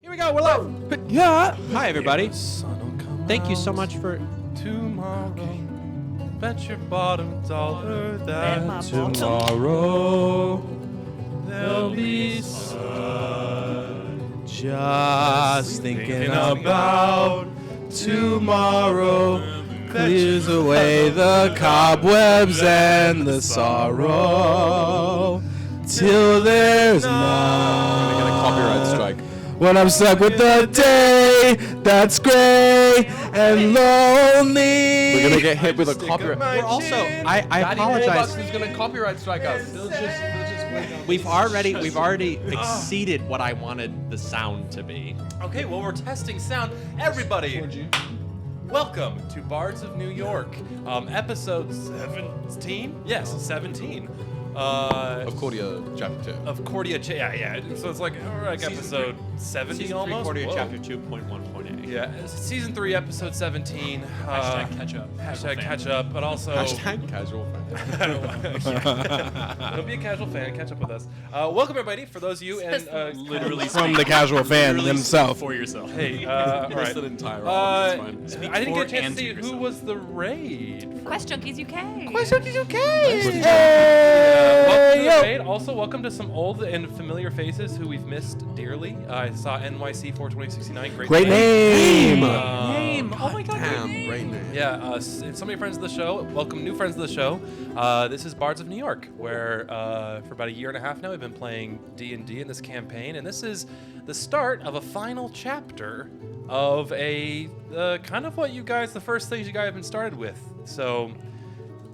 Here we go. We're live. Yeah. Hi, everybody. Thank you so much for Tomorrow, bet your bottom dollar that Tomorrow there'll be sun. just thinking about tomorrow clears away the cobwebs and the sorrow till there's none. We're gonna copyright strike. When I'm stuck with the day that's gray and lonely. We're gonna get hit with a copyright. We're also. I apologize. Who's gonna copyright strike us? We've already exceeded what I wanted the sound to be. Okay, well we're testing sound. Everybody, welcome to Bards of New York, episode 17. Yes, 17. Of Cordia chapter 2. Of Cordia, yeah. So it's like episode 70 Season 3, almost. Cordia Whoa. chapter 2.1.8. Yeah, season 3, episode 17. Hashtag catch up. Hashtag catch up, but also Hashtag casual fan. don't be a casual fan. Catch up with us. Welcome everybody. For those of you and Literally From the casual fan himself. for yourself. hey, all Missed right. an entire arm. It's fine. I didn't get a for chance and to see to who yourself. was the raid. Quest Junkies UK. Welcome to the raid. Also, welcome to some old and familiar faces who we've missed dearly. I saw NYC 42069. Great name. Name. Oh my god. Damn, great name. Yeah, and so many friends of the show. Welcome new friends of the show. This is Bards of New York, where for about a year and a half now we've been playing D&D in this campaign, and this is the start of a final chapter of a kind of what you guys, the first things you guys have been started with. So,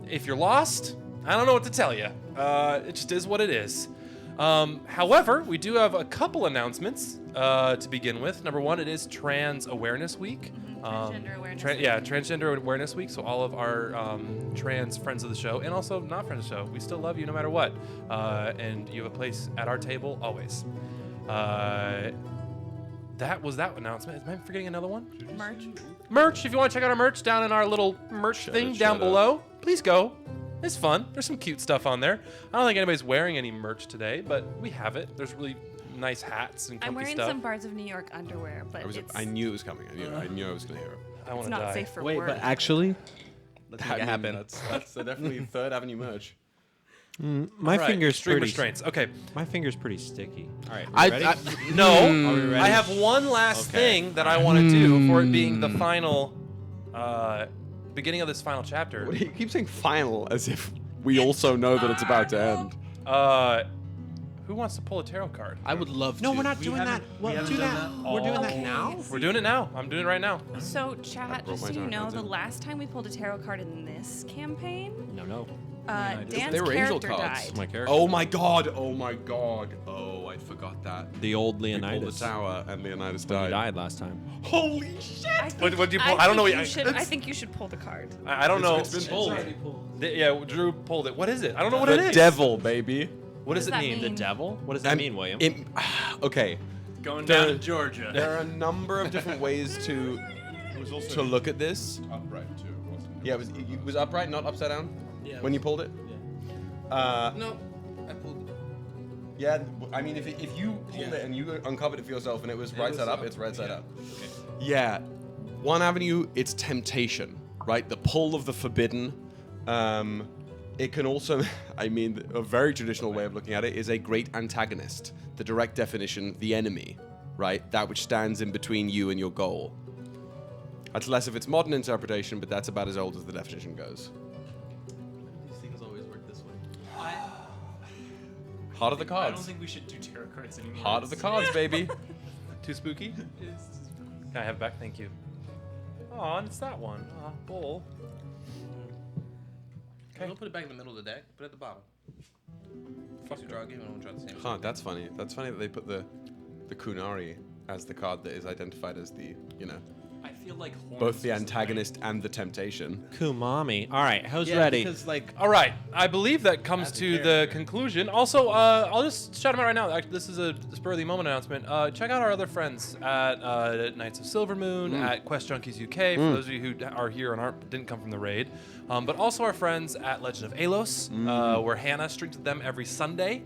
if you're lost, I don't know what to tell you. It just is what it is. However, we do have a couple announcements to begin with. Number one, it is Trans Awareness Week. Transgender Awareness Week. Yeah, Transgender Awareness Week. So all of our trans friends of the show, and also not friends of the show, we still love you no matter what. And you have a place at our table always. That was that announcement. Am I forgetting another one? Merch. Merch. If you want to check out our merch down in our little merch thing down below, please go. It's fun. There's some cute stuff on there. I don't think anybody's wearing any merch today, but we have it. There's really nice hats and comfy I'm wearing stuff. some Bards of New York underwear, but I knew it was coming. I knew I was going to hear it. I want it's to not die. safe for Wait, work. but actually, That happened. That's definitely Third Avenue merch. my All right, finger's extreme pretty. restraints. Okay. My finger's pretty sticky. All right, I- ready? No, Are we ready? I have one last Okay. thing that I want to do for it being the final beginning of this final chapter. What do you keep saying final as if we also know that it's about to end? Who wants to pull a tarot card? I would love to. No, we're not doing that. Well, do that. We're doing that Okay. now. We're doing it now. I'm doing it right now. So, chat, broke just my so you tongue, know, that's the it. last time we pulled a tarot card in this campaign, No. Dan's They were angel character cards. died. My character. Oh my god! Oh my god! Oh, I forgot that. The old We pulled the Leonidas. tower and Leonidas He died. died last time. Holy shit! What'd you pull? I don't know. I think you should pull the card. I don't know. It's been pulled. Yeah, Drew pulled it. What is it? I don't know what it The is. devil, baby. What does it that mean? mean? The devil? What does that mean, William? Okay. Going down to Georgia. There are a number of different ways to look at this. Upright too, wasn't it? Yeah, it was upright, not upside down. Yeah. When you pulled it. No, I pulled it. Yeah, I mean, if you pulled it and you uncovered it for yourself and it was right side up, it's right side up. Okay. Yeah, one avenue, it's temptation, right? The pull of the forbidden. It can also, I mean, a very traditional way of looking at it is a great antagonist. The direct definition, the enemy, right? That which stands in between you and your goal. That's less of its modern interpretation, but that's about as old as the definition goes. These things always work this way. Heart of the I cards. don't think we should do tarot cards anymore. Heart of the cards, baby. Too spooky? Can I have it back? Thank you. Oh, and it's that one. Oh, bull. Okay. Don't put it back in the middle of the deck. Put it at the bottom. Fuck draw a game. I don't draw the same. Huh, that's funny. That's funny that they put the Kunari as the card that is identified as the, I feel like both the antagonist and the temptation. Kumami. All right, who's Yeah, ready? because like All right, I believe that comes As a to the character. conclusion. Also, I'll just shout them out right now. This is a spur of the moment announcement. Check out our other friends at Knights of Silver Moon, at Quest Junkies UK, for those of you who are here and didn't come from the raid. But also our friends at Legend of Alos, where Hannah streams with them every Sunday.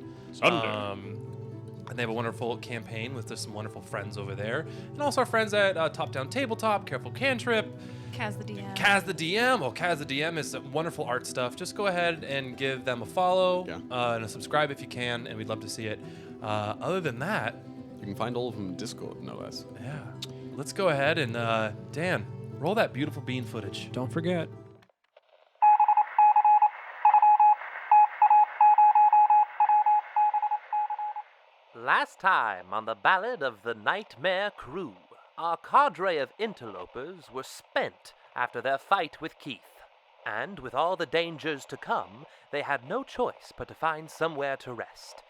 And they have a wonderful campaign with just some wonderful friends over there. And also our friends at Top Down Tabletop, Careful Cantrip, Kaz the DM. Kaz the DM. Oh, Kaz the DM is some wonderful art stuff. Just go ahead and give them a follow and a subscribe if you can, and we'd love to see it. Other than that, You can find all of them in Discord, no less. yeah, let's go ahead and, Dan, roll that beautiful bean footage. Don't forget. Last time on the Ballad of the Nightmare Krew, our cadre of interlopers were spent after their fight with Keith, and with all the dangers to come, they had no choice but to find somewhere to rest.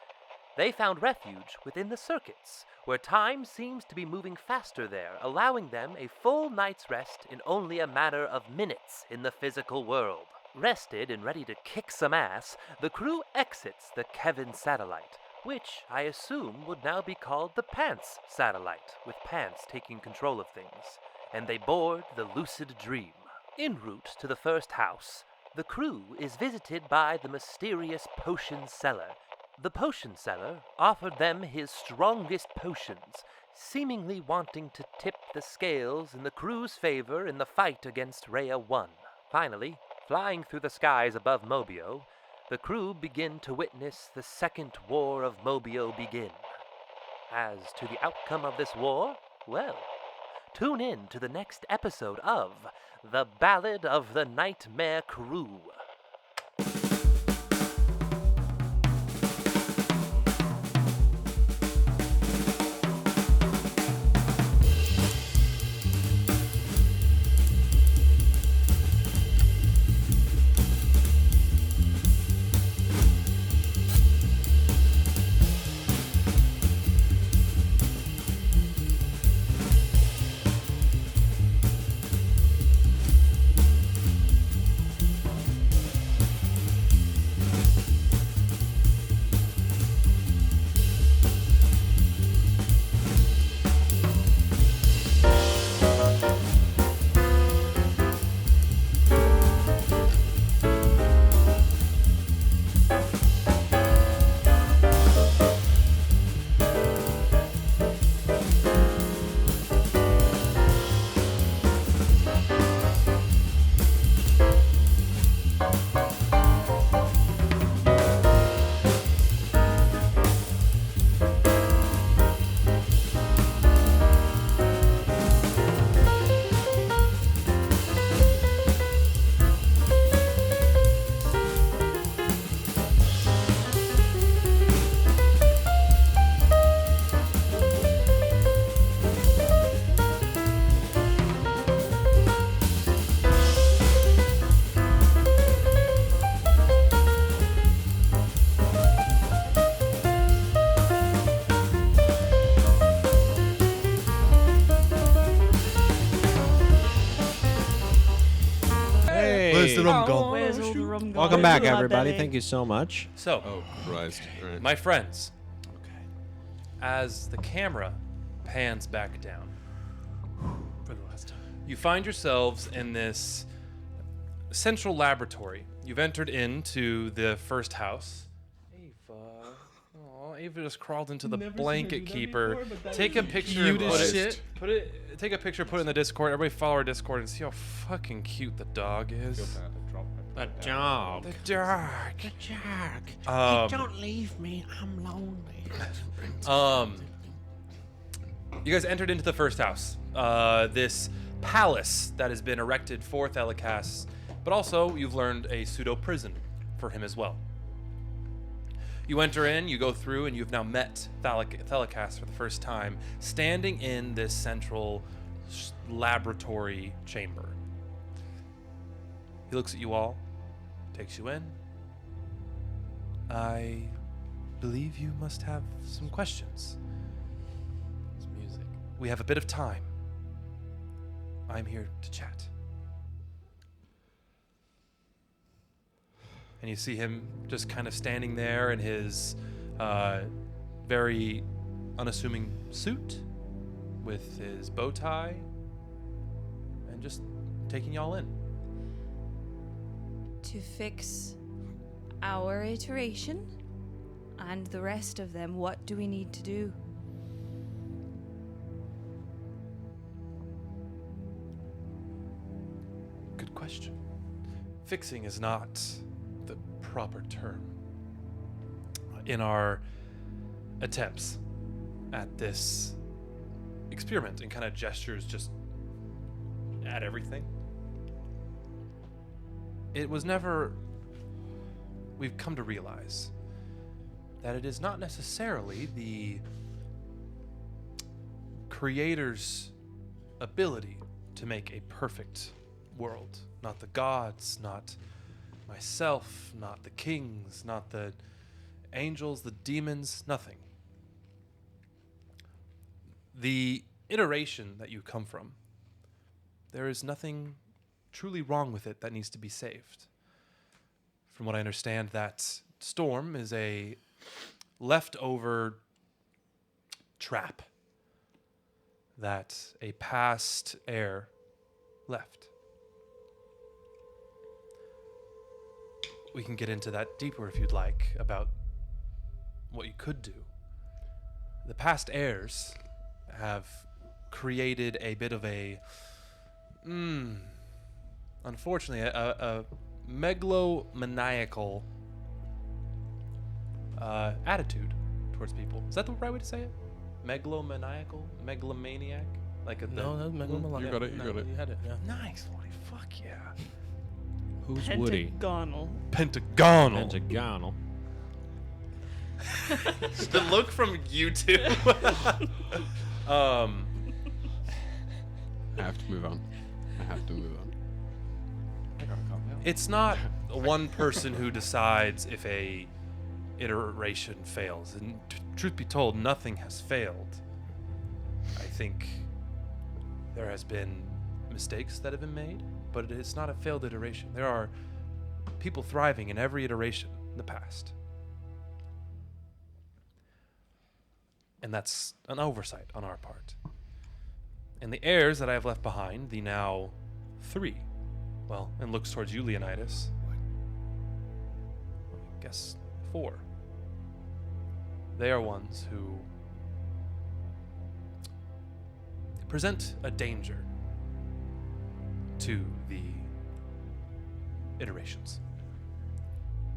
They found refuge within the circuits, where time seems to be moving faster there, allowing them a full night's rest in only a matter of minutes in the physical world. Rested and ready to kick some ass, the crew exits the Kevin satellite, which I assume would now be called the Pants satellite, with Pants taking control of things, and they board the Lucid Dream. En route to the first house, the crew is visited by the mysterious potion seller. The potion seller offered them his strongest potions, seemingly wanting to tip the scales in the crew's favor in the fight against Rhea 1. Finally, flying through the skies above Mobio, the crew begin to witness the Second War of Mobio begin. As to the outcome of this war, well, tune in to the next episode of The Ballad of the Nightmare Krew. Where's the rum gone? Where's all the rum gone? Welcome back, Where's my everybody. belly? Thank you so much. So, Oh, Christ. All right. my friends, as the camera pans back down, For the last time. you find yourselves in this central laboratory. You've entered into the first house. Ava. Oh, Ava just crawled into the blanket keeper. Take a picture and cute put as it, shit. put it. Take a picture, put it in the Discord. Everybody follow our Discord and see how fucking cute the dog is. The dog. The dog. Jack. Don't leave me. I'm lonely. You guys entered into the first house. This palace that has been erected for Thelicast, but also you've learned a pseudo prison for him as well. You enter in, you go through, and you've now met Thelicast for the first time, standing in this central laboratory chamber. He looks at you all, takes you in. I believe you must have some questions. It's music. We have a bit of time. I'm here to chat. And you see him just kind of standing there in his very unassuming suit with his bow tie and just taking y'all in. To fix our iteration, and the rest of them, what do we need to do? Good question. Fixing is not the proper term. In our attempts at this experiment and kind of gestures just at everything, it was never, we've come to realize that it is not necessarily the creator's ability to make a perfect world. Not the gods, not myself, not the kings, not the angels, the demons, nothing. The iteration that you come from, there is nothing truly wrong with it that needs to be saved. From what I understand, that storm is a leftover trap that a past heir left. We can get into that deeper if you'd like, about what you could do. The past heirs have created a bit of a, unfortunately, a megalomaniacal attitude towards people. Is that the right way to say it? Megalomaniacal? Megalomaniac? Like No, that's megalomaniac. You got it, you got it. You had it, yeah. Nice, Woody. Fuck yeah. Who's Woody? Pentagonal. Pentagonal. Pentagonal. The look from you two. I have to move on. It's not one person who decides if a iteration fails. And truth be told, nothing has failed. I think there has been mistakes that have been made, but it's not a failed iteration. There are people thriving in every iteration in the past. And that's an oversight on our part. And the heirs that I have left behind, the now 3, well, and looks towards you, Leonidas. I guess 4. They are ones who present a danger to the iterations.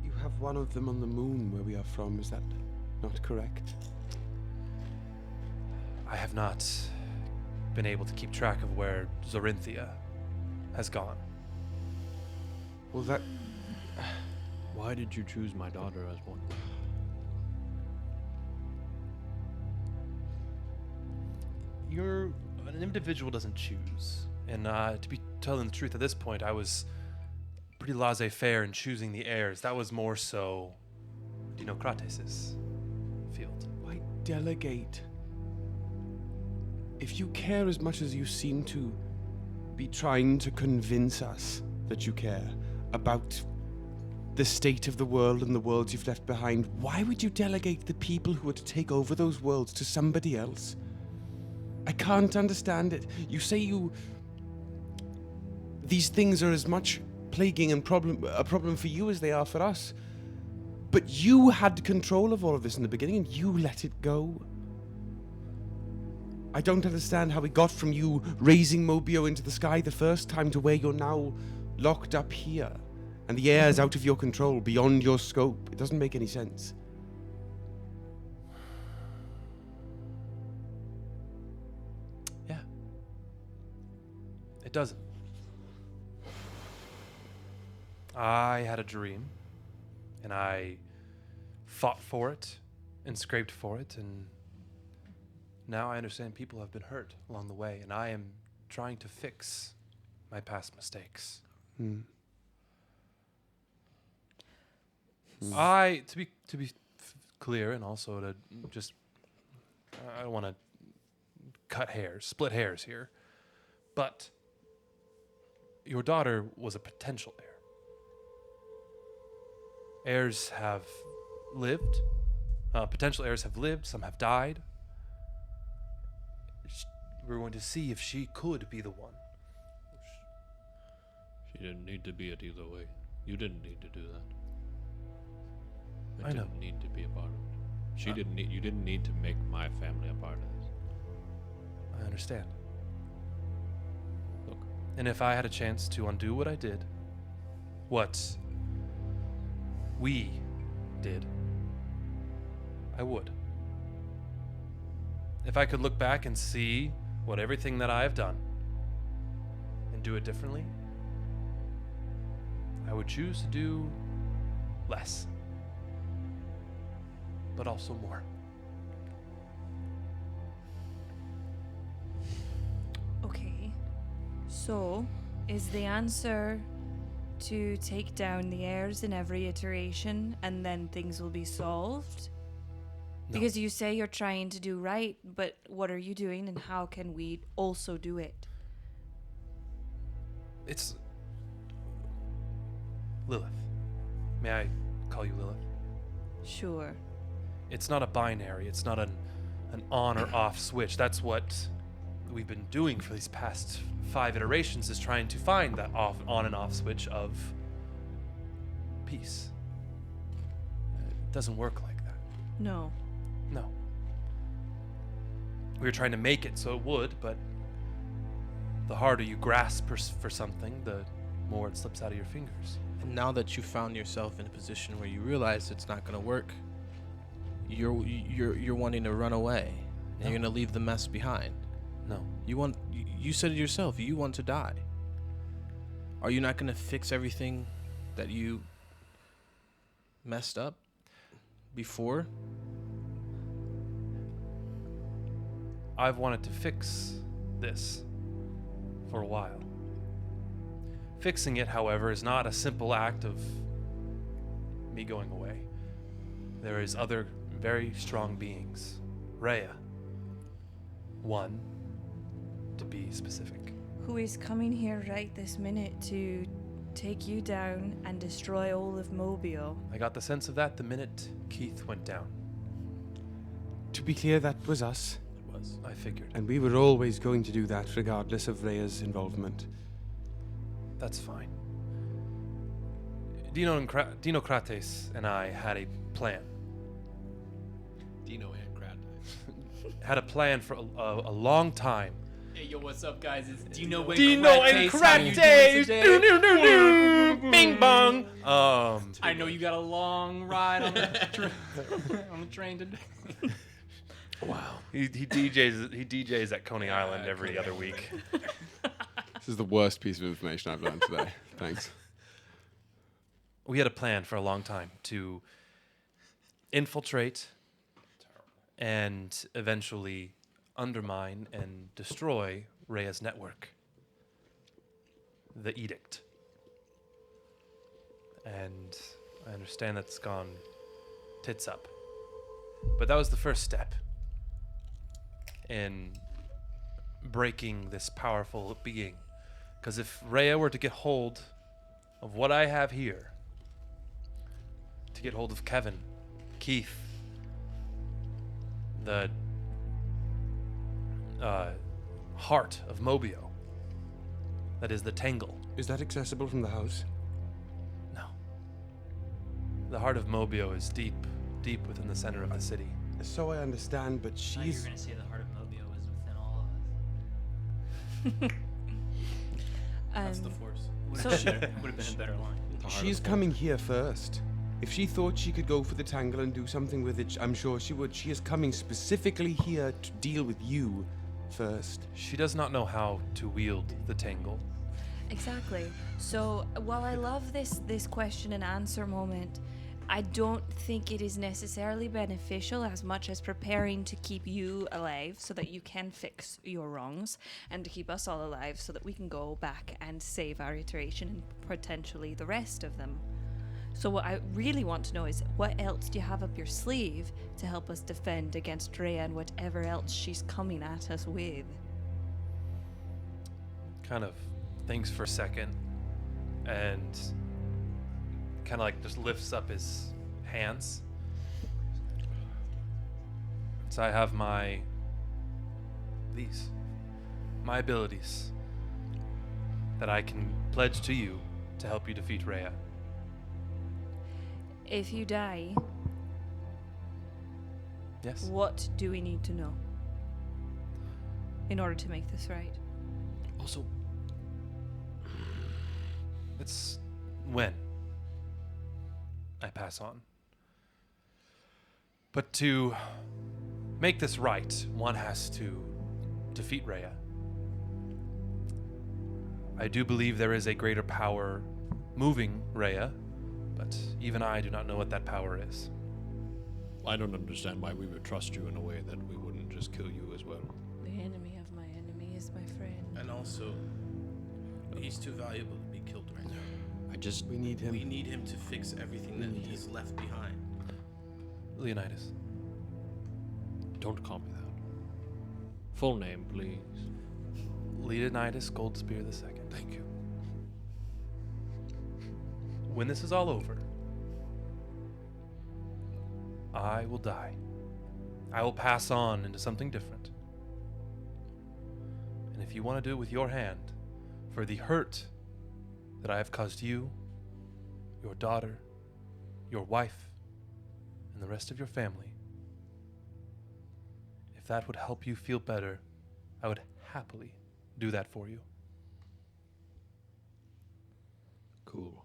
You have one of them on the moon where we are from, is that not correct? I have not been able to keep track of where Zorinthia has gone. Well, that... Why did you choose my daughter as one? An individual doesn't choose. And to be telling the truth, at this point, I was pretty laissez-faire in choosing the heirs. That was more so, Krates' field. Why delegate? If you care as much as you seem to be trying to convince us that you care about the state of the world and the worlds you've left behind, why would you delegate the people who are to take over those worlds to somebody else? I can't understand it. You say these things are as much plaguing and a problem for you as they are for us. But you had control of all of this in the beginning and you let it go. I don't understand how we got from you raising Mobio into the sky the first time to where you're now locked up here. And the air is out of your control, beyond your scope. It doesn't make any sense. Yeah. It doesn't. I had a dream, and I fought for it, and scraped for it, and now I understand people have been hurt along the way, and I am trying to fix my past mistakes. To be clear, and also to just, I don't want to split hairs here, but your daughter was a potential heir. Heirs have lived, potential heirs have lived, some have died. We're going to see if she could be the one. She didn't need to be it either way. You didn't need to do that. It I know. didn't need to be a part of it. You didn't need to make my family a part of this. I understand. Look, And if I had a chance to undo what I did, what we did, I would. If I could look back and see what everything that I have done and do it differently, I would choose to do less, but also more. Okay. So, is the answer to take down the heirs in every iteration and then things will be solved? No. Because you say you're trying to do right, but what are you doing and how can we also do it? It's Lilith. May I call you Lilith? Sure. It's not a binary. It's not an on or off switch. That's what we've been doing for these past 5 iterations, is trying to find that on and off switch of peace. It doesn't work like that. No. No. We were trying to make it so it would, but the harder you grasp for something, the more it slips out of your fingers. And now that you found yourself in a position where you realize it's not going to work, you're wanting to run away. And you're No. going to leave the mess behind. No. You said it yourself, you want to die. Are you not going to fix everything that you messed up before? I've wanted to fix this for a while. Fixing it, however, is not a simple act of me going away. There is other very strong beings. Rhea. One, to be specific. Who is coming here right this minute to take you down and destroy all of Mobile? I got the sense of that the minute Keith went down. To be clear, that was us. It was. I figured. And we were always going to do that, regardless of Rhea's involvement. That's fine. Dinocrates and I had a plan. Dino and Kratos. Had a plan for a long time. Hey, yo, what's up, guys? It's Dino and Dino and Kratos. Kratos! Bing bong! I know you got a long ride on the, on the train today. Wow. He DJs at Coney Island every other week. This is the worst piece of information I've learned today. Thanks. We had a plan for a long time to infiltrate and eventually undermine and destroy Rhea's network. The Edict. And I understand that's gone tits up. But that was the first step in breaking this powerful being. Because if Rhea were to get hold of what I have here, to get hold of Kevin, Keith, the heart of Mobio, that is the Tangle. Is that accessible from the house? No. The heart of Mobio is deep, deep within the center of the city. So I understand, but I thought you were she's... gonna say the heart of Mobio is within all of us. That's the force. Would have been a better line. She's coming here first. If she thought she could go for the tangle and do something with it, I'm sure she would. She is coming specifically here to deal with you first. She does not know how to wield the Tangle. Exactly. So while I love this question and answer moment, I don't think it is necessarily beneficial as much as preparing to keep you alive so that you can fix your wrongs, and to keep us all alive so that we can go back and save our iteration and potentially the rest of them. So what I really want to know is, what else do you have up your sleeve to help us defend against Rhea and whatever else she's coming at us with? Kind of thinks for a second and kind of like just lifts up his hands. So I have my abilities that I can pledge to you to help you defeat Rhea. If you die, Yes. What do we need to know in order to make this right? Also, It's when I pass on. But to make this right, one has to defeat Rhea. I do believe there is a greater power moving Rhea, but even I do not know what that power is. I don't understand why we would trust you in a way that we wouldn't just kill you as well. The enemy of my enemy is my friend. And also, he's too valuable to be killed right now. We need him. We need him to fix everything that he's left behind. Leonidas. Don't call me that. Full name, please. Leonidas Goldspear II. Thank you. When this is all over, I will die. I will pass on into something different. And if you want to do it with your hand, for the hurt that I have caused you, your daughter, your wife, and the rest of your family, if that would help you feel better, I would happily do that for you. Cool.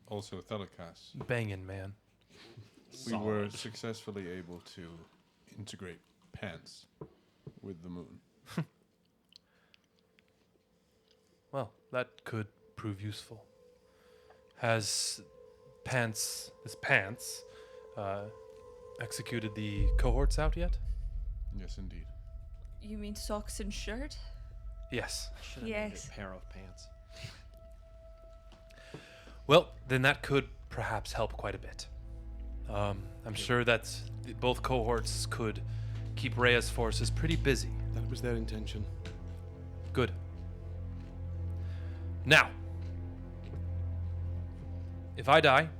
Also, Thelikas, Bangin', man. we were successfully able to integrate pants with the moon. Well, that could prove useful. Has Pants executed the cohorts out yet? Yes, indeed. You mean socks and shirt? Yes. Should have Yes. made a pair of pants. Well, then that could perhaps help quite a bit. I'm sure that both cohorts could keep Rhea's forces pretty busy. That was their intention. Good. Now, if I die,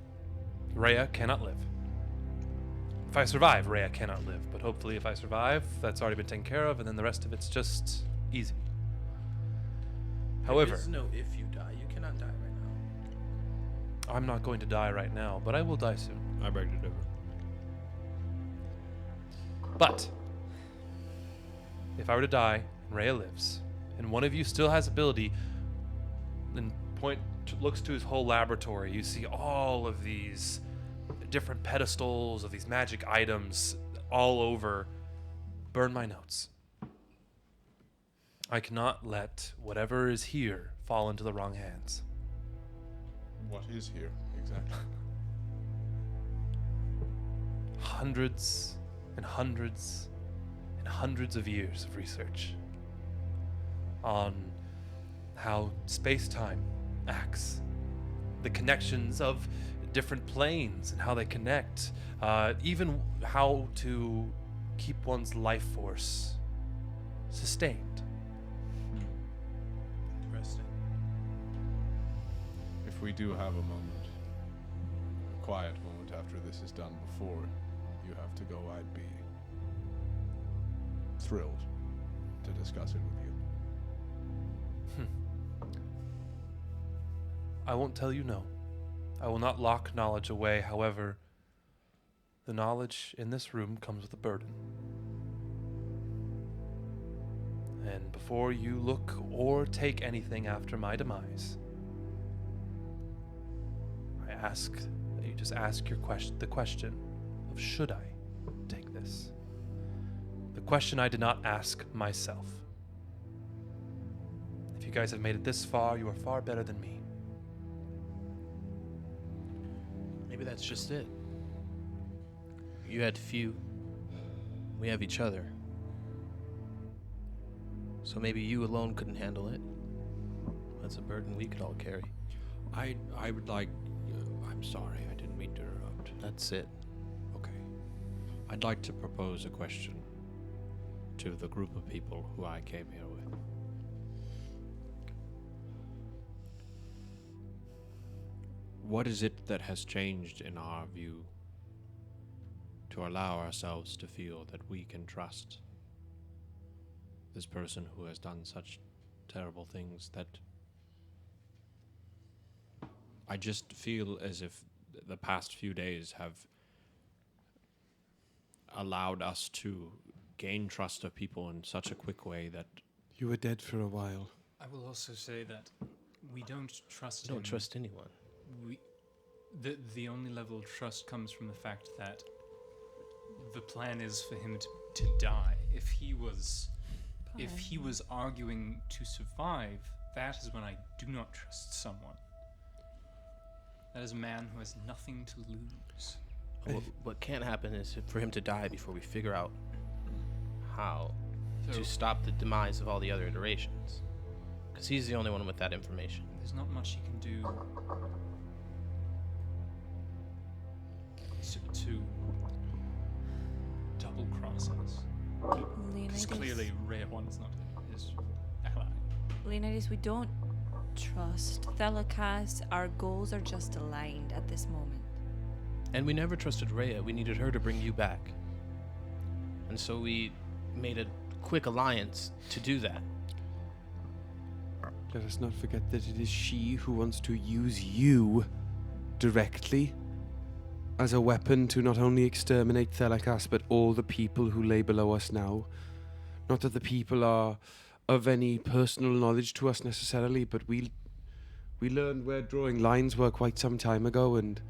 Rhea cannot live. If I survive, Rhea cannot live. But hopefully if I survive, that's already been taken care of, and then the rest of it's just easy. However, There's no if you die. You cannot die right now. I'm not going to die right now, but I will die soon. I beg to differ. But if I were to die and Rhea lives, and one of you still has ability, then looks to his whole laboratory, you see all of these different pedestals of these magic items all over. Burn my notes. I cannot let whatever is here fall into the wrong hands. What is here, exactly? Hundreds and hundreds and hundreds of years of research on how space-time acts, the connections of different planes and how they connect, even how to keep one's life force sustained. Interesting. If we do have a moment, a quiet moment after this is done before you have to go, I'd be thrilled to discuss it with you. I won't tell you no. I will not lock knowledge away. However, the knowledge in this room comes with a burden. And before you look or take anything after my demise, I ask that you just ask the question of should I take this? The question I did not ask myself. If you guys have made it this far, you are far better than me. Maybe that's just it. You had few. We have each other. So maybe you alone couldn't handle it. That's a burden we could all carry. I would like... I'm sorry, I didn't mean to interrupt. That's it. Okay. I'd like to propose a question to the group of people who I came here with. What is it that has changed in our view to allow ourselves to feel that we can trust this person who has done such terrible things that I just feel as if the past few days have allowed us to gain trust of people in such a quick way that You were dead for a while. I will also say that we don't trust I don't him. trust anyone. The only level of trust comes from the fact that the plan is for him to die. If he was arguing to survive, that is when I do not trust someone. That is a man who has nothing to lose. What can't happen is for him to die before we figure out how to stop the demise of all the other iterations. Because he's the only one with that information. There's not much he can do to double cross us. Because Leonidas, clearly Rhea 1 is not his ally. Leonidas, we don't trust Thelikas. Our goals are just aligned at this moment. And we never trusted Rhea. We needed her to bring you back. And so we made a quick alliance to do that. Let us not forget that it is she who wants to use you directly as a weapon to not only exterminate Thelikas, but all the people who lay below us now. Not that the people are of any personal knowledge to us necessarily, but we learned where drawing lines were quite some time ago, and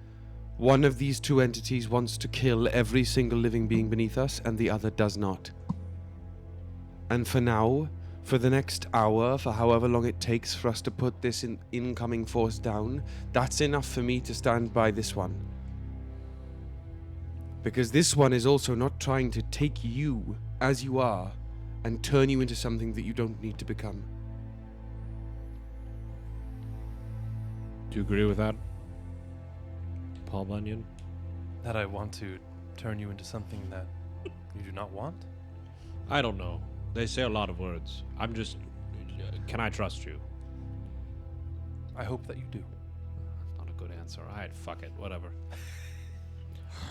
one of these two entities wants to kill every single living being beneath us, and the other does not. And for now, for the next hour, for however long it takes for us to put this incoming force down, that's enough for me to stand by this one. Because this one is also not trying to take you as you are and turn you into something that you don't need to become. Do you agree with that, Paul Bunyan? That I want to turn you into something that you do not want? I don't know. They say a lot of words. I'm just... Can I trust you? I hope that you do. That's not a good answer. Alright, fuck it. Whatever.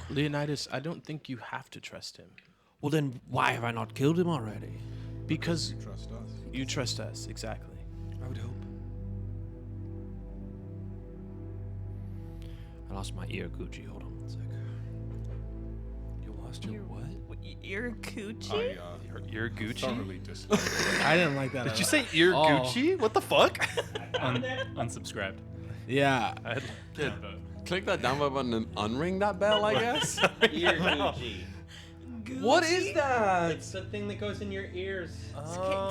Leonidas, I don't think you have to trust him. Well then, why have I not killed him already? Because Trust us. you trust us, exactly. I would hope. I lost my ear, Gucci. Hold on one sec. You lost your what? You're coochie? Your Gucci? Thoroughly dislike. I didn't like that. Did you say ear Gucci? What the fuck? Unsubscribed. Yeah. Click that download button and unring that bell, I guess. Ear Gucci. What is that? It's the thing that goes in your ears.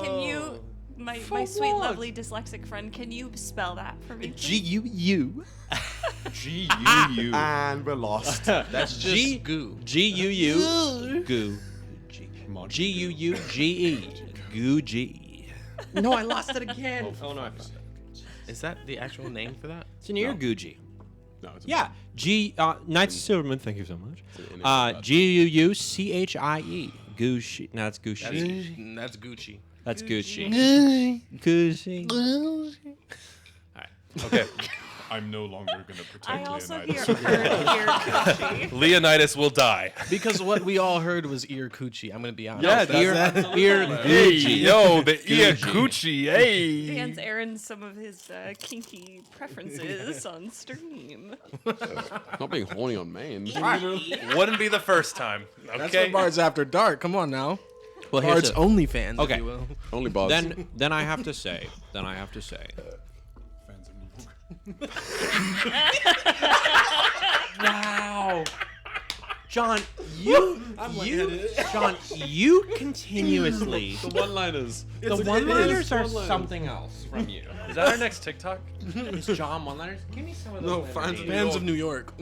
Can you, my sweet, lovely dyslexic friend, can you spell that for me? please? G-U-U. G-U-U. And we're lost. That's just goo. G-U-U. Goo. G-U-U-G-E. Goo-G. No, I lost it again. Oh no, I found it. Is that the actual name for that? It's an ear Gucci. No, it's a Yeah. Knights of Silverman, thank you so much. an inner G-U-U-C-H-I-E. Gucci. No, that's Gucci. That's Gucci. That's Gucci. Gucci. Okay. I'm no longer going to protect I also Leonidas. heard ear coochie. Leonidas will die. Because what we all heard was ear coochie. I'm gonna be honest. Yeah, Ear Hey, Gucci. yo, the ear Gucci, hey. Dan's airing some of his kinky preferences on stream. Not being horny on main. Wouldn't be the first time. That's Okay. what Bard's After Dark. Come on now. Well, Bard's OnlyFans, Okay. if you will. Only bars. Then I have to say. Fans of New York. Wow. John, you continuously. The one-liners. The one-liners are something else from you. Is that our next TikTok? Is John one-liners? Give me some of those. No, letters. fans of New Fans of New York.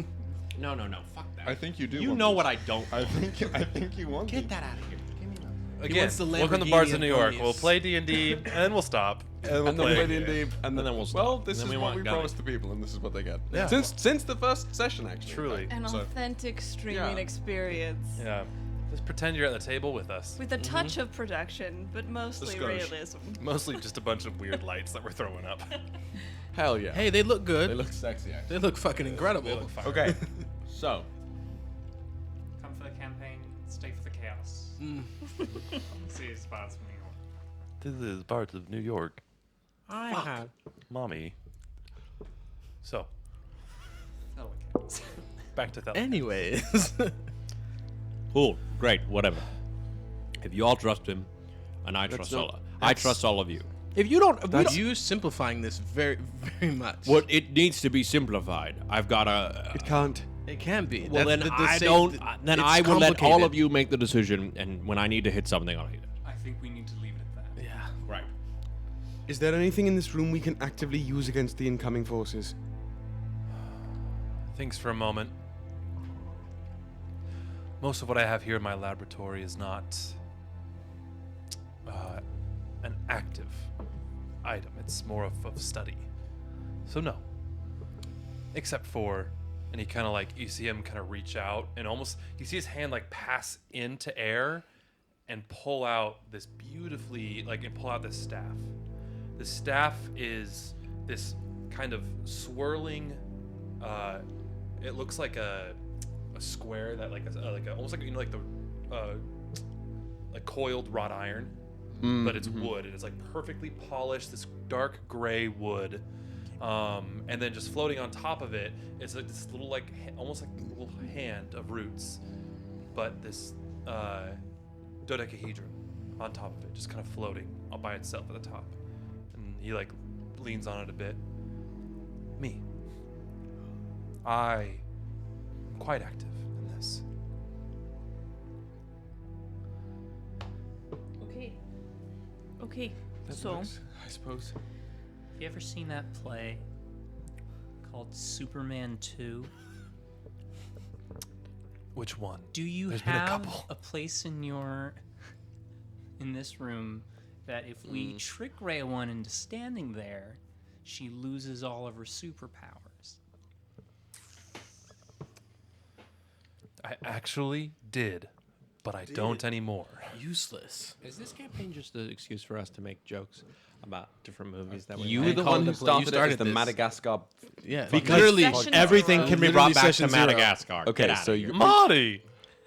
No, fuck that. I think you do. You want know these. what I don't. I think you want. Get these. that out of here. Give me those. Again, wants the welcome to Lamborghini Bards of of New York. ponies. We'll play D&D, and then we'll stop. And we'll And then play. play D&D, and then we'll well, stop. this Then is we what want we Gunny. promised the people, and this is what they get. Yeah. Since the first session, actually. Truly. An So- authentic streaming Yeah. experience. Yeah. Just pretend you're at the table with us. With a touch of production, but mostly skosh. realism. Mostly just a bunch of weird lights that we're throwing up. Hell yeah. Hey, they look good. They look sexy, actually. They look fucking incredible. They look fire. Okay. So, Come for the campaign, stay for the chaos. See you spots from New York. This is Bards of New York. I have. Mommy. So, Thelikas. back to that. Anyways. Cool. Great, whatever. If you all trust him, and I trust all of you. If you don't, That's you simplifying this very, very much. well, it needs to be simplified. I've got a. It can't. It can be. Well, That's then the I same- don't. th- Then it's I will let all complicated. of you make the decision, and when I need to hit something, I'll hit it. I think we need to leave it at that. Yeah. Right. Is there anything in this room we can actively use against the incoming forces? Thinks for a moment. Most of what I have here in my laboratory is not an active item. It's more of study. So no. Except for, and he kind of like, you see him kind of reach out and almost, you see his hand like pass into air and pull out this beautifully, like, and pull out this staff. The staff is this kind of swirling, it looks like a square that like a almost like, you know, like the like coiled wrought iron, but it's wood, and it's like perfectly polished, this dark gray wood, and then just floating on top of it, it's like this little like almost like a little hand of roots, but this dodecahedron on top of it, just kind of floating all by itself at the top, and he like leans on it a bit. Me. I am quite active in this. Okay. That So works, I suppose. Have you ever seen that play called Superman 2? Which one? Do you There's been a have couple. a place in this room that if we trick Rhea 1 into standing there, she loses all of her superpowers? I actually did, but I don't anymore. Useless. Is this campaign just an excuse for us to make jokes about different movies that we You like? were the called one who the play. You started it started as the this. Madagascar. Yeah. Because literally everything zero. can be Literally brought back to session zero. Madagascar. Okay, Get so outta you here. Marty!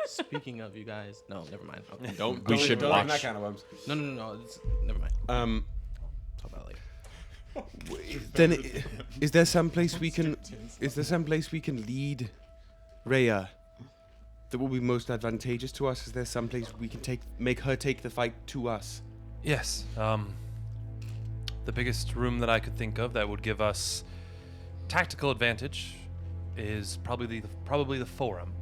Speaking of you guys, no, never mind. Okay. We should don't watch. open that can of worms. No. It's, never mind. Talk about it later. Then is there some place we can lead Rhea that will be most advantageous to us? Is there some place we can make her take the fight to us? Yes. The biggest room that I could think of that would give us tactical advantage is probably the forum.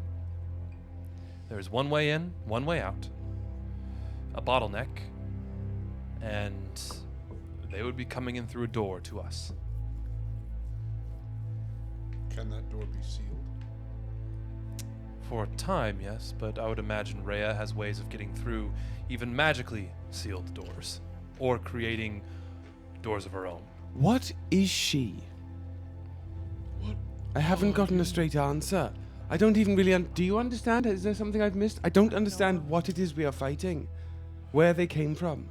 There's one way in, one way out, a bottleneck, and they would be coming in through a door to us. Can that door be sealed? For a time, yes, but I would imagine Rhea has ways of getting through even magically sealed doors, or creating doors of her own. What is she? I haven't gotten a straight answer. I don't even really. Do you understand? Is there something I've missed? I don't understand what it is we are fighting, where they came from.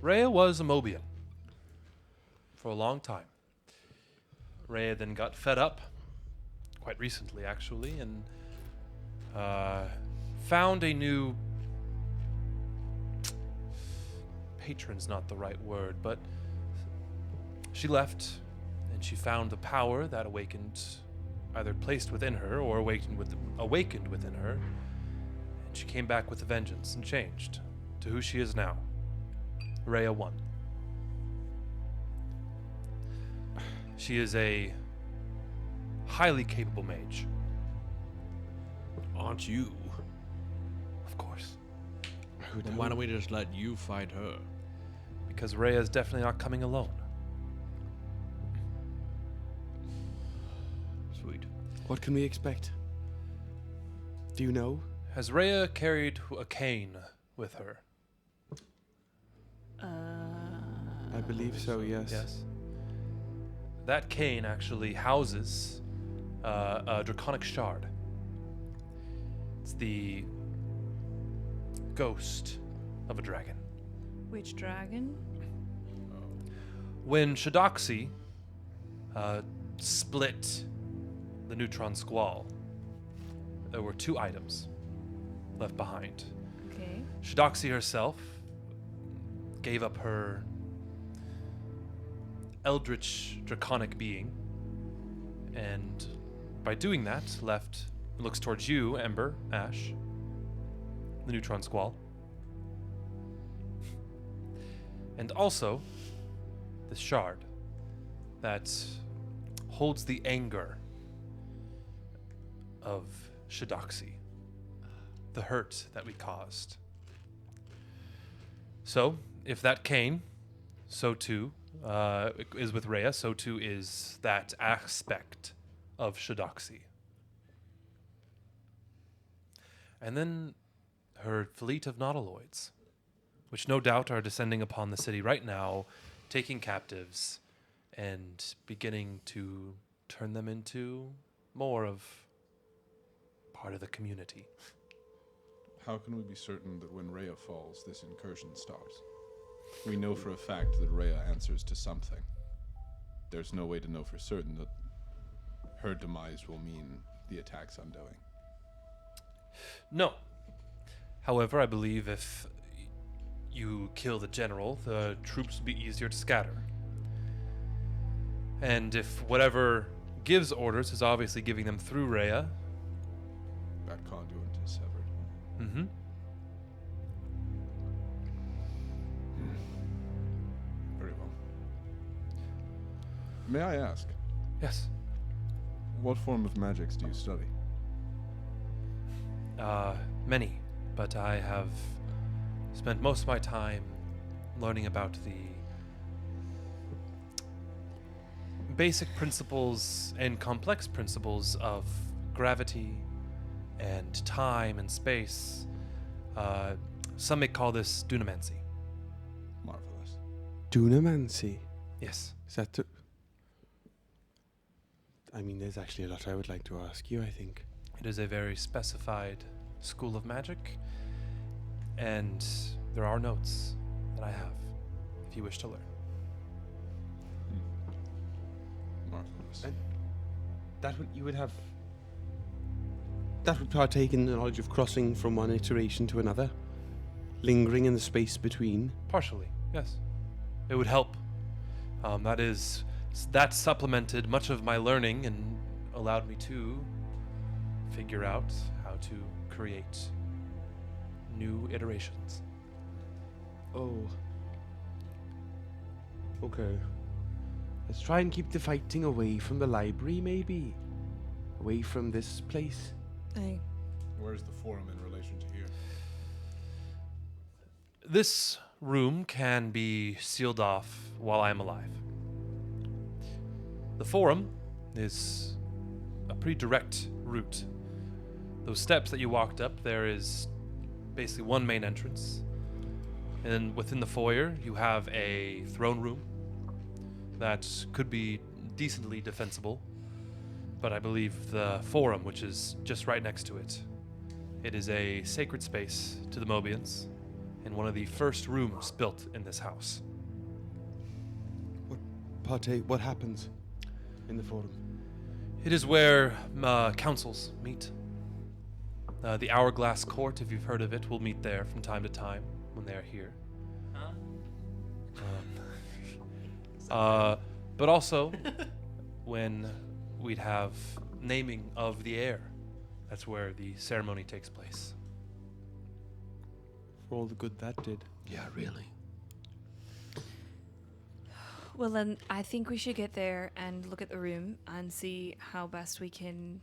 Rhea was a Mobian for a long time. Rhea then got fed up, quite recently actually, and found a new patron's not the right word, but she left and she found the power that awakened, either placed within her or awakened within her, and she came back with a vengeance and changed to who she is now, Rhea 1. She is a highly capable mage. Aren't you? Of course. Then why don't we just let you fight her? Because Rhea is definitely not coming alone. Sweet. What can we expect? Do you know? Has Rhea carried a cane with her? I believe so, yes. Yes. That cane actually houses a draconic shard. It's the ghost of a dragon. which dragon? When Shadoxi split the neutron squall, there were 2 items left behind. Okay. Shadoxi herself gave up her eldritch draconic being, and by doing that looks towards you, Ember, Ash, the neutron squall. And also, the shard that holds the anger of Shidoxi, the hurt that we caused. So, if that cane, so too is with Rhea, so too is that aspect of Shidoxi. And then her fleet of nautiloids, which no doubt are descending upon the city right now, taking captives and beginning to turn them into more of part of the community. How can we be certain that when Rhea falls, this incursion starts? We know for a fact that Rhea answers to something. There's no way to know for certain that her demise will mean the attack's undoing. No. However, I believe if you kill the general, the troops will be easier to scatter. And if whatever gives orders is obviously giving them through Rhea. That conduit is severed. Mm-hmm. Very well. May I ask, Yes. what form of magics do you study? Many. But I have spent most of my time learning about the basic principles and complex principles of gravity and time and space. Some may call this dunamancy. Marvelous. Dunamancy. Yes. Is that the... I mean, there's actually a lot I would like to ask you, I think. It is a very specified school of magic, and there are notes that I have if you wish to learn. Marvelous. And that would you would have. That would partake in the knowledge of crossing from one iteration to another, lingering in the space between. Partially, yes. It would help. That supplemented much of my learning and allowed me to figure out how to create new iterations. Oh. Okay. Let's try and keep the fighting away from the library, maybe. Away from this place. Aye. Where's the forum in relation to here? This room can be sealed off while I am alive. The forum is a pretty direct route. Those steps that you walked up, there is basically one main entrance. And then within the foyer, you have a throne room that could be decently defensible. But I believe the forum, which is just right next to it, it is a sacred space to the Mobians and one of the first rooms built in this house. What happens in the forum? It is where councils meet. The Hourglass Court, if you've heard of it, will meet there from time to time when they are here. But also when we'd have naming of the heir. That's where the ceremony takes place. For all the good that did. Yeah, really. Well, then I think we should get there and look at the room and see how best we can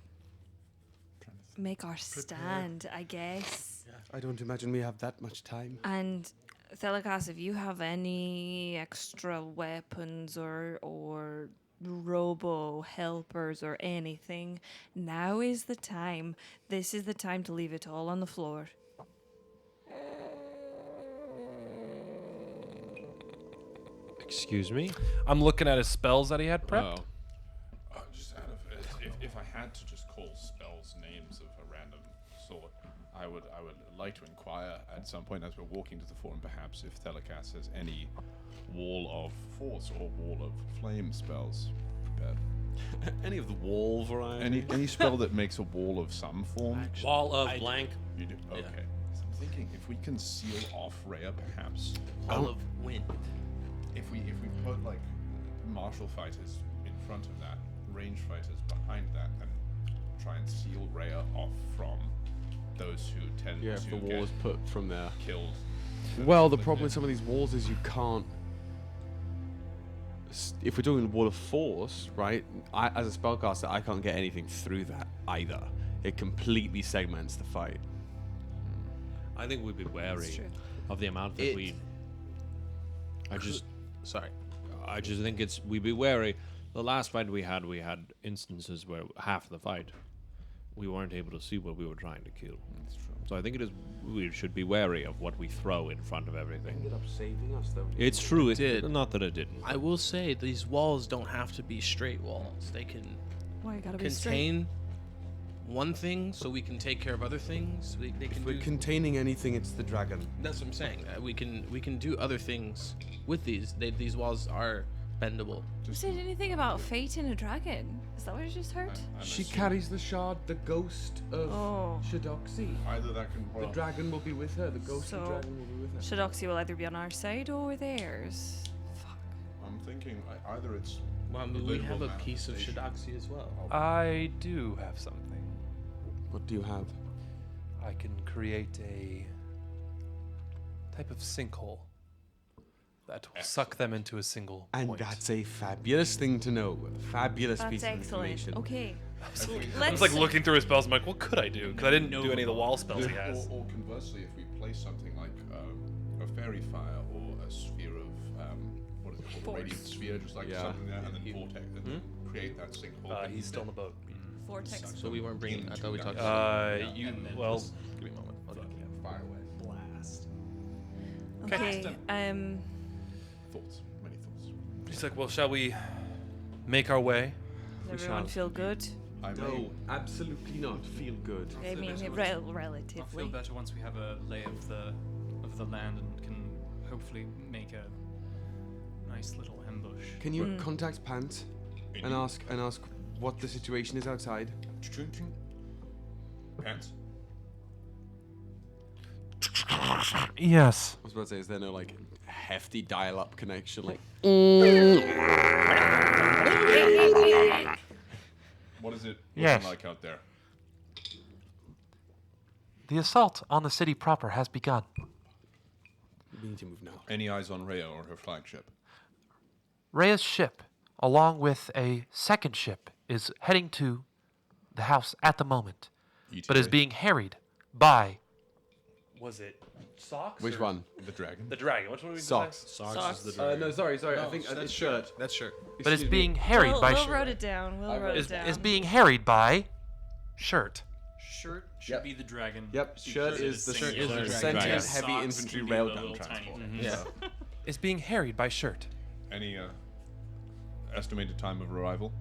make our stand, I guess. I don't imagine we have that much time. And Thelikas, if you have any extra weapons or robo helpers or anything, now is the time. This is the time to leave it all on the floor. Excuse me? I'm looking at his spells that he had prepped. Just out of if I had to just call spells names of a random sort, I would like to inquire at some point as we're walking to the forum, perhaps if Thelikas has any wall of force or wall of flame spells prepared. Any of the wall variety? Any spell that makes a wall of some form. Wall of blank. You do? Okay. So I'm thinking if we can seal off Rhea, perhaps. Wall of wind. If we put like martial fighters in front of that, range fighters behind that, and try and seal Rhea off from those who tend Yeah, to if the get wall is put from there. killed. Well, the problem with some of these walls is you can't. If we're doing wall of force, right? As a spellcaster, I can't get anything through that either. It completely segments the fight. I think we'd be wary true. of the amount that It- we. Sorry. I just think we'd be wary. The last fight we had instances where half the fight we weren't able to see what we were trying to kill. That's true. So I think we should be wary of what we throw in front of everything. Ended up saving us though. It's true. It did. Not that it didn't. I will say these walls don't have to be straight walls. They can Why you gotta be straight? contain one thing so we can take care of other things. They can If we're do. containing anything, it's the dragon. That's what I'm saying. We can do other things with these. These walls are bendable. You said anything about fate in a dragon? Is that what I just heard? She carries the shard, the ghost of Oh. Shadoxi. Either that can. The dragon will be with her. The ghostly So- dragon will be with her. Shadoxi will either be on our side or theirs. Fuck. I'm thinking either it's. Well, I mean, we have a piece of Shadoxi as well. I do have something. What do you have? I can create a type of sinkhole that will suck them into a single And point. that's a fabulous thing to know. Fabulous That's piece excellent. of information. Okay. I was like looking through his spells. I'm like, what could I do? Because I didn't do any of the wall spells he Or, has. or conversely, if we place something like a fairy fire or a sphere of what is it called, Force. a radiant sphere, just like Yeah. something there, and then vortex, and then create that sinkhole. He's still on the boat. Vortex. So we weren't bringing. I thought we talked. You and then well, just give me a moment. I'll get it. Fire away. Blast. Okay. Thoughts, many thoughts. He's like, well, shall we make our way? Does everyone feel good? I may. No, absolutely not. Feel good. I feel mean, better rel- I'll feel relatively. better once we have a lay of the land and can hopefully make a nice little ambush. Can you contact Pant and ask what the situation is outside? Pants. Yes. I was about to say, is there no like hefty dial-up connection? Like, What is it Yes. looking like out there? The assault on the city proper has begun. we need to move now. Any eyes on Rhea or her flagship? Rhea's ship, along with a second ship, is heading to the house at the moment, but is ETA? being harried by Was it socks? Which one? The dragon. The dragon. Which one did we Socks. Socks is the dragon. No, sorry. I think it's shirt. That's shirt. but is being harried We'll, by we'll sh- wrote it down. We'll wrote is, it down. is being harried by shirt. Shirt should Yep. be the dragon. Yep, shirt is the singular. sentient dragon. heavy Socks infantry can be the railgun little transport. tiny- Yeah. Is being harried by shirt. Any estimated time of arrival?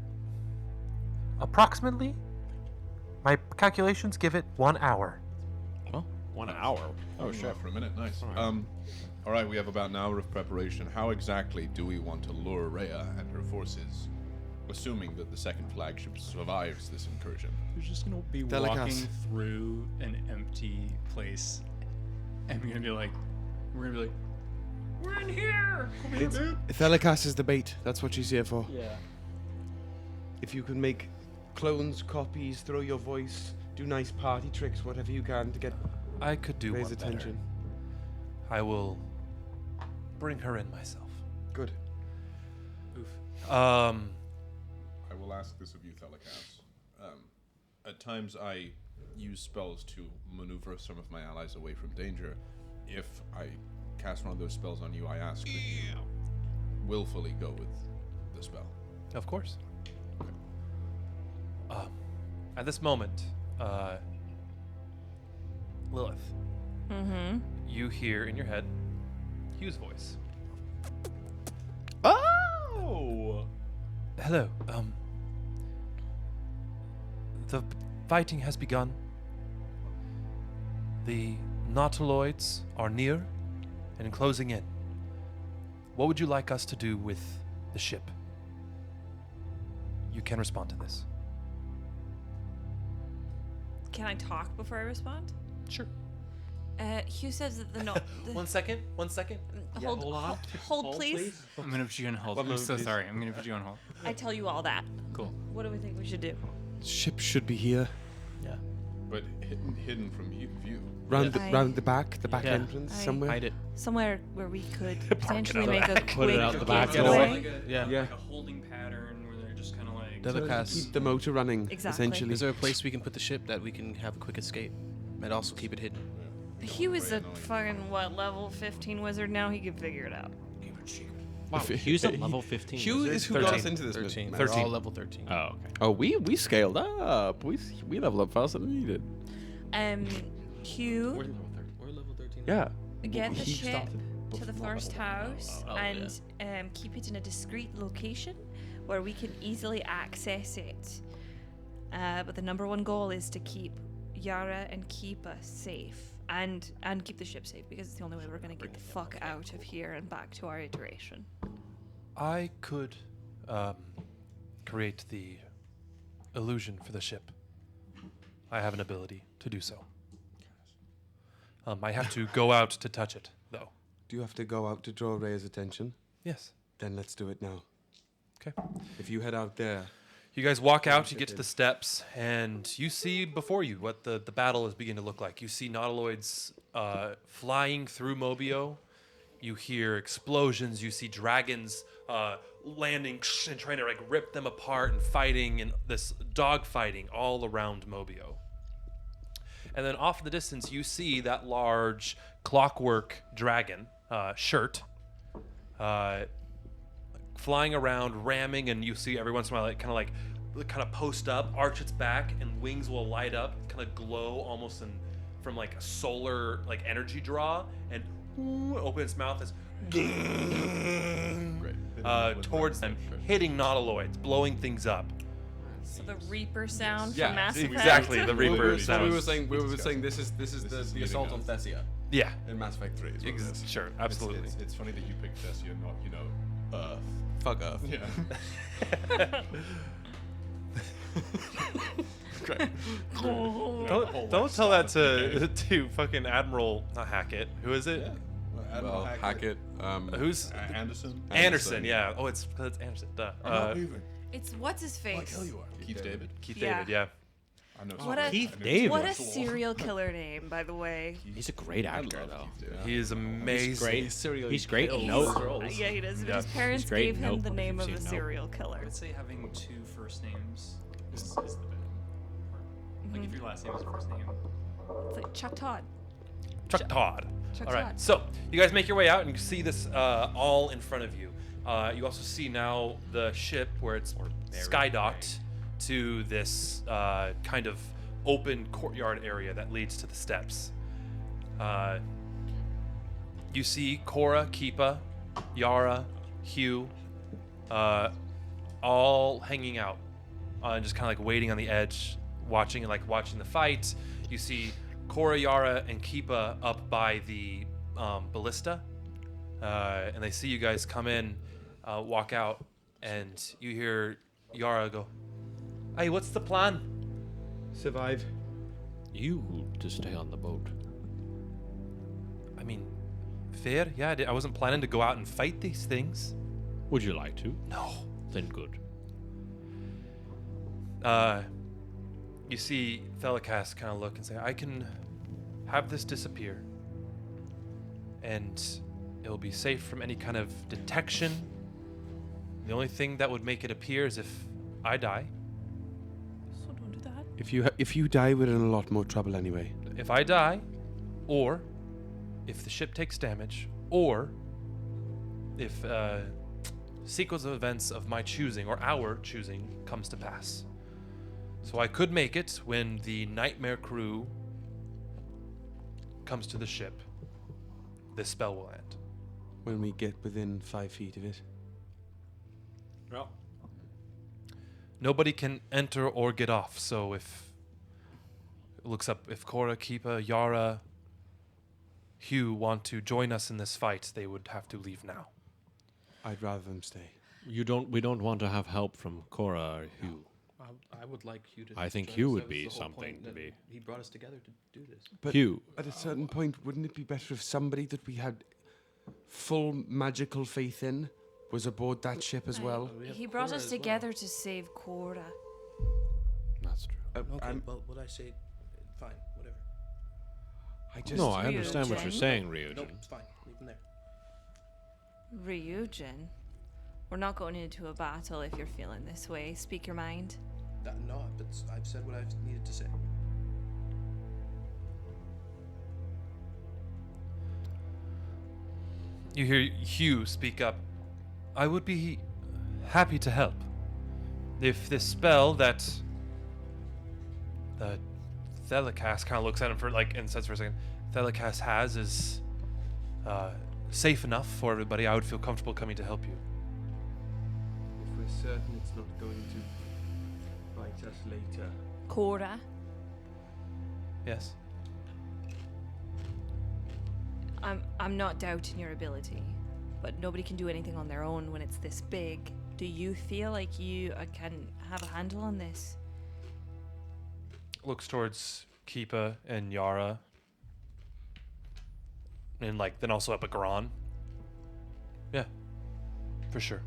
Approximately, my calculations give it 1 hour. 1 hour. Oh, shit. For a minute. Nice. All right, we have about an hour of preparation. How exactly do we want to lure Rhea and her forces, assuming that the second flagship survives this incursion? We're just gonna be Delicass. walking through an empty place, and we're gonna be like, we're in here. Thelikas is the bait. That's what she's here for. Yeah. If you can make clones, copies, throw your voice, do nice party tricks, whatever you can to get I could do raise one attention. better. I will bring her in myself. Good. I will ask this of you, Thelikas. At times, I use spells to maneuver some of my allies away from danger. If I cast one of those spells on you, I ask that you willfully go with the spell. Of course. At this moment, Lilith, you hear in your head Hugh's voice. Oh! Hello. The fighting has begun. The nautiloids are near and closing in. What would you like us to do with the ship? You can respond to this. Can I talk before I respond? Sure. Hugh says that the no. One second. Hold, hold on. Hold, please. I'm gonna put you on hold. One I'm moment, so please. sorry. I'm gonna put you on hold. I tell you all that. Cool. What do we think we should do? Ship should be here. Yeah. but hidden from view. Round the back Yeah. entrance I- somewhere. Hide it. Somewhere where we could potentially make a Put it quick out the back getaway. door. Yeah. Like a holding pattern where they're just kind of like. The other pass. Keep the motor running. Exactly. Essentially. Is there a place we can put the ship that we can have a quick escape, and also keep it hidden? He was a fucking level 15 wizard. Now he can figure it out. Wow, Hugh's at level 15. Hugh wizard? is who got us 13. into this. 13. mess. They're all level 13. Oh, okay. Oh, we scaled up. We leveled up faster than he did. Hugh, We're level 13. Yeah. get the He ship started to the before first level. house Oh, and keep it in a discreet location where we can easily access it. But the number one goal is to keep Yara and Keepa safe. And keep the ship safe, because it's the only way we're going to get the fuck out of here and back to our iteration. I could create the illusion for the ship. I have an ability to do so. I have to go out to touch it, though. Do you have to go out to draw Rhea's attention? Yes. Then let's do it now. Okay. If you head out there. You guys walk out, you get to the steps, and you see before you what the battle is beginning to look like. You see nautiloids flying through Mobio. You hear explosions. You see dragons landing and trying to like rip them apart and fighting, and this dog fighting all around Mobio. And then off in the distance, you see that large clockwork dragon shirt flying around, ramming, and you see every once in a while it kind of post up, arch its back, and wings will light up, kind of glow almost from like a solar like energy draw, and open its mouth as towards them, hitting nautiloids, blowing things up. So the Reaper sound Yeah, from Mass Effect. exactly, the Reaper we sound. were saying this is the assault on Thessia Yeah, in Mass Effect 3. is what it is. sure, absolutely. It's funny that you picked Thessia, not Earth. Fuck Earth. Yeah. Great. Don't tell that to fucking Admiral, not Hackett. Who is it? Admiral Well, Hackett. Hackett. Who's Anderson. Anderson? Yeah. Oh, it's because it's Anderson. Duh. I'm not leaving. It's what's his face? I'll kill you are. Keith David. Keith Yeah. David. Yeah. I know. What a- Keith David. What a serial killer name, by the way. He's a great actor, though. He is amazing. He's great. No, Yeah, he does. But Yeah. his parents He's great gave in him the Notebook, name if of you've a seen serial I killer. would say having two first names is the better part. Like if your last name is your first name. It's like Chuck Todd. Chuck Todd. Chuck All right. Todd. So you guys make your way out, and you see this all in front of you. You also see now the ship where it's skydocked to this kind of open courtyard area that leads to the steps. You see Cora, Keepa, Yara, Hugh, all hanging out, just kind of like waiting on the edge, watching the fight. You see Cora, Yara, and Keepa up by the ballista, and they see you guys come in, walk out, and you hear Yara go, "Hey, what's the plan?" Survive. you to stay on the boat. I mean, fair, yeah. I wasn't planning to go out and fight these things. Would you like to? No. Then good. You see Thelicast kind of look and say, "I can have this disappear, and it'll be safe from any kind of detection. The only thing that would make it appear is if I die. So don't do that. If you die, we're in a lot more trouble anyway. If I die, or if the ship takes damage, or if sequence of events of my choosing or our choosing comes to pass. So I could make it when the Nightmare Crew comes to the ship. This spell will end. When we get within 5 feet of it. Well, Nobody can enter or get off, so if it looks up, if Cora, Keepa, Yara, Hugh want to join us in this fight, they would have to leave now. I'd rather them stay. we don't want to have help from Cora or Hugh. I would like Hugh to. I think join Hugh us. would That was be the whole something point to that be. He brought us together to do this. But Hugh. at a certain point, wouldn't it be better if somebody that we had full magical faith in was aboard that ship as well? He brought us together to save Cora. That's true. Okay, well, what I say, Fine, whatever. I just No, I understand what you're Ryujin? saying, Ryujin. Nope, it's fine. Leave him there. Ryujin, we're not going into a battle if you're feeling this way. Speak your mind. No, but I've said what I've needed to say. You hear Hugh speak up. I would be happy to help. If this spell that the Thelicast kind of looks at him for and says for a second, Thelicast has is safe enough for everybody, I would feel comfortable coming to help you. If we're certain it's not going to bite us later. Cora, Yes. I'm not doubting your ability, but nobody can do anything on their own when it's this big. Do you feel like you can have a handle on this? Looks towards Keepa and Yara. And then also up at Garan. Yeah. For sure.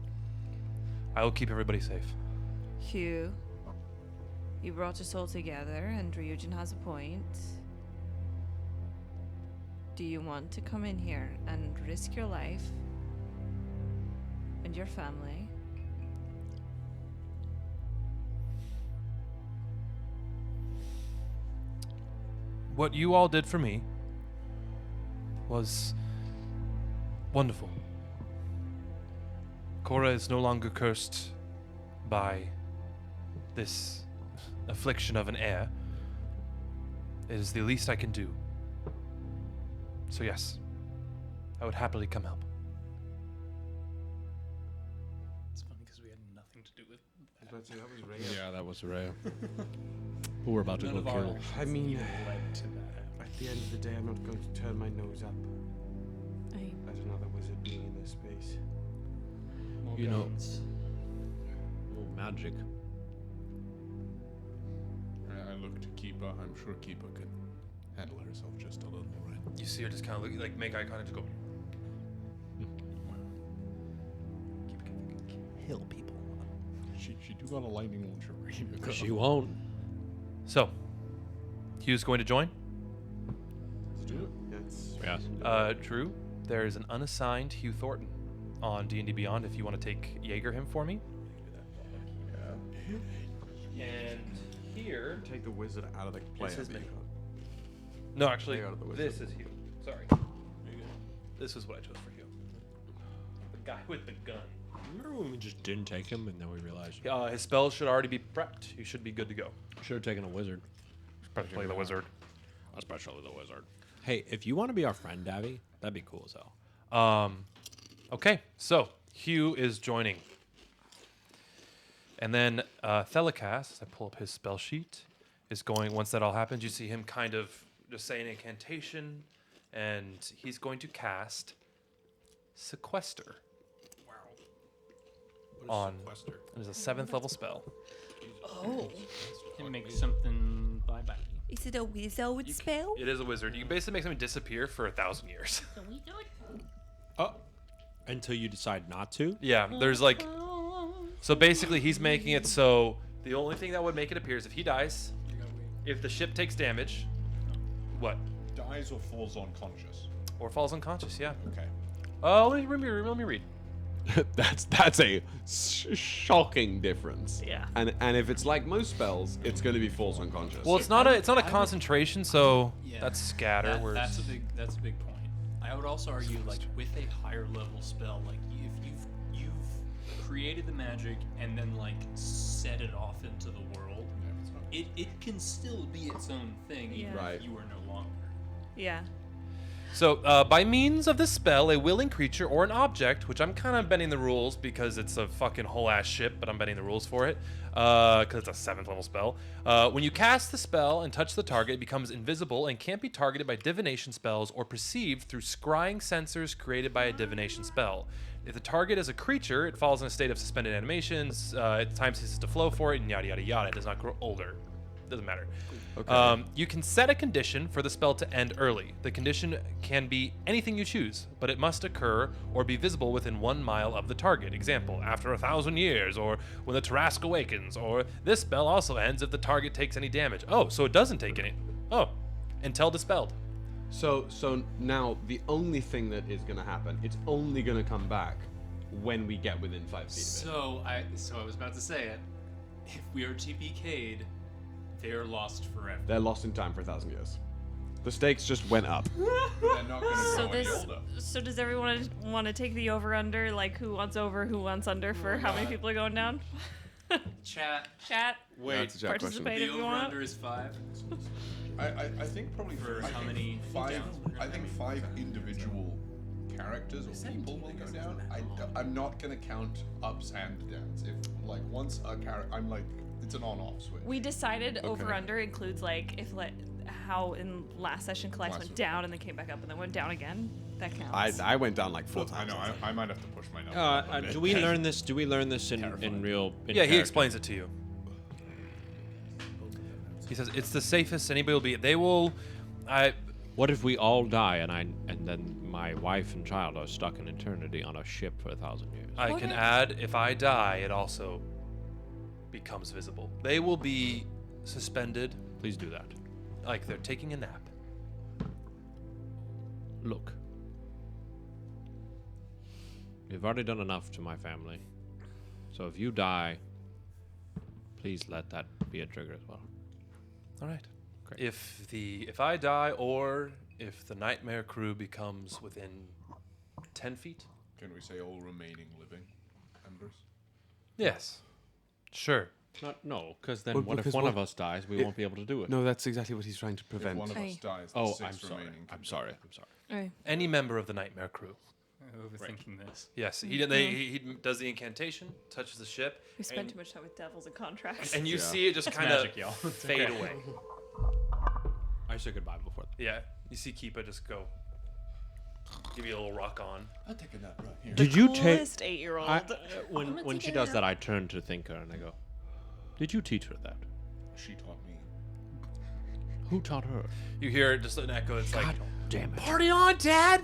I will keep everybody safe. Hugh, you brought us all together, and Ryujin has a point. Do you want to come in here and risk your life and your family? What you all did for me was wonderful. Cora is no longer cursed by this affliction of an heir. It is the least I can do. So yes, I would happily come help. It's funny because we had nothing to do with that. That was Rhea. Yeah, that was Rhea. Who we're about to None go of our kill. actions I mean, even led to that. At the end of the day, I'm not going to turn my nose up at another wizard being in this space. More You know- guns. Oh, magic. I look to Keepa. I'm sure Keepa can handle herself just a little, right? You see her just kind of look, make eye contact, go. Kill people. She do got a lightning launcher ready to go. She won't. So, Hugh's going to join. Let's do it. Yes. Drew, there is an unassigned Hugh Thornton on D&D Beyond if you want to take Jaeger him for me. And here... Take the wizard out of the play. This is me. No, actually, Take out of the wizard. this is Hugh. Sorry. This is what I chose for Hugh. The guy with the gun. Remember when we just didn't take him and then we realized His spells should already be prepped. You should be good to go. should have taken a wizard. Especially the wizard. Especially the wizard. Hey, if you want to be our friend, Davy, that'd be cool as hell. Okay, so Hugh is joining. And then Thelicast, I pull up his spell sheet, is going, once that all happens, you see him kind of just say an incantation, and he's going to cast Sequester. On it is a 7th level spell. Oh. Can make something bye-bye. Is it a wizard spell? It is a wizard. You can basically make something disappear for 1,000 years. Until you decide not to? Yeah, there's so basically he's making it so the only thing that would make it appear is if he dies, if the ship takes damage, what? Dies or falls unconscious. Or falls unconscious, yeah. Okay. Let me read. That's a shocking difference. Yeah. And if it's like most spells, it's going to be false unconscious. Well, it's not a concentration, so Yeah. that's scatter. That's a big point. I would also argue, with a higher level spell, if you've created the magic and then set it off into the world, it can still be its own thing, even Yeah. Right. if you are no longer. Yeah. So, by means of this spell, a willing creature or an object, which I'm kind of bending the rules because it's a fucking whole ass ship, but I'm bending the rules for it, because it's a 7th level spell. When you cast the spell and touch the target, it becomes invisible and can't be targeted by divination spells or perceived through scrying sensors created by a divination spell. If the target is a creature, it falls in a state of suspended animations, time ceases to flow for it, and yada yada yada. It does not grow older. Doesn't matter. Okay. You can set a condition for the spell to end early. The condition can be anything you choose, but it must occur or be visible within 1 mile of the target. Example, after 1,000 years, or when the Tarrasque awakens, or this spell also ends if the target takes any damage. Oh, so it doesn't take any. Oh, intel dispelled. So now the only thing that is going to happen, it's only going to come back when we get within 5 feet of it. So I was about to say it. If we are TPK'd, they're lost forever. They're lost in time for 1,000 years. The stakes just went up. They're not going to grow any older. So does everyone want to take the over/under? Like, who wants over, who wants under for how many people are going down? Chat. Wait, that's a chat question. Participate The if you want. over-under is 5. I think probably For I how think many five. downs we're gonna I think make? 5 individual characters or people will go down. I'm not gonna count ups and downs. If like once a character, I'm like it's an on-off switch. We decided over/under includes like how in last session Collex Last went one. down and then came back up and then went down again. That counts. I went down like 4 I times. know. I might have to push my number. up a bit. Do we learn this? Do we learn this in Terrifying. real? In Yeah, he character? explains it to you. He says it's the safest anybody will be. They will. What if we all die and then my wife and child are stuck in eternity on a ship for 1,000 years? I can add, if I die, it also becomes visible. They will be suspended. Please do that. Like they're taking a nap. Look, you've already done enough to my family, so if you die, please let that be a trigger as well. All right. Great. If I die, or if the Nightmare Crew becomes within 10 feet. Can we say all remaining living members? Yes. Sure. No, because then Well, what if because one what- of us dies? We it- won't be able to do it. No, that's exactly what he's trying to If prevent. one of us Aye. dies, the Oh, 6 I'm sorry. remaining. I'm can sorry. die. I'm sorry. Alright. Any member of the Nightmare Crew. Overthinking this. Yes. He does the incantation, touches the ship, We spent and, too much time with devils and contracts. and you Yeah. see it just kind of magic, y'all. It's fade okay. away. I said goodbye before. Yeah. You see Keepa just go. Give you a little rock on. I'll take a nap right here. Did you take? Coolest 8-year-old. When she does that, I turn to Thinker and I go, "Did you teach her that? She taught me. Who taught her?" You hear just an echo. It's like, Damn it! "Party on, Dad!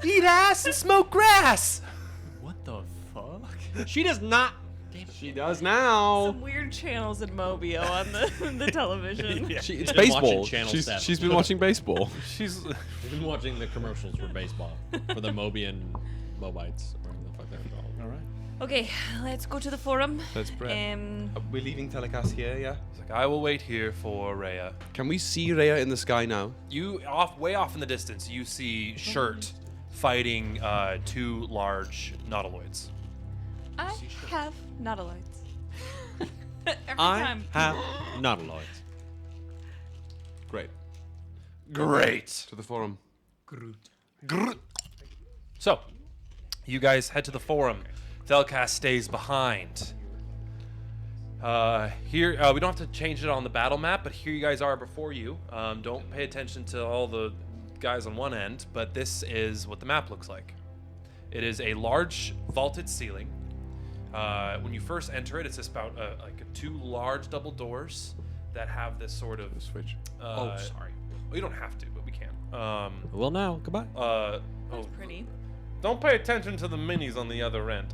Eat ass and smoke grass." What the fuck? She does not. She does now. Some weird channels in Mobio on the television. It's She's been baseball. watching Channel She's 7. she's been watching baseball. She's. We've been watching the commercials for baseball for the Mobian Mobites, or whatever the fuck they're called. All right. Okay, let's go to the forum. Let's pray. We're leaving Telecast here, yeah? He's like, I will wait here for Rhea. Can we see Rhea in the sky now? You way off in the distance, you see Shirt fighting 2 large nautiloids. I have nautiloids. Every I time. have nautiloids. Great. Great. To the forum. So, you guys head to the forum. Thelcast stays behind. Here, we don't have to change it on the battle map, but here you guys are before you. Don't pay attention to all the guys on one end, but this is what the map looks like. It is a large vaulted ceiling. When you first enter it, it's just about like 2 large double doors that have this sort of switch. oh, sorry. Well, you don't have to, but we can. Well, now goodbye. That's pretty. Don't pay attention to the minis on the other end.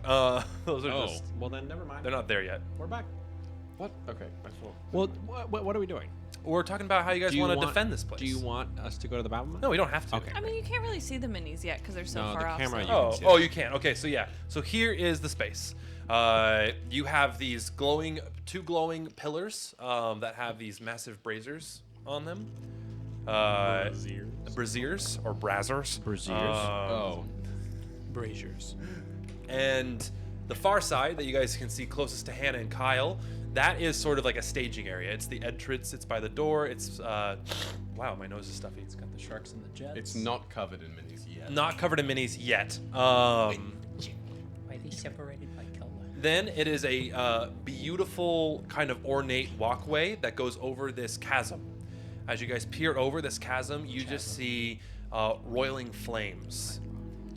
Those are Oh, just. well then never mind. They're not there yet. We're back. What? Okay, I thought. Well, what are we doing? We're talking about how you guys Do you want to defend this place. Do you want us to go to the battle map? No, we don't have to. Okay. I mean, you can't really see the minis yet because they're so No, far the off. camera so- you can see Oh, it. you can. Okay, so yeah. So here is the space. You have these two glowing pillars that have these massive braziers on them. Braziers or brazzers. Braziers. Braziers. And the far side that you guys can see closest to Hannah and Kyle, that is sort of like a staging area. It's the entrance. It's by the door. It's wow, my nose is stuffy. It's got the sharks and the jets. It's not covered in minis yet. Not covered in minis yet. Why are they separated by color? Then it is a beautiful kind of ornate walkway that goes over this chasm. As you guys peer over this chasm, you just see roiling flames.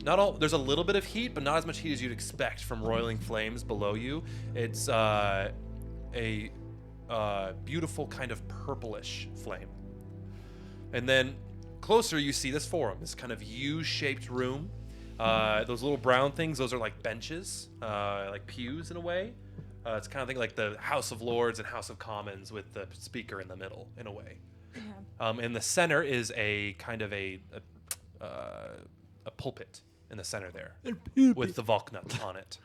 There's a little bit of heat, but not as much heat as you'd expect from roiling flames below you. It's a beautiful kind of purplish flame. And then closer you see this forum, this kind of U-shaped room. Those little brown things, those are like benches, like pews in a way. It's kind of like the House of Lords and House of Commons with the speaker in the middle, in a way. In the center is a kind of a pulpit in the center there with the Valknut on it.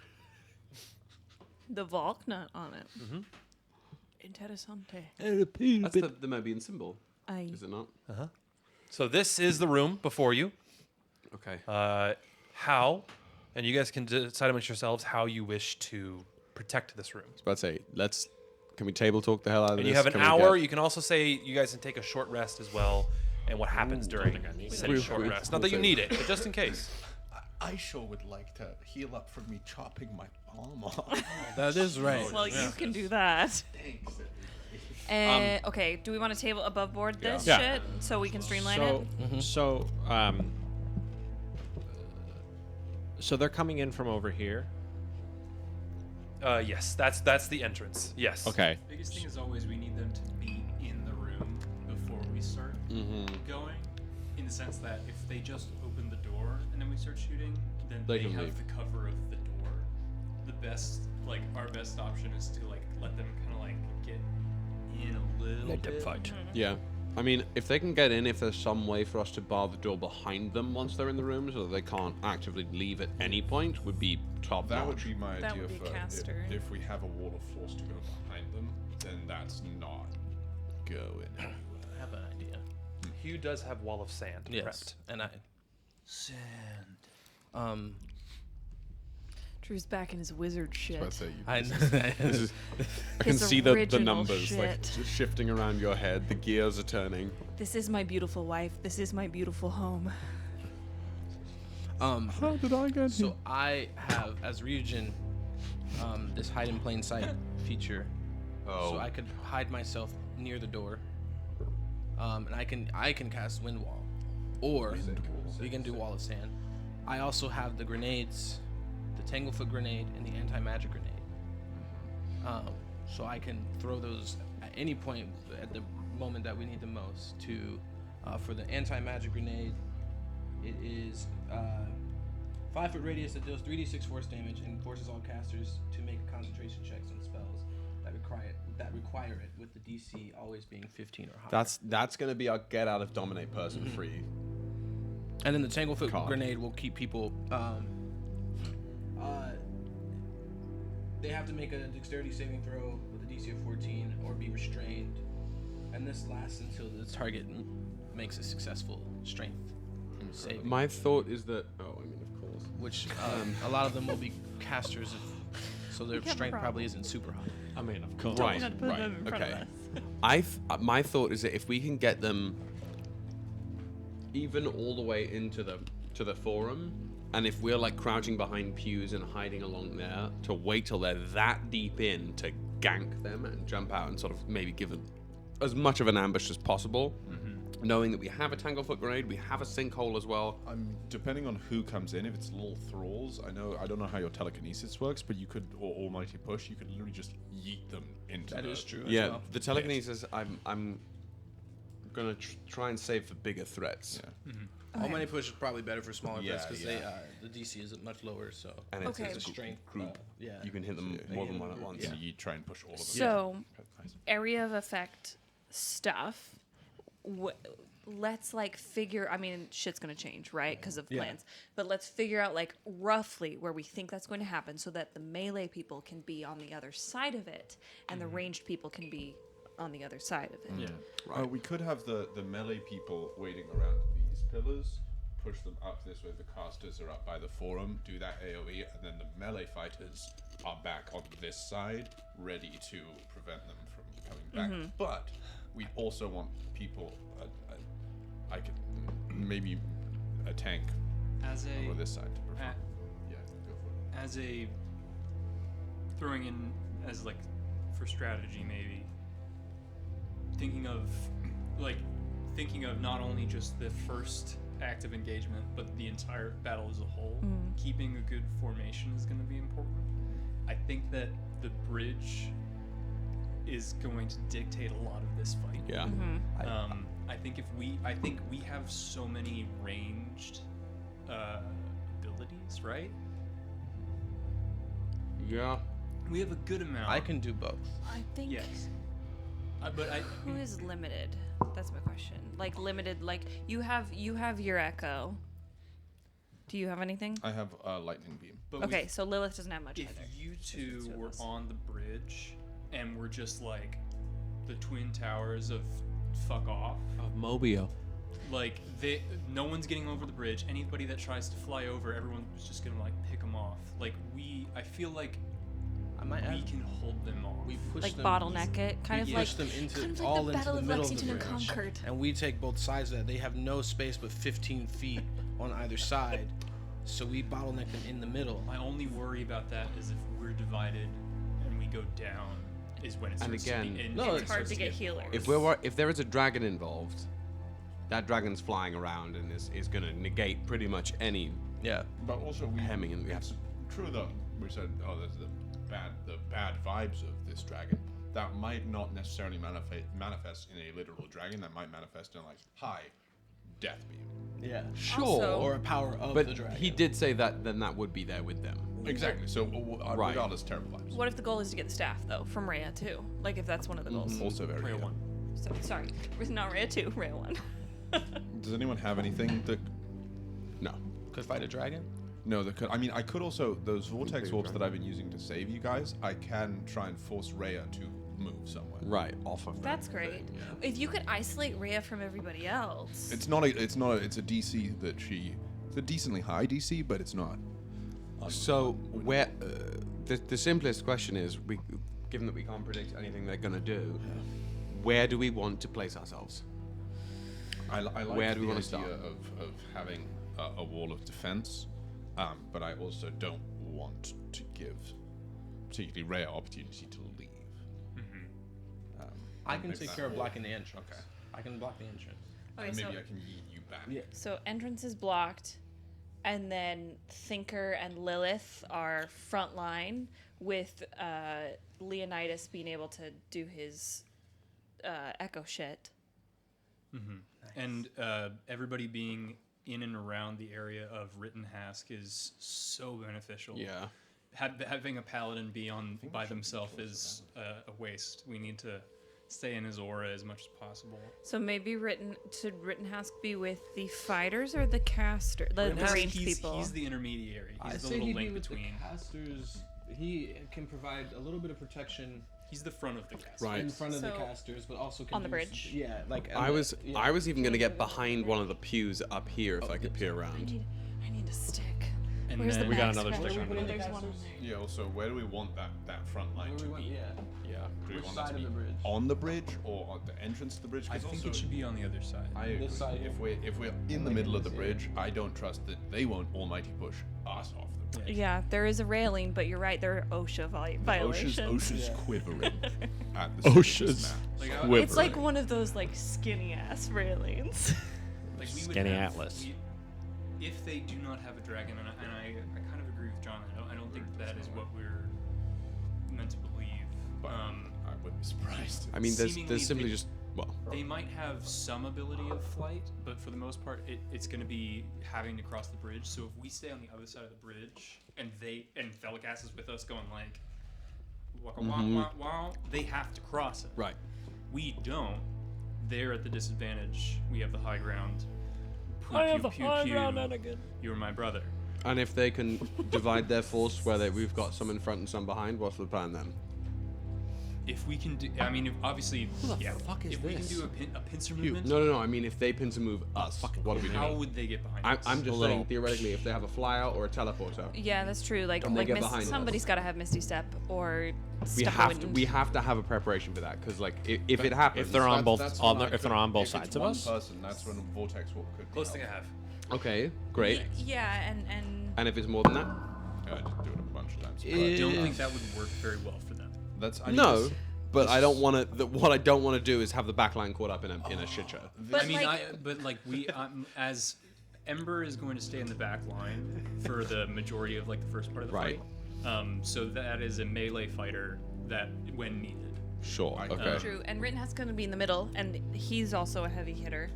The Valknut on it. Mm-hmm. Interessante. That's the Mobian symbol, Aye. is it not? Uh-huh. So this is the room before you. Okay. How, and you guys can decide amongst yourselves how you wish to protect this room. I was about to say, can we table talk the hell out of And this? you have an Can we hour. get- You can also say you guys can take a short rest as well, and what happens during said short rest. Not that you need it, but just in case. I sure would like to heal up from me chopping my palm off. That is right. Well, you can do that. Thanks. Okay, do we want to table above board this Yeah. shit so we can streamline it? So they're coming in from over here. Yes, that's the entrance. Yes. Okay. Biggest thing is always we need them to be in the room before we start going. In the sense that if they just open the door and then we start shooting, then They they can have leave. the cover of the door. Our best option is to let them kind of get in a little Let them bit. fight. Yeah. I mean, if they can get in, if there's some way for us to bar the door behind them once they're in the room so that they can't actively leave at any point, would be top That would notch. be my That idea would be for caster. if we have a wall of force to go behind them, then that's not going anywhere. I have an idea. Hugh does have wall of sand. Yes, prepped. and I. Sand. Drew's back in his wizard shit. Let's say you I This is, I can His see the original numbers like shit. just shifting around your head. The gears are turning. This is my beautiful wife. This is my beautiful home. How did I get So I have as Ryujin this hide in plain sight feature. Oh. So I could hide myself near the door. And I can cast wind wall, or we can do wall of sand. I also have the grenades, the Tanglefoot grenade and the anti-magic grenade. So I can throw those at any point at the moment that we need the most. For the anti-magic grenade, it is 5-foot radius that deals 3d6 force damage and forces all casters to make concentration checks on spells that require it, with the DC always being 15 or higher. That's going to be our get out of dominate person free. And then the Tanglefoot Card. grenade will keep people. They have to make a dexterity saving throw with a DC of 14 or be restrained, and this lasts until the target makes a successful strength saving. My thought is that. Oh, I mean, of course. Which a lot of them will be casters, so their strength probably isn't super high. I mean, of course. Right. Okay. My thought is that if we can get them even all the way into the forum, and if we're like crouching behind pews and hiding along there to wait till they're that deep in to gank them and jump out and sort of maybe give them as much of an ambush as possible, knowing that we have a Tanglefoot grenade, we have a sinkhole as well. Depending on who comes in, if it's little thralls, I don't know how your telekinesis works, but you could, or almighty push, you could literally just yeet them into. That is true. Yeah, as well. the telekinesis, I'm gonna try and save for bigger threats. Yeah. Almighty push is probably better for smaller threats because yeah. the DC is much lower. So And it's Okay. a strength group. yeah. You can hit them more than one at once. So you try and push all of them. So, Nice. area of effect stuff. Let's like figure. I mean, shit's gonna change, right? Because of plans. But let's figure out like roughly where we think that's going to happen, so that the melee people can be on the other side of it, and the ranged people can be on the other side of it. Yeah. We could have the melee people waiting around these pillars, push them up this way. The casters are up by the forum, do that AoE, and then the melee fighters are back on this side, ready to prevent them from coming back. But we also want people. I could maybe a tank As a over this side to prevent. a- Yeah, go for it. as a throwing in as like for strategy maybe thinking of not only just the first act of engagement but the entire battle as a whole. Keeping a good formation is going to be important. I think that the bridge is going to dictate a lot of this fight. Yeah. I think we have so many ranged abilities, right? Yeah. We have a good amount. I can do both. I think. Yes. But Who is limited? That's my question. Like limited, like you have your echo. Do you have anything? I have a lightning beam. But Okay, so Lilith doesn't have much if either. you two two of were us. on the bridge and we're just like the twin towers of fuck off, Of Mobile. like no one's getting over the bridge. Anybody that tries to fly over, everyone's just gonna like pick them off. Like I feel like I might we add, can hold them off. we push Like them, bottleneck it, kind of we like push them into kind of like all the into Battle the of middle Lexington of the and bridge, Concord. and we take both sides of that. They have no space but 15 feet on either side, so we bottleneck them in the middle. My only worry about that is if we're divided and we go down, is when it And starts again- to be in. No, when it it's hard starts to get hard. healers. If there is a dragon involved, that dragon's flying around and is going to negate pretty much any. Yeah. But also Hemming and- it's true though. We said, oh, there's the bad vibes of this dragon. That might not necessarily manifest in a literal dragon. That might manifest in like, hi, death beam. Yeah. Sure. Also- Or a power of But the dragon. he did say that then that would be there with them. Exactly. So Right. regardless, terrible vibes. What if the goal is to get the staff though from Rhea too? Like if that's one of the goals. Also very Rhea good. 1. So, sorry, not Rhea 2, Rhea 1. Does anyone have anything that? No. Could fight a dragon? No, that could. I mean, I could also those vortex orbs that I've been using to save you guys. I can try and force Rhea to move somewhere. Right, off of that. That's great. If you could isolate Rhea from everybody else. It's a DC that it's a decently high DC, but it's not. So where the simplest question is, given that we can't predict anything they're gonna do, where do we want to place ourselves? I like Where do we the wanna idea start? of having a wall of defense, but I also don't want to give particularly Rhea opportunity to leave. I can Maybe take that care of wall. blocking the entrance. Okay. I can block the entrance. Okay, And so, maybe I can yeet you back. Yeah. so entrance is blocked, and then Thinker and Lilith are front line with Leonidas being able to do his echo shit. And everybody being in and around the area of Rittenhask is so beneficial. Yeah. Having a paladin be on by themselves is a waste. We need to stay in his aura as much as possible. So maybe should Rittenhouse be with the fighters or the caster, the ranged people? He's the intermediary. I He's the say little he'd be link with between. the casters. He can provide a little bit of protection He's the front of the cast. Right. in front of the So, casters, but also can on the use- bridge? Yeah, like I was even gonna get behind one of the pews up here if I could peer around. I need a stick. And Where's then the We got back another scratch? stick on Oh, the there's one on there. Yeah. Also, where do we want that front line to be? Yeah. Yeah. Do we Which want that side to of be the bridge? on the bridge or on the entrance to the bridge? I 'Cause think also, it should be on the other side. I agree. This side If we're in the Like middle of the this area. bridge, I don't trust that they won't almighty push us off the bridge. Yeah, there is a railing, but you're right. There are OSHA violations. OSHA's Yeah. quivering at the OSHA's Like, It's like one of those like skinny ass railings. Like we would Skinny have- Atlas. If they do not have a dragon, and I kind of agree with John. I don't think that is what we're meant to believe. But I wouldn't be surprised. I mean, Seemingly there's simply they- just They might have some ability of flight, but for the most part, it's going to be having to cross the bridge. So if we stay on the other side of the bridge, and Velicast is with us going like, waka wah wah wah, they have to cross it. right. We don't. They're at the disadvantage. We have the high ground. Pew, I have pew, the pew, high pew. ground, Anakin. You're my brother. And if they can divide their force where we've got some in front and some behind, what's the plan then? If we can do, I mean, obviously, yeah. fuck is if we can this? do a pincer movement, No. I mean, if they pin to move us, what do we do? how would they get behind us? I'm just saying, theoretically, if they have a flyout or a teleporter, Yeah, that's true. Like, And they get behind us. somebody's got to have Misty Step or we Step have of to Wind. have a preparation for that because like if it happens, If they're on both That's on when the, I if they're could- on both if sides it's of one us. person, that's when vortex warp could be Close thing I helpful. have. okay, great. Yeah, and And if it's more than that, I just do it a bunch of times. I don't think that would work very well for them. That's I mean, no. this- But I don't want to. What I don't want to do is have the backline caught up in a shit show. But I mean, like, we as Ember is going to stay in the back line for the majority of like the first part of the Right. fight. So that is a melee fighter that when needed. Sure. I- Okay. true. And Rittenhouse going to be in the middle, and he's also a heavy hitter.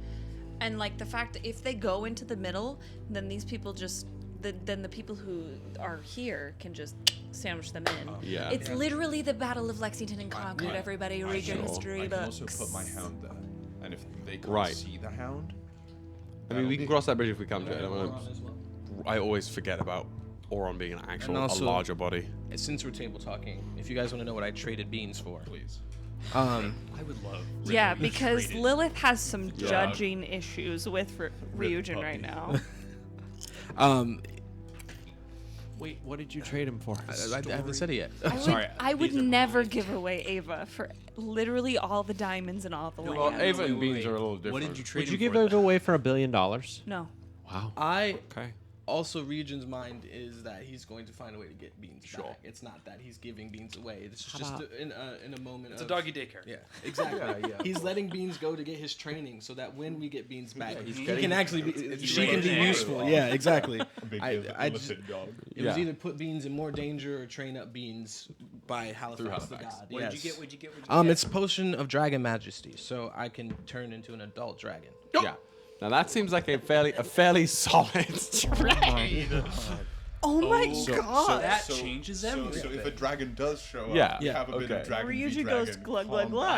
And like the fact that if they go into the middle, then these people just then the people who are here can just sandwich them in. Yeah. It's literally the Battle of Lexington and Concord. yeah. Everybody read your Sure. history I can books. also put my hound there. and if they can't Right. see the hound, I mean, we can cross that bridge if we come to it. Auron as well. I always forget about Auron being an actual, And also- a larger body. Since we're table talking, if you guys want to know what I traded beans for, please. I would love. Yeah, Ridley because traded. Lilith has some Yeah. judging issues with Ryujin right now. Wait, what did you trade him for? I haven't said it yet. I would never give away Ava for literally all the diamonds and all the land. Well, Ava and Wait, beans are a little different. What did you trade Would you him give for, it away for $1 billion? No. Wow. I Okay. also Region's mind is that he's going to find a way to get beans back. It's not that he's giving beans away. This is just in a moment. It's a doggy daycare. Yeah, exactly. He's letting beans go to get his training, so that when we get beans back, he can actually be. She can be useful. Yeah, exactly. I just, it was either put beans in more danger or train up beans by Halifax the god. What'd you get? It's potion of dragon majesty, so I can turn into an adult dragon. Yeah. Now that seems like a fairly solid trade. Oh my So god. that changes everything. So if a dragon does show up, Yeah. you have a bit of dragon v Ryujin dragon. goes glug glug glug.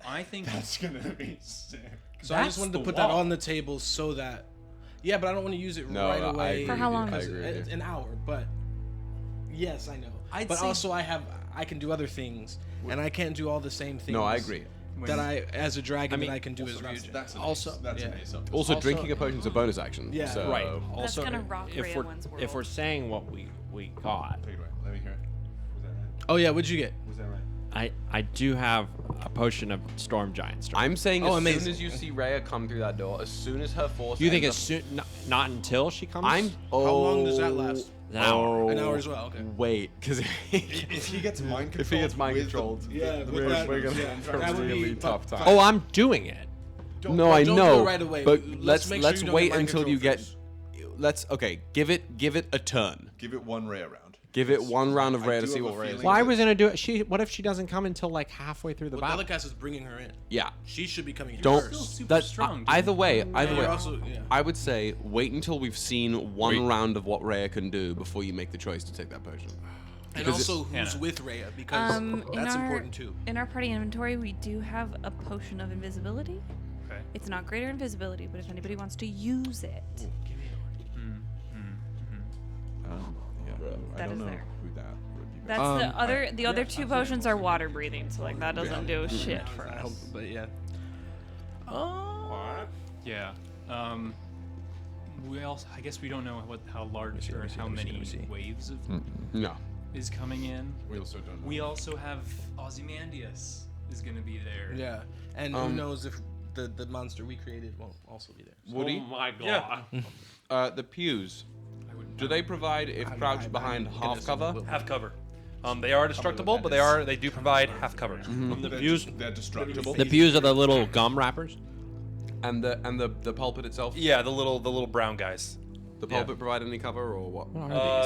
I think That's gonna be sick. So I just wanted to put that on the table so that. Yeah, but I don't want to use it No, right I away. agree For how long? I because agree with it's you. an hour, but yes, I know. I'd but say- also I can do other things, and I can't do all the same things. No, I agree. That I, as a dragon, that I can do as Also, Ryujin. that's an Also, ace. That's yeah. an ace up. Also, drinking a potion is a bonus action. Yeah. So, Right. That's Also, gonna rock if Rhea we're one's world. if we're saying what we got, Take it away. Let me hear it. Was that right? Oh yeah, what'd you get? Was that right? I do have a potion of Storm Giant Strength. I'm saying Oh, as amazing. soon as you see Rhea come through that door, as soon as her force. You think ends it's soon? Not until she comes. I'm. How long does that last? An hour. An hour as well. Okay. Wait, because If he gets mind controlled, if he gets mind with the- controlled, Yeah, with we're that- gonna yeah, have a that would be really tough time. Oh, I'm doing it. No, I don't know. do it right away. But Let's let's make sure you don't wait get mind until you control get. first. Let's give it a turn. Give it one ray around. Give it one round of I Rhea do to see have a what Rhea is. feeling Well, I that- was gonna do it. What if she doesn't come until like halfway through the Well, battle? Delicass is bringing her in. Yeah. She should be coming here Don't. first. super That, strong, dude. either way, And you're also, yeah. I would say wait until we've seen one Wait. round of what Rhea can do before you make the choice to take that potion. And Because also, who's Hannah. with Rhea? Because in that's our, important too. In our party inventory, we do have a potion of invisibility. Okay. It's not greater invisibility, but if anybody wants to use it, I That don't is know there. who that would be. that's the other. The other two potions are water breathing, so like that doesn't do shit for I hope, us. but yeah. Yeah. We also, I guess we don't know how large or how many waves of No. is coming in. We also don't know. We also have Ozymandias is gonna be there. Yeah. And who knows if the monster we created won't also be there. Woody? Oh my god. Yeah. The pews. Do they provide if crouched behind half cover? Half cover. They are destructible, but they do provide half cover. The pews. They're destructible. The pews are the little gum wrappers. And the pulpit itself? Yeah, the little brown guys. The pulpit provide any cover or what?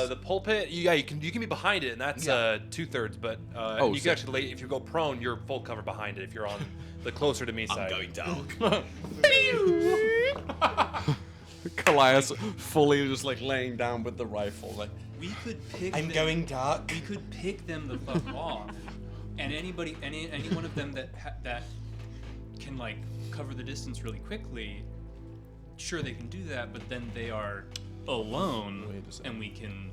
The pulpit, you can be behind it, and that's 2/3. But and you sick. can actually lay, if you go prone, you're full cover behind it. If you're on the closer to me side. Callias fully just like laying down with the rifle. Like, We could pick. I'm them- going dark. We could pick them the fuck off, and any one of them that can like cover the distance really quickly. Sure, they can do that, but then they are alone, and we can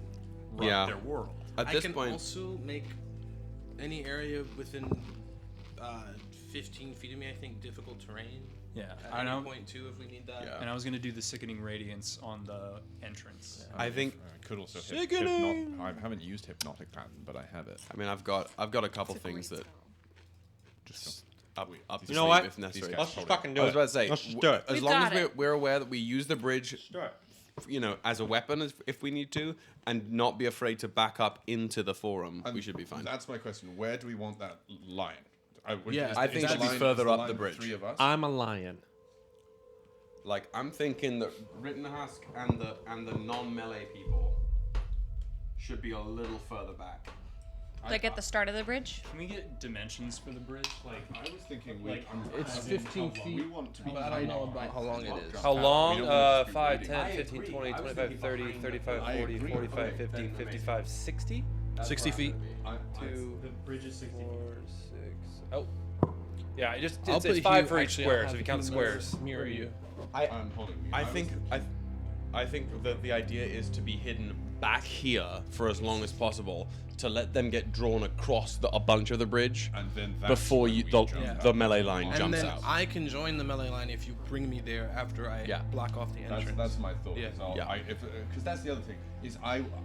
rock Yeah. their world. At I this can point, also make any area within 15 feet of me, I think, difficult terrain. Yeah, At any point too, if we need that. Yeah. And I was gonna do the sickening radiance on the entrance. I think. I could also I haven't used hypnotic pattern, but I have it. I mean, I've got a couple things that just up the You know sleeve what? if necessary. Let's just fucking do I was it. about to say, Let's just do it. as We've long got as it. we're aware that we use the bridge, as a weapon if we need to, and not be afraid to back up into the forum, we should be fine. That's my question. Where do we want that line? I think it should be further up the bridge. Three of us. I'm a lion. Like, I'm thinking that Rittenhusk and the non-melee people should be a little further back. Like at the start of the bridge. Can we get dimensions for the bridge? Like, I was thinking It's 15 feet. we want to be. But I don't know about how long it is. How long? We don't want it to be 5, ready. 10, 15, 20, 25, 30, 35, 40, 45, 50, 55, 60? 60 feet. 2, the bridge is 60 4, 6. Oh. Yeah, it's I'll put 5 for Hugh- each actually, square, I'll so if you have count the Hugh mirror- squares. Mirror you. I'm holding you. I think that the idea is to be hidden back here for as long as possible to let them get drawn across a bunch of the bridge And then that's before when you we the, jump the out. melee line And jumps then out. I can join the melee line if you bring me there after I Yeah. block off the entrance. That's my thought. Yeah. Because that's the other thing is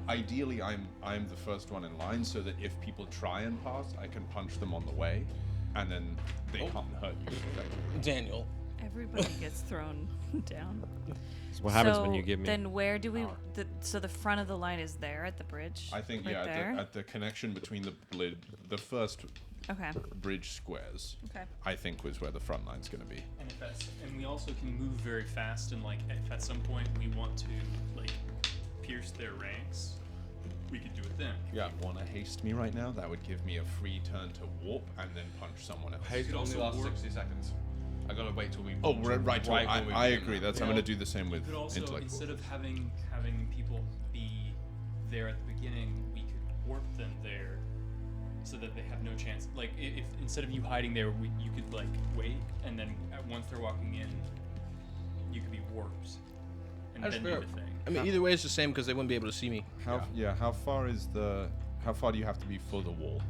ideally I'm the first one in line, so that if people try and pass, I can punch them on the way, and then they can't hurt you. Effectively. Daniel. Everybody gets thrown down. So what happens when you give me? Then where do we? So the front of the line is there at the bridge. I think right there. at the connection between the first Okay. bridge squares. Okay. I think was where the front line's going to be. And we also can move very fast, and like if at some point we want to like pierce their ranks, we could do it then. Yeah. If you want to haste me right now, that would give me a free turn to warp and then punch someone else. Haste could only also lasts warp- 60 seconds. I gotta wait till we. Oh, right. when I we agree. begin. That's I'm going to do the same with We could also, intellect. instead of having people be there at the beginning, we could warp them there, so that they have no chance. Like if instead of you hiding there, you could like wait, and then once they're walking in, you could be warped, and That's then fair. do the thing. I mean, either way, it's the same because they wouldn't be able to see me. How far do you have to be for the wall?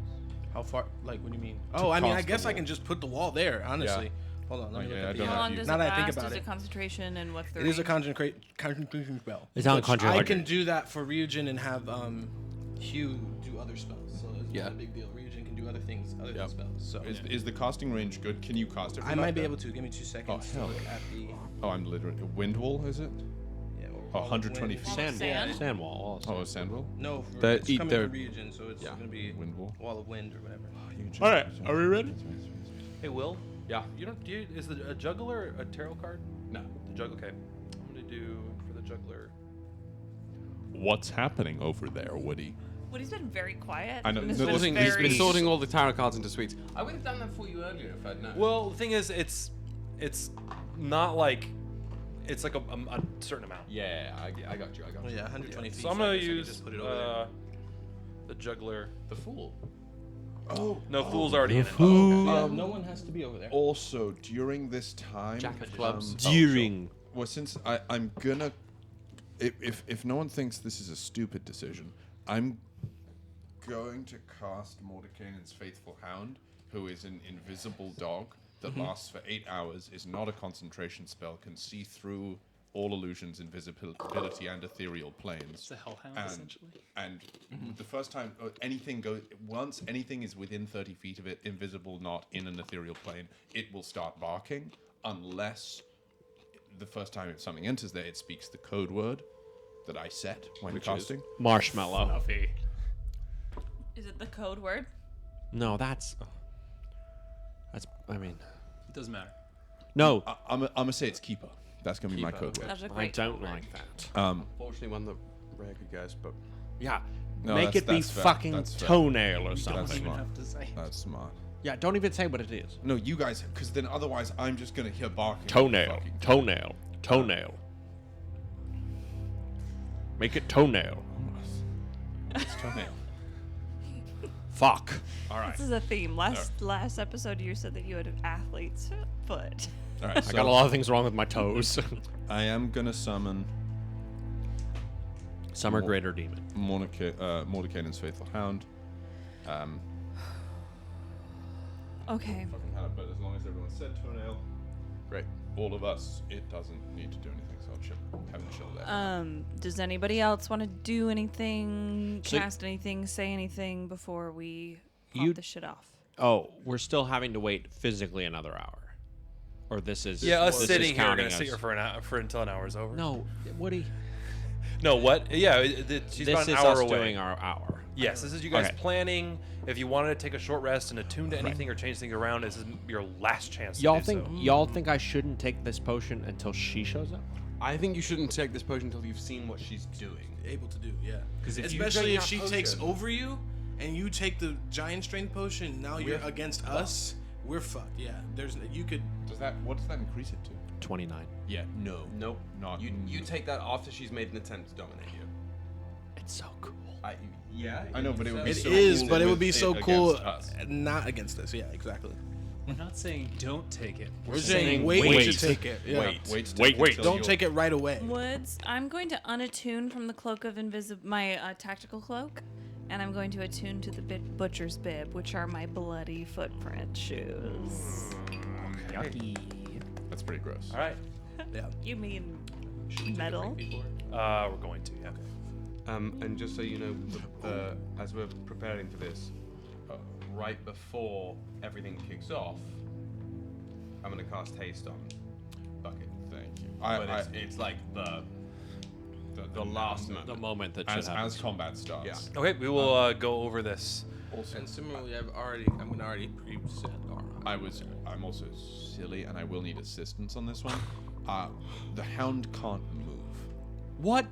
How far? Like, what do you mean? Oh, I mean, I cast the guess I wall. can just put the wall there. Honestly, hold on. Let me Oh, look yeah, I at don't the. know How if long you- does Now it that I think last? about Is it. it concentration and what's the It is a range? concentration spell. It's on Which conjuring I Hunter. can do that for Ryujin and have Hugh do other spells. So it's Yeah. not a big deal. Ryujin can do other things other than spells. So Is the casting range good? Can you cast it? I might be able to. Give me 2 seconds to hell look yeah. at the. Oh, I'm literally wind wall. Is it? Yeah, Oh, 120 feet. Sand? Sand wall. Also. Oh, a sand wall. No, That it's eat coming their- from Ryujin, so it's gonna be Wind wall. wall of wind or whatever. All right, are we ready? Hey, Will. Yeah. Is a juggler a tarot card? No. The juggler. Okay. I'm gonna do for the juggler. What's happening over there, Woody? Woody's been very quiet. I know, and has no, been Sorting, very- he's been sorting all the tarot cards into suites. I would have done that for you earlier if I'd known. Well, the thing is, it's not like it's like a certain amount. Yeah, I got you. Oh yeah, 120 feet. So I'm I gonna guess I can use just put it over there. the juggler. The fool. No, fool's already in it. Yeah, no one has to be over there. Also, during this time, Jack of clubs. During. well, since I'm gonna, if no one thinks this is a stupid decision, I'm going to cast Mordenkainen's Faithful Hound, who is an invisible dog that lasts for 8 hours, is not a concentration spell, can see through all illusions, invisibility, and ethereal planes. It's a hellhound, And- essentially. And the first time once anything is within 30 feet of it, invisible, not in an ethereal plane, it will start barking, unless the first time if something enters there, it speaks the code word that I set when casting. Marshmallow. Fluffy. Is it the code word? No, that's. I mean. It doesn't matter. No. I'm gonna say it's keeper. That's gonna be my Keeper, code word. That's a I great don't code word. like that. Unfortunately, one that rare could guess, but Yeah. No, Make it be that's fair. fucking That's fair. toenail or That's something. smart. Have to say. That's smart. Yeah, don't even say what it is. No, you guys, because then otherwise I'm just gonna hear barking. Toenail. Fucking- Toenail. Toenail. Make it toenail. It's toenail. Fuck. All right. This is a theme. Last episode, you said that you had an athlete's foot. All right. I got a lot of things wrong with my toes. I am gonna summon Summer Greater Demon. Mordenkainen's Faithful Hound. Okay. Fucking had it, but as long as everyone said toenail, great. All of us, it doesn't need to do anything, so I'll chill. Have a chill there. Does anybody else want to do anything, So- cast anything, say anything before we You- pop this shit off? Oh, we're still having to wait physically another hour. Or this is. Yeah, us this is sitting here are counting gonna sit as- here for until an hour's over. No, Woody. No, what? Yeah, she's This about an is hour us away. doing our hour. Yes, this is you guys Okay. planning. If you wanted to take a short rest and attune to anything or change things around, this is your last chance. Y'all to think do so. y'all think I shouldn't take this potion until she shows up? I think you shouldn't take this potion until you've seen what she's doing. Able to do, yeah. 'Cause if you Especially drink if that she takes potion- over you and you take the giant strength potion, now you're against us. We're fucked. Yeah. You could. What does that increase it to? 29. Yeah, no. Nope. Not. You take that after she's made an attempt to dominate you. It's so cool. Yeah. I know, but it would be It so is, cool but it would with be it so against cool. us. Not against us. Yeah, exactly. We're not saying don't take it. We're saying wait to take it. Yeah. Wait. Don't take it right away. Woods, I'm going to unattune from the cloak of my tactical cloak, and I'm going to attune to the butcher's bib, which are my bloody footprint shoes. Yucky. That's pretty gross. All right. You mean metal? We're going to. Yeah. And just so you know, as we're preparing for this, right before everything kicks off, I'm going to cast haste on Bucket. Thank you. But it's like the last moment. The moment that as combat starts. Yeah. Okay, we will go over this. Also, And similarly, I'm gonna already preset aura. I'm also silly, and I will need assistance on this one. The hound can't move, What?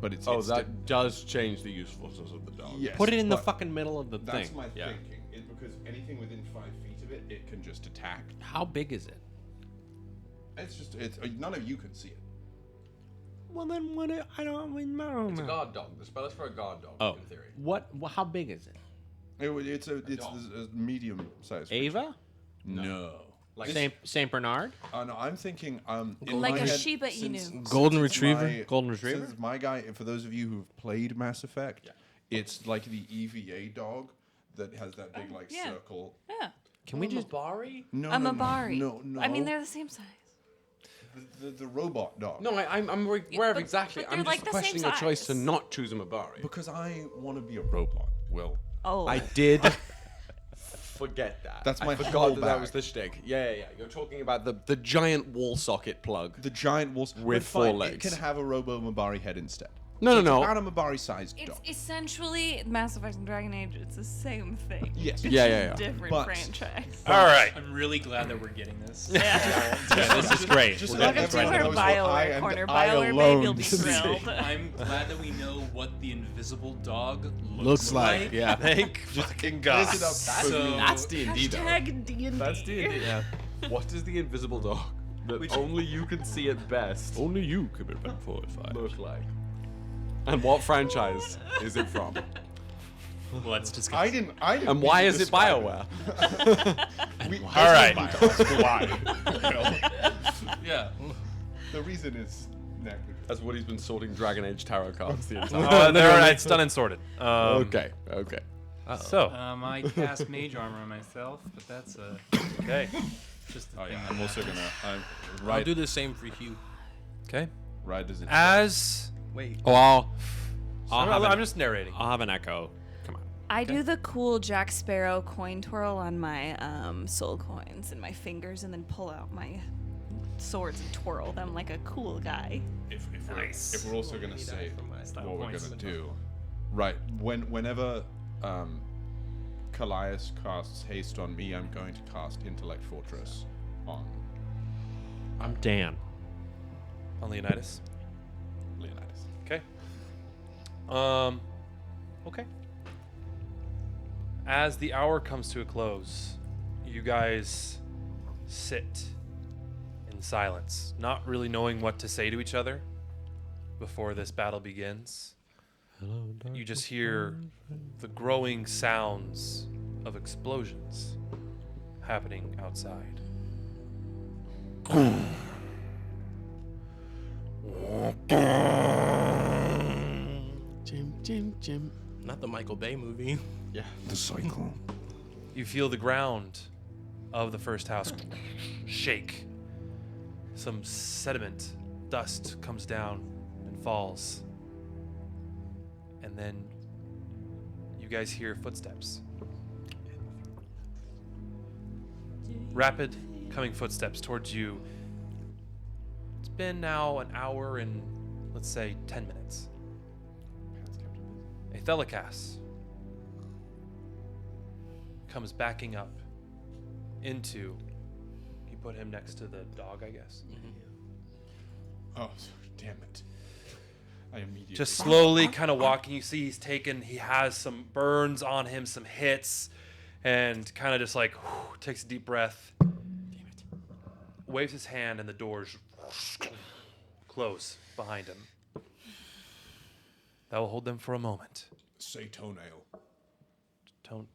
but it's that does change the usefulness of the dog. yes, Put it in the but fucking middle of the That's thing. my thinking. It's because anything within 5 feet of it, it can just attack. How big is it? It's none of you can see it. Well, then what? I don't know. It's a guard dog. The spell is for a guard dog, Oh, in theory. what? How big is it? It's a medium size. Ava? No. Like Saint Bernard? No, I'm thinking in Like my a head, Shiba since- Inu. Golden since Retriever? my- Golden Retriever? Since my guy, for those of you who've played Mass Effect, it's like the EVA dog that has that big yeah. circle. Yeah. Can we just? Bari? No, A no, Mabari. No. I mean, they're the same size. the robot dog. No, I'm aware of but- exactly. but they're I'm like just the same questioning your choice to size. not choose a Mabari. Because I want to be a robot. Will. Oh. I did forget that. That's my I forgot that fallback. was the shtick. Yeah. You're talking about the giant wall socket plug. The giant wolf With but fine, four legs. It can have a Robo Mabari head instead. No, So no, no. It's about a Mabari-sized It's dog. essentially Mass Effect and Dragon Age. It's the same thing. Yes. Yeah. Different But- franchise. All right. I'm really glad that we're getting this. Yeah. Yeah, this is great. Just We're let getting Welcome to everyone our knows what I BioWare and corner. I BioWare alone baby will be see. thrilled. I'm glad that we know what the invisible dog Looks like, yeah. Thank fucking God. Listen up. So That's D&D though. Hashtag D&D. That's D&D. Yeah. What is the invisible dog that only you can see at best Only you could prevent 45. look like? And what franchise is it from? let's discuss. I didn't. And why is it describe BioWare? All right. Why? Yeah. The reason is negligence. That's what he's been sorting Dragon Age tarot cards the entire All right, it's done and sorted. Okay. So, I cast mage armor on myself, but that's okay. just a Oh thing. yeah. I'm also gonna. I'll Right. do the same for Hugh. Okay. Right as it. As Wait. Oh, I'm just narrating. I'll have an echo. Come on. I do the cool Jack Sparrow coin twirl on my soul coins in my fingers and then pull out my swords and twirl them like a cool guy. If we're also gonna say style what we're points. gonna do, right? Whenever Callias casts haste on me, I'm going to cast Intellect Fortress on I'm Dan. On Leonidas. Leonidas. Okay. Okay. As the hour comes to a close, you guys sit in silence, not really knowing what to say to each other before this battle begins. You just hear the growing sounds of explosions happening outside. Jim. Not the Michael Bay movie. The cycle. You feel the ground of the first house shake. Some sediment, dust comes down and falls. And then you guys hear footsteps. Rapid coming footsteps towards you. It's been now an hour and, let's say, 10 minutes. A Thelikas comes backing up into. You put him next to the dog, I guess. Oh, damn it! I immediately Just slowly kind of walking. You see he has some burns on him, some hits, and kind of just like takes a deep breath. Waves his hand and the doors close behind him. That will hold them for a moment. say toenail.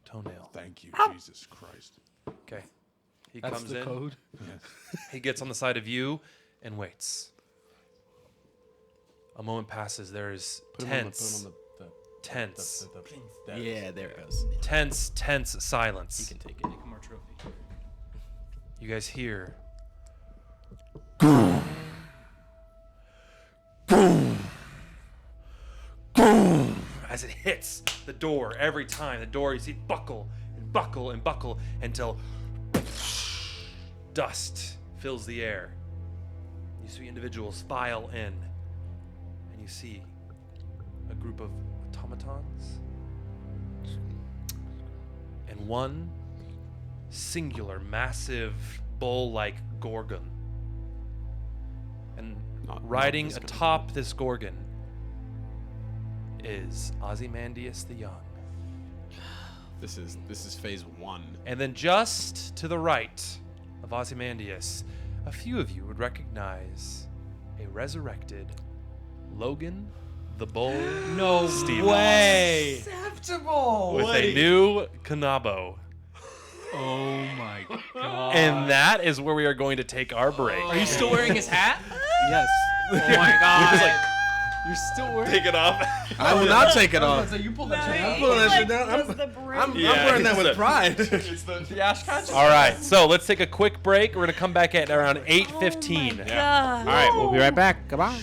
Toenail. Thank you, Jesus Christ. Okay. He That's comes the in. code. He gets on the side of you and waits. A moment passes. There is tense, tense, Yeah, there it goes. tense silence. You can take it. Make him our trophy. You guys hear. As it hits the door every time. The door, you see buckle and buckle and buckle until dust fills the air. You see individuals file in, and you see a group of automatons and one singular, massive, bull-like gorgon. And riding this atop this gorgon is Ozymandias the Young. This is phase 1. And then just to the right of Ozymandias, a few of you would recognize a resurrected Logan the Bull No Stevens. way. Acceptable. With a new Kanabo. Oh my god. And that is where we are going to take our break. Are you still wearing his hat? Yes. Oh my god. You're still wearing. Take it off. I will not take it off. So you pulled that I'm pulling that shit down. I'm wearing that with pride. It's the Ash Catcher. All right, so let's take a quick break. We're going to come back at around 8:15. Oh my God. All right, we'll be right back. Goodbye.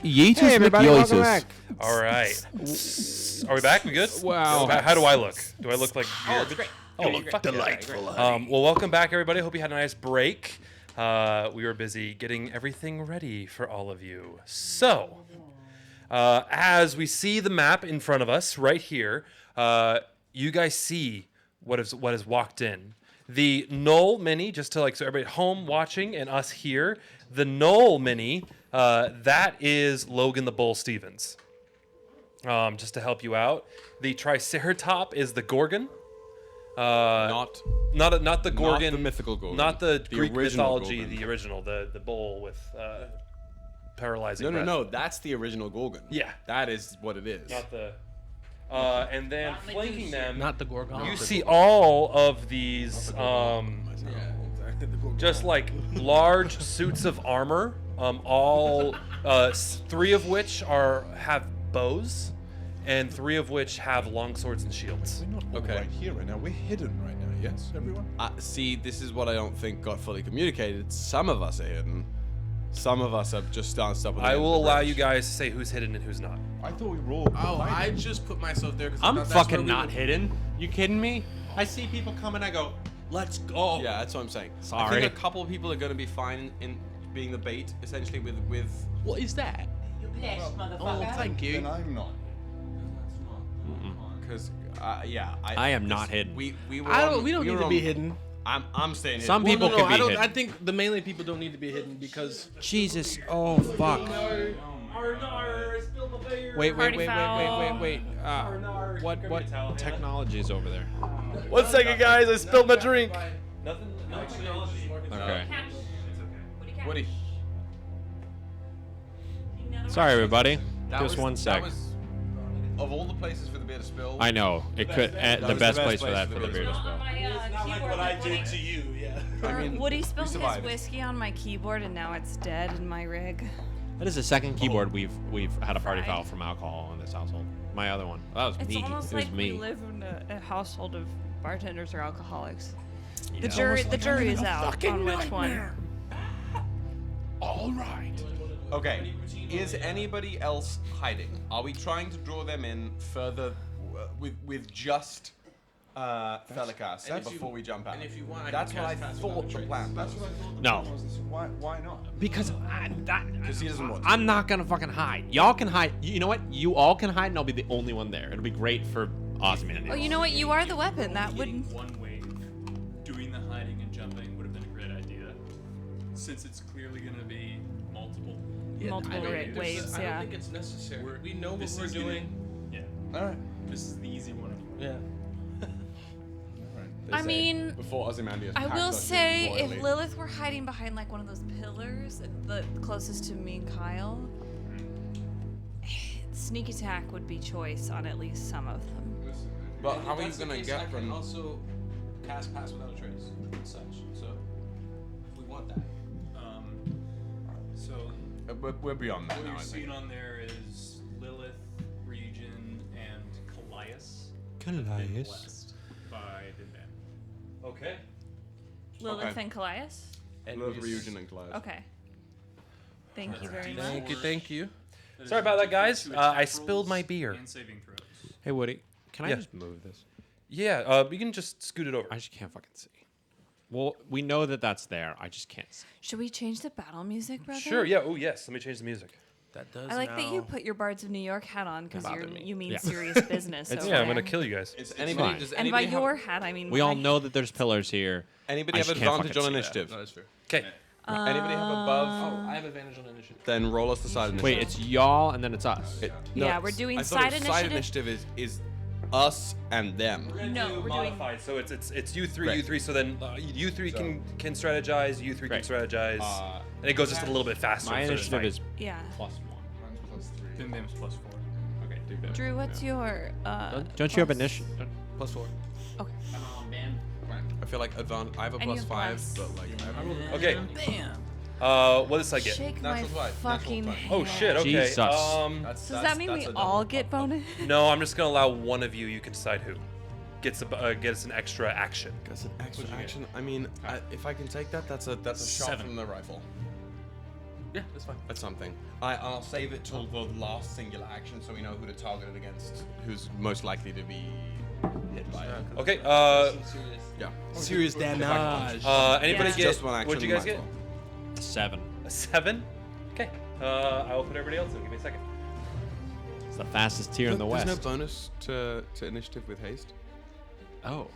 Yeetus Hey, everybody, welcome McYoisus. back. All right. Are we back? We good? Wow. How do I look? Do I look like weird? it's great. Oh, look delightful. Well, welcome back, everybody. Hope you had a nice break. We were busy getting everything ready for all of you. So, as we see the map in front of us right here, you guys see what has walked in. The Knoll Mini, just to so everybody at home watching and us here, the Knoll Mini, that is Logan the Bull Stevens. Just to help you out. The Triceratop is the Gorgon. Not Not the Gorgon. Not the mythical Gorgon. Not the Greek original mythology, Gorgon. the original, the bull with paralyzing breath. No. That's the original Gorgon. Yeah. That is what it is. Not the. And then flanking them, Not the Gorgon. you see all of these, just like large suits of armor. All 3 of which have bows, and 3 of which have long swords and shields. We're not all Okay. right here right now. We're hidden right now. Yes, everyone. See, this is what I don't think got fully communicated. Some of us are hidden. Some of us are just stanced up. I will allow you guys to say who's hidden and who's not. I thought we were all. Oh, I hiding. just put myself there because I'm fucking not hidden. You kidding me? I see people coming. I go, let's go. Yeah, that's what I'm saying. I Sorry. think a couple of people are going to be fine in being the bait, essentially with. What is that? Oh, thank you. Then I'm not. Because I am not hidden. We were. We don't need to be hidden. I'm staying hidden. Some Well, people no, can be I don't. hidden. I think the melee people don't need to be hidden because Jesus. Oh, fuck. Wait. Party foul. What technology is over there? 1 second, guys. I spilled my drink. Nothing. No technology. Okay. Woody. Sorry, everybody. That Just was- 1 that sec. was- of all the places for the beer to spill. I know. It could. The was best place for that for the beer to On spill. my keyboard, to you, yeah. I mean, Woody spilled his survived. whiskey on my keyboard, and now it's dead in my rig. That is the second keyboard we've had a party Fried. foul from alcohol in this household. My other one. That was It's me. almost It was like me. we live in a household of bartenders or alcoholics. The Yeah. jury is out on which one. All right. Okay. Is anybody else hiding? Are we trying to draw them in further with just Thelikas And if you- before we jump out? and if you want, I that's can what I cast Pass thought Without the Trace. plan That's was. what I thought. No. Why not? Because Because he doesn't want to. I'm not gonna fucking hide. Y'all can hide. You know what? You all can hide, and I'll be the only one there. It'll be great for Osman. Oh, you know what? You are the weapon. That Getting wouldn't. one wave, doing the hiding and jumping would have been a great idea. Since it's clearly going to be multiple. Multiple waves, I yeah. don't think it's necessary. We know what This we're is gonna- doing. Yeah. All right. This is the easy one. Yeah. They I say, mean, before Ozymandias I packs will us say, in if royally. Lilith were hiding behind like one of those pillars, the closest to me and Kyle, sneak attack would be choice on at least some of them. But And how if are you that's the gonna case, get I can from? also cast Pass Without a Trace and such. So we want that. So We're beyond that what now. you're I seeing think. on there is Lilith, Region, and Callias. Callias. Blessed by Dinban. Okay. Lilith Okay. and Callias? Love Ryujin and Callias. Okay. Thank you very much. Thank you. Thank you. That Sorry is about that, two guys. attack I rolls spilled my beer. And saving throws. Hey, Woody. Can I Yeah. just move this? Yeah. You can just scoot it over. I just can't fucking see. Well, we know that that's there. I just can't see. Should we change the battle music, brother? Sure. Yeah. Oh yes. Let me change the music. That does. I like that you put your Bards of New York hat on because Bother me. you mean Yeah. serious business. over Yeah. I'm gonna there. kill you guys. Is fine. anybody? Does And by anybody have, your hat, I mean We all my- know that there's pillars here. anybody I have just can't advantage on fucking see initiative? That is fair. Okay. Anybody have above? Oh, I have advantage on initiative. Then roll us the side initiative. Wait, it's y'all and then it's us. Yeah, we're doing I thought side it was Side initiative. initiative is us and them. No, we're doing. Modified. So it's you three, Great. you three. So then you three can strategize. You three Great. can strategize. And it goes just a little bit faster. My so there's initiative like- is Yeah. +1. Mine's +3. Dinban's +4. Okay, do that. Drew, what's your? Don't you have plus? initiative? +4. Okay. I feel like I have a And you have +5, plus. but like I have Okay. Bam. What does I get? Shake my Natural 5, fucking natural 5. Oh hand. shit. Okay. Jesus. That's, Does that mean we all get bonus? No, I'm just gonna allow one of you. You can decide who gets an extra action. That's an extra action. I mean, if I can take that, that's a shot 7. from the rifle. Yeah, that's fine. At something. I'll save it till the last singular action so we know who to target it against, who's most likely to be hit by it. Okay. Yeah. Serious damage. Anybody Yeah. get? Just one action. What'd you guys might get? as well. 7. A 7. Okay. I will put everybody else in. Give me a second. It's the fastest tier in the There's West. no bonus to initiative with haste. Oh.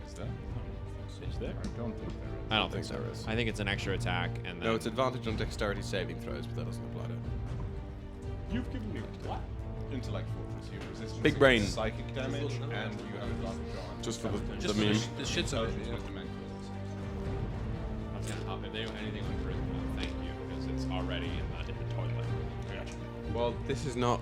Is there? Is there? I don't think there is. I don't think so. there is. I think it's an extra attack, and then No, it's advantage on dexterity saving throws, but that doesn't apply to it. You've given me what? Intellect fortress. You resist Big brain. psychic damage, and you have advantage on. Just for the Just meme. the shits of it. intelligence Yeah. with the men. I was gonna hop if they do anything on charisma. Thank you, because it's already in the toilet. Well, this is not.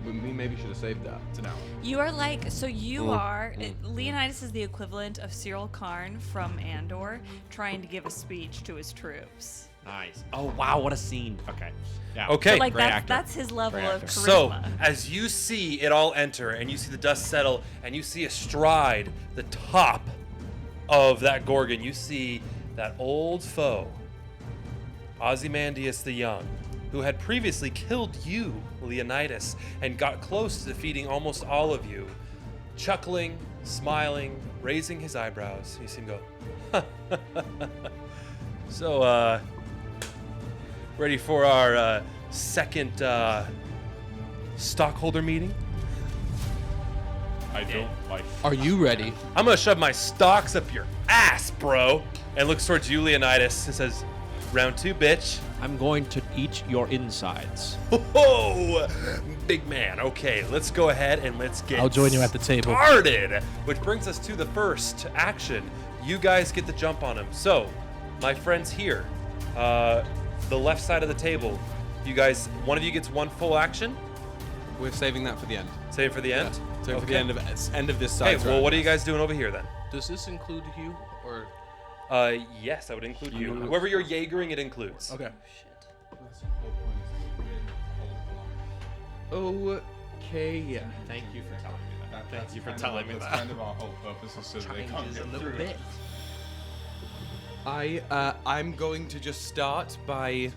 We maybe should have saved that. It's an hour. You are like, so you are, Leonidas is the equivalent of Cyril Karn from Andor trying to give a speech to his troops. Nice. Oh wow, what a scene. Okay. Yeah. Okay. But like Great that's, actor. that's his level Great of actor. charisma. So, as you see it all enter, and you see the dust settle, and you see astride the top of that Gorgon, you see that old foe, Ozymandias the Young, who had previously killed you, Leonidas, and got close to defeating almost all of you, chuckling, smiling, raising his eyebrows. You see him go, So, ready for our second stockholder meeting? I don't like. Are you ready? I'm gonna shove my stocks up your ass, bro. And looks towards you, Leonidas, and says, "Round 2, bitch." I'm going to eat your insides. Oh, big man. Okay, let's go ahead and let's get I'll join you at the table. started. Which brings us to the first action. You guys get the jump on him. So, my friends here, the left side of the table, you guys, one of you gets one full action. We're saving that for the end. Save it for the end. So for the end of this Okay, side. well, what are you guys doing over here then? Does this include Hugh or? Yes, that would include you. Whoever you're Jaegering, it includes. Okay. Okay. Yeah. Thank you for telling me that. Thank you for telling me That's that. kind of our whole purpose, is so that they can't get through it. I'm going to just start by.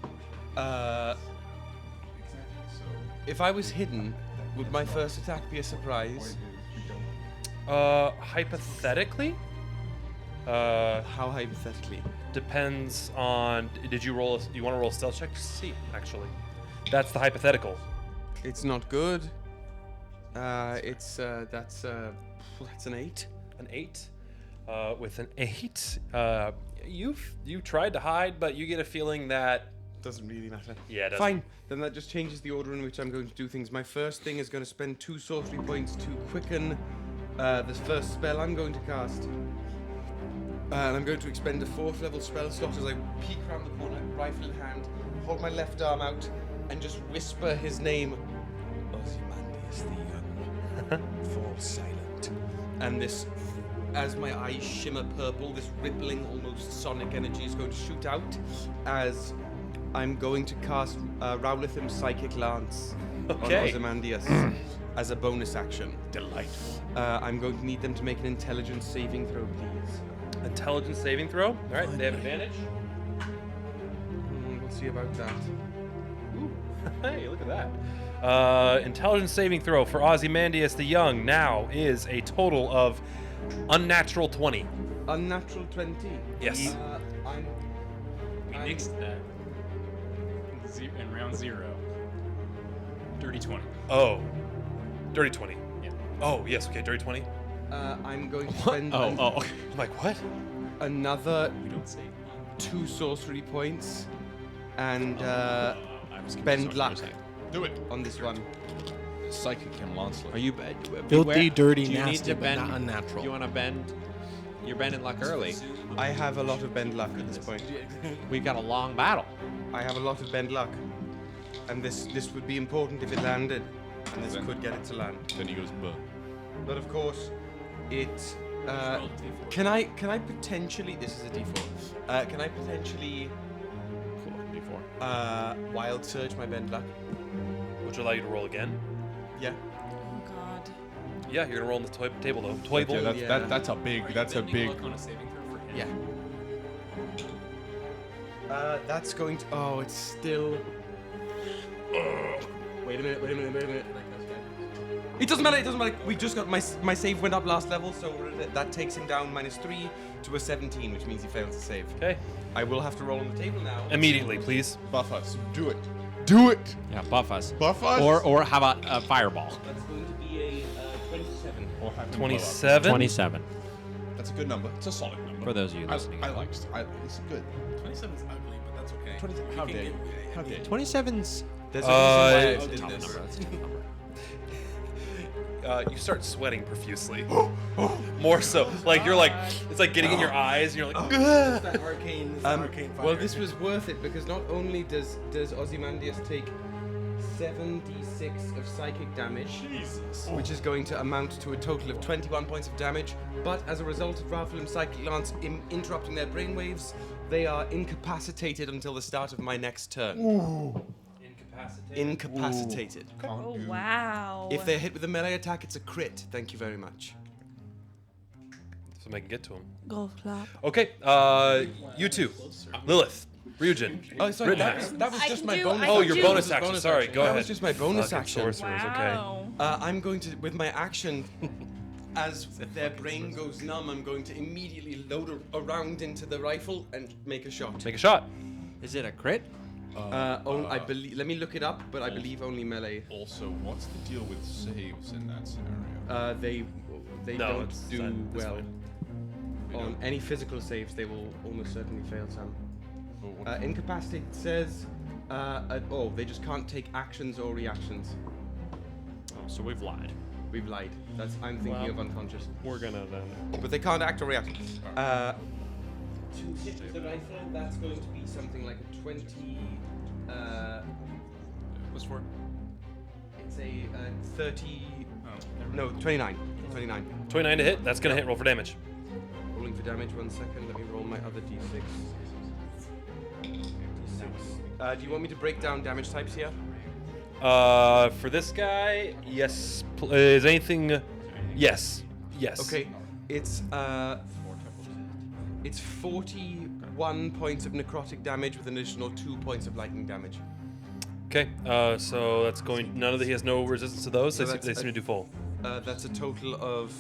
If I was hidden, would my first attack be a surprise? Hypothetically, How hypothetically? depends on. Did you roll? You want to roll a stealth check to see? Actually, that's the hypothetical. It's not good. That's an 8. An 8. With an 8, you tried to hide, but you get a feeling that. Doesn't really matter. Yeah, it doesn't. Fine. Then that just changes the order in which I'm going to do things. My first thing is going to spend 2 sorcery points to quicken this first spell I'm going to cast. And I'm going to expend a 4th level spell slot as I peek around the corner, rifle in hand, hold my left arm out, and just whisper his name. Ozymandias the Young. Fall silent. And this, as my eyes shimmer purple, this rippling, almost sonic energy is going to shoot out as I'm going to cast Rowlithim's Psychic Lance Okay. on Ozymandias as a bonus action. Delightful. I'm going to need them to make an intelligence saving throw, please. Intelligence saving throw. All right, they have advantage. We'll see about that. Hey, look at that. Intelligence saving throw for Ozymandias the Young now is a total of unnatural 20. Unnatural 20. Yes. We nixed that. In round 0. Dirty 20. Oh. Dirty 20. Yeah. Oh, yes, okay, dirty 20. I'm going to spend I'm like, what? another We don't say. 2 sorcery points and I was bend luck Do it. on this one. Psychic and Lancelot. Are you Filthy, dirty, do you nasty, need to but bend? not unnatural. You want to bend? You're bending luck early. I have a lot of bend luck at this point. We've got a long battle. I have a lot of bend luck. And this would be important if it landed. And this could get it to land. Then he goes, buh. But of course, it. Can I potentially? This is a D4. Can I potentially D4. wild surge my bend luck? Which will allow you to roll again. Yeah. Oh God. Yeah, you're gonna roll on the table though. Table. Yeah, that's a big. That's a big. Luck on a saving throw for him. Yeah. That's going to. Oh, it's still. Wait a minute. It doesn't matter. We just got my save went up last level, so that takes him down -3 to a 17, which means he fails to save. Okay. I will have to roll on the table now. Immediately, please. Buff us. Do it. Yeah, buff us. Buff us. Or how about a fireball? That's going to be a 27. Or have him blow up. 27. 27. That's a good number. It's a solid number. For those of you listening. It's good. 27's ugly, but that's okay. 27. How dare you? How dare you? 27's There's a reason why I it's did tough this. number. That's a tough number. You start sweating profusely. More so. Like, you're like, it's like getting in your eyes, and you're like, It's that arcane fire. Well, this was worth it because not only does Ozymandias take 7d6 of psychic damage, which is going to amount to a total of 21 points of damage, but as a result of Ralphalim's psychic lance interrupting their brainwaves, they are incapacitated until the start of my next turn. Incapacitated. Oh, wow. If they're hit with a melee attack, it's a crit. Thank you very much. so I can get to him. Golf clap. Okay, you two. Lilith, Ryujin. Oh, sorry, Rittenhouse. that was I just can my do- bonus. I Oh, can your do- bonus action. Sorry, go That ahead. was just my bonus Fucking action. sorcerers, okay. Wow. I'm going to, with my action, as their brain goes numb, I'm going to immediately load around into the rifle and make a shot. Make a shot. Is it a crit? I believe. Let me look it up, but I believe only melee. Also, what's the deal with saves in that scenario? They No, don't it's- do that's well fine. on any physical saves. They will almost certainly fail some. Well, what- Incapacitate says, they just can't take actions or reactions. Oh, so we've lied. We've lied. I'm thinking of unconscious. We're gonna then. But they can't act or react. To hit with the rifle, that's going to be something like a 20. What's for? It's a 30. Oh, never No, 29. 29. 29 to hit. That's gonna hit. Roll for damage. Rolling for damage. 1 second. Let me roll my other d6. D6. Do you want me to break down damage types here? For this guy, yes. Is anything? Yes. Yes. Okay. It's 41 points of necrotic damage with an additional 2 points of lightning damage. Okay. So that's going. He has no resistance to those. So they that's seem to do full. That's a total of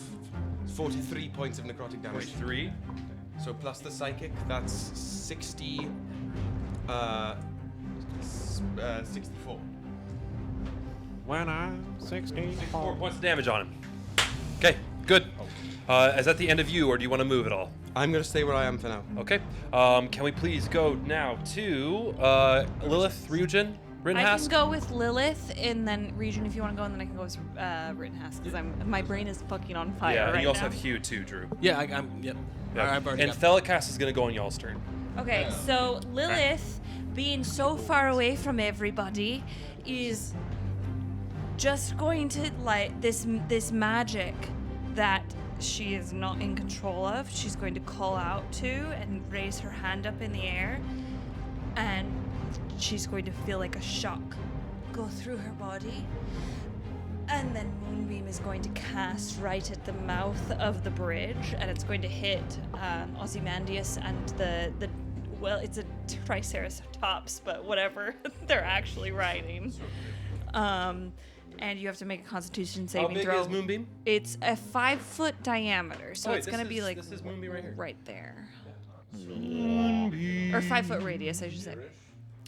43 points of necrotic damage. 3. So plus the psychic, that's 60. 64. When I'm 16. 4 points of damage on him. Okay. Good. Is that the end of you, or do you want to move at all? I'm gonna stay where I am for now. Okay. Can we please go now to Lilith, Ryujin, I Rittenhouse? can go with Lilith, and then Region if you want to go, and then I can go with Rittenhouse, because my brain is fucking on fire Yeah, right and you also now. have Hugh too, Drew. Yeah, I'm. Yep. Yeah. I've already And got. Thelicast is gonna go on y'all's turn. Okay, so Lilith, being so far away from everybody, is just going to like this magic that she is not in control of. She's going to call out to and raise her hand up in the air, and she's going to feel like a shock go through her body. And then Moonbeam is going to cast right at the mouth of the bridge, and it's going to hit Ozymandias and the it's a Triceratops, but whatever they're actually riding. And you have to make a Constitution saving How big throw. is Moonbeam? It's a 5-foot diameter, so Oh, wait, it's gonna be like this is Moonbeam right here. right there. Or 5-foot radius, I should say.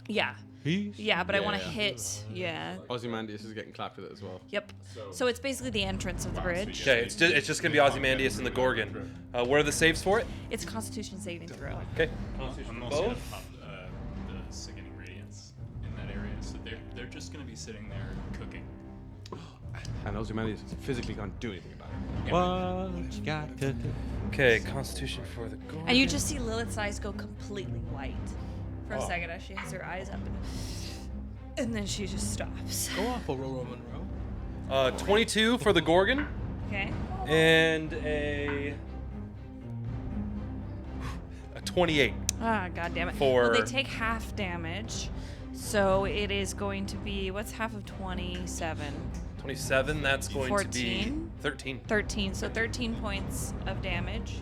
Yeah. Yeah, but I want to hit. Yeah. Ozymandias is getting clapped with it as well. Yep. So it's basically the entrance of the bridge. Okay, it's just gonna be Ozymandias and the Gorgon. What are the saves for it? It's a Constitution saving throw. Okay. I'm also gonna pop the sickening radiance in that area, so they're just gonna be sitting there cooking. And Ozymandias physically can't do anything about it. What you got cooking? Okay, Constitution for the Gorgon. And you just see Lilith's eyes go completely white for a second as she has her eyes up, and then she just stops. Go off, Aurora Monroe. 22 for the Gorgon, Okay. and a 28. Ah, god damn it. For- Well, they take half damage, so it is going to be what's half of 27? 27. That's going to be 14? 13. 13. So 13 points of damage.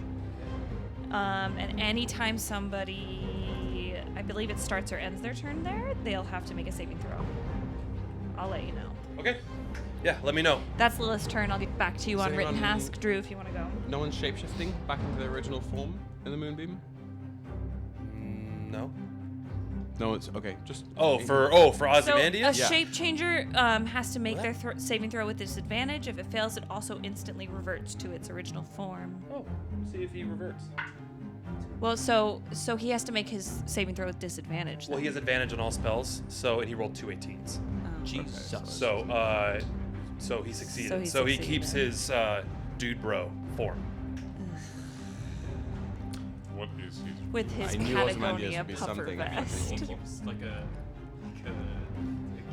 And anytime somebody I believe it starts or ends their turn there. They'll have to make a saving throw. I'll let you know. Okay. Yeah, let me know. That's Lilith's turn. I'll get back to you Is on Written anyone- Task. Drew, if you want to go. No one's shapeshifting back into their original form in the moonbeam? No. No, it's okay. Just For So Ozymandias? a shape changer has to make their saving throw with disadvantage. If it fails, it also instantly reverts to its original form. Oh, see if he reverts. Well, so he has to make his saving throw with disadvantage. Well, he has advantage on all spells, and he rolled 2 18s. Jesus. So he succeeded. So he So he succeeded. keeps his dude bro form. What is his? With his I knew Ozymandias Patagonia would be puffer something vest. awful. It's like a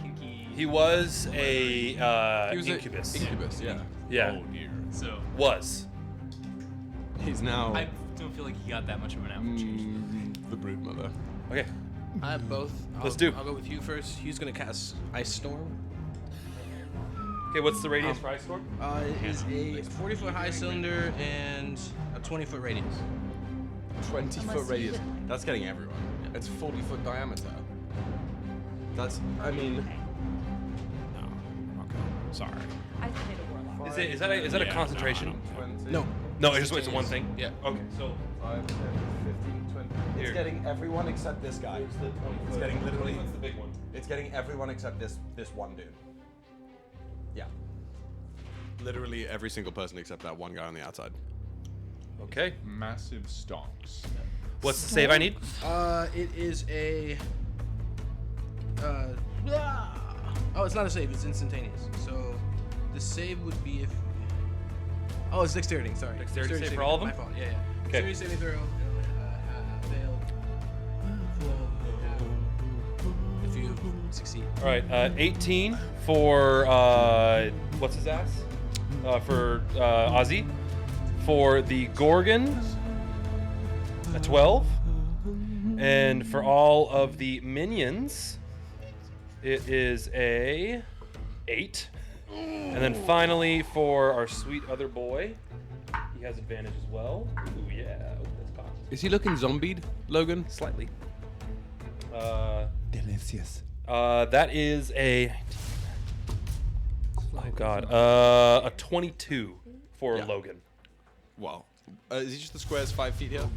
kinky. He was a He was incubus. Incubus, yeah. Yeah. Oh dear. So Was. He's now I don't feel like he got that much of an outreach. the brood mother. Okay. I have both. Let's do. I'll go with you first. He's gonna cast Ice Storm. Okay, what's the radius for Ice Storm? It is a 40-foot high cylinder and a 20-foot radius. 20-foot Unless you radius. would- That's getting everyone. It's 40-foot diameter. That's, I mean, Okay. No. Okay. Sorry. I think it'll warlock. Is that a concentration? No. No, it's one thing. Yeah. Okay, so 5, 10, 15, 20. Here. It's getting everyone except this guy. It's getting literally. what's the big one? It's getting everyone except this one dude. Yeah. Literally every single person except that one guy on the outside. Okay. Massive stonks. What's the save I need? It is a. Oh, it's not a save. It's instantaneous. So, the save would be if. Oh, it's dexterity. Sorry. Dexterity save saving for all of throw, them? My fault. Yeah. Okay. Dexterity saving throw. Failed. If you succeed. All right, 18 for what's his ass? For Ozzy. For the Gorgon, a 12. And for all of the minions, it is a 8. And then finally for our sweet other boy, he has advantage as well. Ooh, yeah. Oh, that's popped. Is he looking zombied, Logan? Slightly. Delicious. That is a. Oh God. A 22 for Yeah. Logan. Wow. Is he just the squares 5 feet here?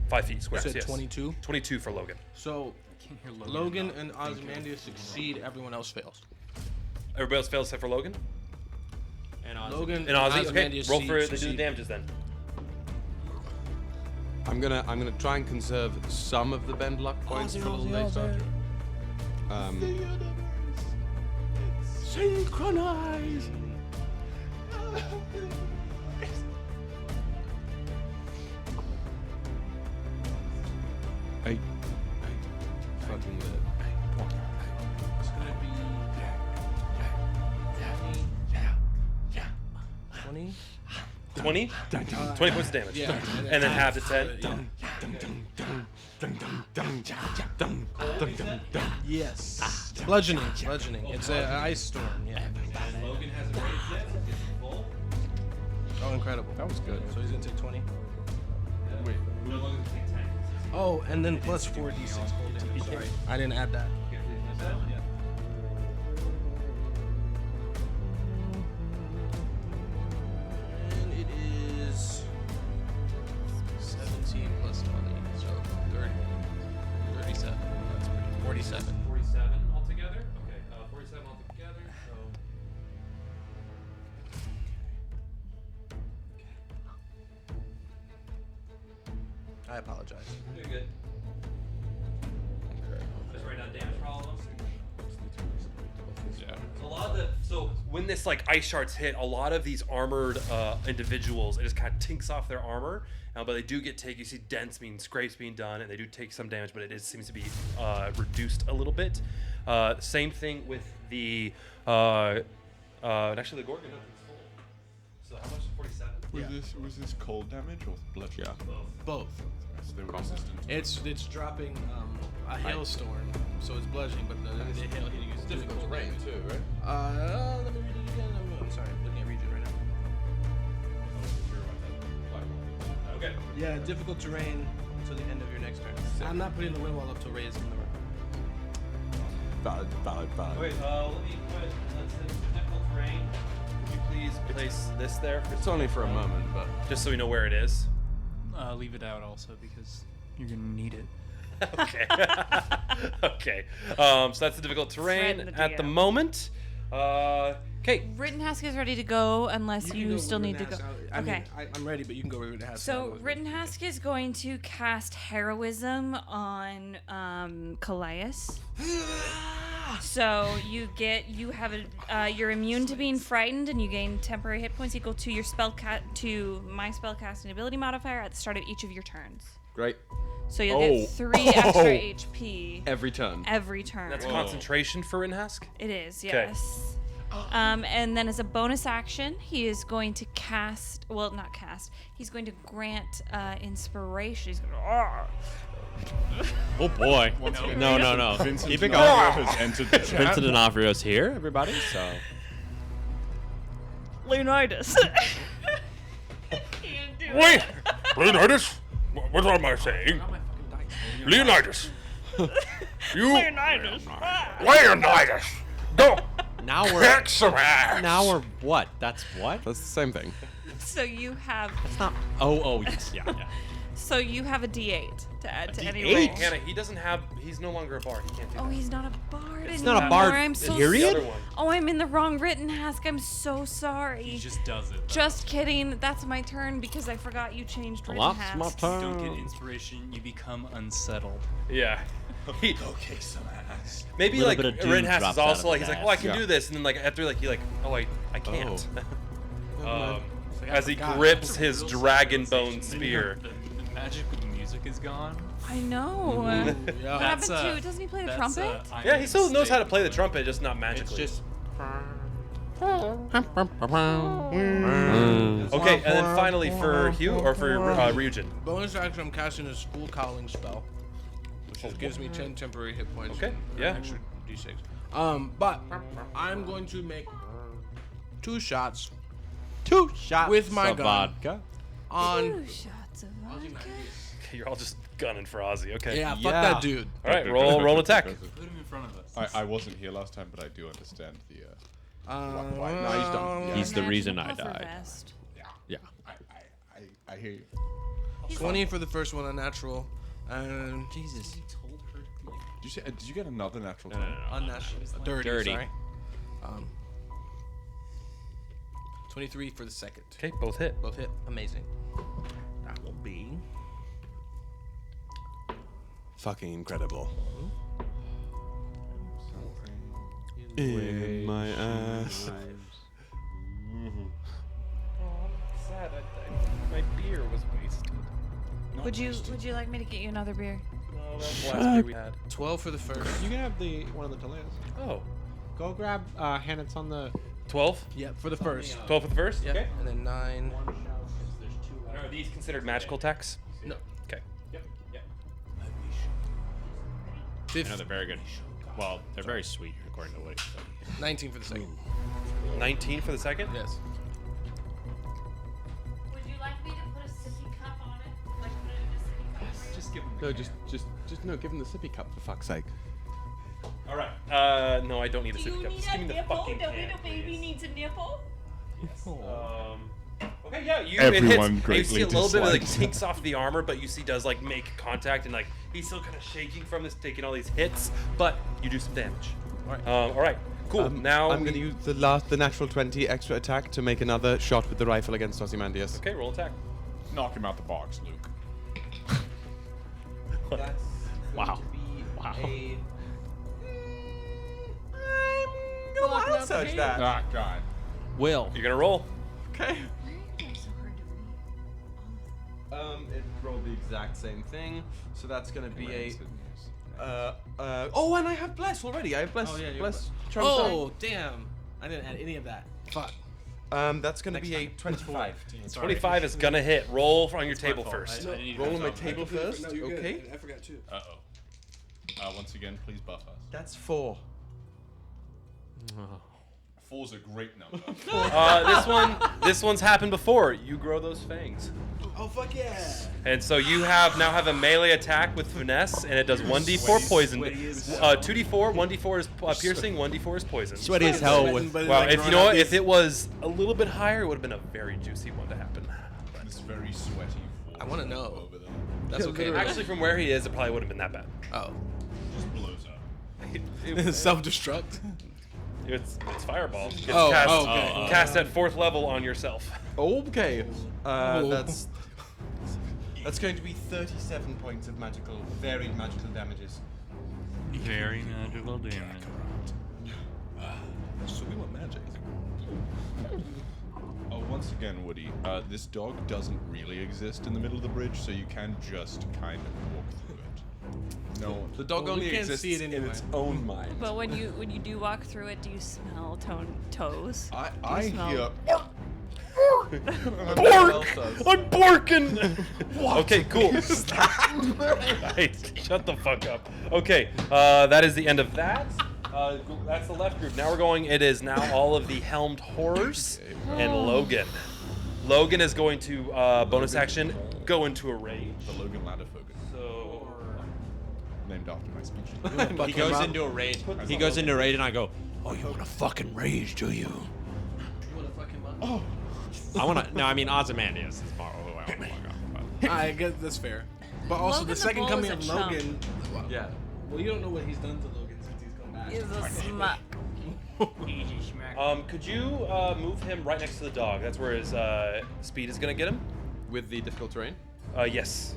5 feet squares. You said Yes. 22? 22 for Logan. So, Can't hear Logan and Ozymandias succeed. Everyone else fails. Everybody else fails except for Logan Logan and Ozzy. Okay, Ozymandias roll for succeed. the damages then. I'm gonna try and conserve some of the bend luck points for a little later. Synchronize. I fucking lit. It's gonna be 20. 20? 20 points of damage. Yeah. And then half to 10. Yes. Bludgeoning. It's an ice storm. Yeah. Logan has a raised hit. It's full. Oh, incredible. That was good. So he's gonna take 20. Wait. No, Logan's gonna take 10. Oh, and then plus 4d6 cold damage. Sorry, I didn't add that. And it is 17 plus 20, so 30. 37. That's pretty. 47. 47 altogether? Okay, 47 altogether, so. I apologize. You're good. Just write down damage for all of them. Yeah. A lot of so when this like ice shards hit, a lot of these armored individuals, it just kind of tinks off their armor, but they do get you see dents being scrapes being done, and they do take some damage, but it seems to be reduced a little bit. Same thing with the actually the Gorgon is full. So how much? 47. Was this cold damage or bludgeoning? Yeah. Both. So they were resistant. It's dropping a hailstorm, so it's bludgeoning, but the hail hitting is difficult to rain too, right? Let me read it again. I'm sorry, I'm looking at region right now. Okay. Yeah, difficult terrain, until the end of your next turn. I'm not putting the wind wall up till Ray is in the room. Valid. Wait, let me put, let's say, difficult terrain. Could you please place this there? It's only for a moment, but Just so we know where it is. Leave it out also because you're gonna need it. Okay. Okay. So that's the difficult terrain Threaten the at the DM. moment. Okay. Rittenhask is ready to go unless you, can go still need to go. Rittenhask. I mean, I'm ready, but you can go Rittenhask. So Rittenhask is going to cast Heroism on Calais. So you're immune to being frightened, and you gain temporary hit points equal to your to my spellcasting ability modifier at the start of each of your turns. great. So you'll get 3 extra HP Every turn. every turn. That's concentration for Rinhask? It is, 'Kay. yes. And then as a bonus action, he is going to cast, well, not cast, he's going to grant inspiration. He's going to, Oh boy. No. Vincent Keep it D'Onofrio going. has entered the chat. Vincent D'Onofrio's here, everybody. So Leonidas. Wait! Leonidas? What am I saying? Leonidas! You. Leonidas. Leonidas! Go! now we're Kick some ass! now we're what? That's what? That's the same thing. So you have, That's not. Oh yes, yeah. so you have a D8 to add to any D8? roll. Hannah, he's no longer a bard. He can't do Oh, that. he's not a bard It's anymore. not a bard, I'm so period? The other one. Oh, I'm in the wrong Rittenhask. I'm so sorry. He just does it. Just kidding. That's my turn because I forgot you changed That's Rittenhask. my You turn. don't get inspiration, you become unsettled. Yeah. He, Okay, some ass. maybe Little like bit of doom Rinhask drops is out also of like, his he's like, ass. oh, I can Yeah. do this. And then like after like, you're like, oh, I can't. I As he forgot. grips his Real dragon sad bone realization. spear. The magic of the music is gone. I know. Yeah. What happened to? Doesn't he play the That's, trumpet? Yeah, he still knows how to play the Mistake. trumpet, just not magically. It's just. Okay, and then finally for Hugh or for Ryujin. Bonus action, I'm casting a school calling spell, which just gives me 10 temporary hit points. Okay, and an yeah. extra d6. But I'm going to make 2 shots 2 shots with my of gun vodka. on. 2 shots of vodka. You're all just gunning for Ozzy. Okay. Yeah, fuck Yeah. that dude. All right, roll attack. Put him in front of us. I wasn't here last time, but I do understand the. Why No, he's done. He's the Magical reason I puffer died. vest. Yeah. I hear you. 20 for the first one, unnatural, and Jesus. He told her to be Did you say? Did you get another natural? No. unnatural, dirty. Dirty. Sorry. 23 for the second. Okay, both hit. Both hit. Amazing. That will be. Fucking incredible. In my ass. Sad. My beer was wasted. Would you like me to get you another beer? Oh, that's the last beer we had. 12 for the first. You can have the one of the Toledos. Oh. Go grab Hannah's on the. 12? Yep, for the first. 12 for the first? Yep. Okay. And then 9. Are these considered magical attacks? No. Okay. I know they're very good. Well, they're very sweet according to what he said. 19 for the second. 19 for the second? Yes. Would you like me to put a sippy cup on it? Like put it in a sippy cup? Just give him No, just no. Give him the sippy cup for fuck's sake. All right. No, I don't need a sippy cup. Just give me the fucking The can, little baby please. needs a nipple. Okay, yeah, you Everyone it hits. greatly You see a little bit of like dislikes tinks off the armor, but you see does like make contact and like he's still kind of shaking from this, taking all these hits, but you do some damage. All right, cool. Now I'm going to use the natural 20 extra attack to make another shot with the rifle against Ozymandias. Okay, roll attack. Knock him out the box, Luke. That's Wow. Wow. I'll search that. Ah, God. Will. You're gonna roll. Okay. It rolled the exact same thing, so that's going to be oh, and I have bless already. I have bless. Oh, yeah, you're bless. Oh, damn. I didn't add any of that. Fuck. That's going to be a 25. 25 is gonna hit. Roll on your table first. Roll on my table first. Okay. I forgot too. Uh-oh. Once again, please buff us. That's 4. 4's a great number. This one's happened before. You grow those fangs. Oh fuck yeah! And so you now have a melee attack with finesse, and it does 1d4 poison. 2d4, 1d4 is piercing, 1d4 is poison. Sweaty as hell. Well, if you know what, if it was a little bit higher, it would have been a very juicy one to happen. It's very sweaty. I want to know. Over there. That's okay. Actually, from where he is, it probably wouldn't have been that bad. Oh. Just blows up. Self-destruct. It's fireball. It's cast at 4th level on yourself. Okay. That's going to be 37 points of varied magical damages. Very magical damage. So we want magic. Oh, once again, Woody, this dog doesn't really exist in the middle of the bridge, so you can just kind of walk through it. No, The dog only can't exists see it in anyway. its own mind. But when you do walk through it, do you smell toes? I hear. I'm barking! Okay, cool. Hey, shut the fuck up. Okay, that is the end of that. That's the left group. Now we're going, it is now all of the helmed horrors and Logan. Logan is going to, bonus action, go into a rage. The Logan Ladderfogen. So, named after my speech. He goes into a rage. He goes into a rage, and I go, "Oh, you want to fucking rage, do you?" You want to fuck him up? Oh. I want to. No, I mean Ozymandias is far away. I guess that's fair. But also Logan the the second Bull coming is a of chump. Logan. Yeah. Well, you don't know what he's done to Logan since he's come back. Is a smack. Easy smack. could you move him right next to the dog? That's where his speed is gonna get him. With the difficult terrain? Yes.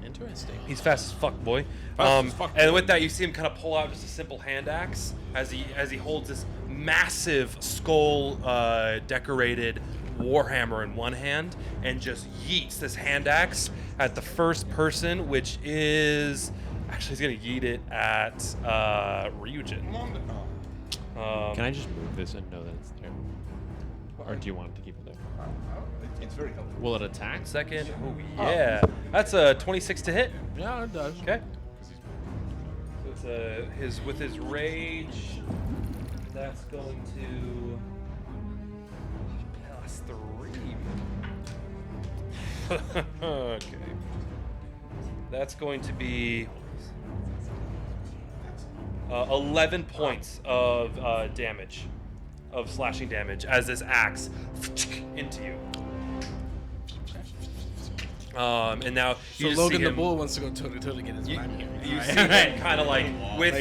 Interesting. He's fast as fuck, boy. Fast as fuck, And boy. with that, you see him kind of pull out just a simple hand axe as he holds this massive skull decorated warhammer in one hand and just yeets this hand axe at the first person, which is actually he's gonna yeet it at Ryujin. Can I just move this and know that it's there? Or do you want to keep it there? It's very helpful. Will it attack? Second, oh yeah, that's a 26 to hit. Yeah, it does. Okay. So it's with his rage, that's going to +3. Okay. That's going to be 11 points of damage, of slashing damage, as this axe into you. And now So you just Logan see the him, Bull wants to go toe to toe to get his you, man here. you see him kind of like with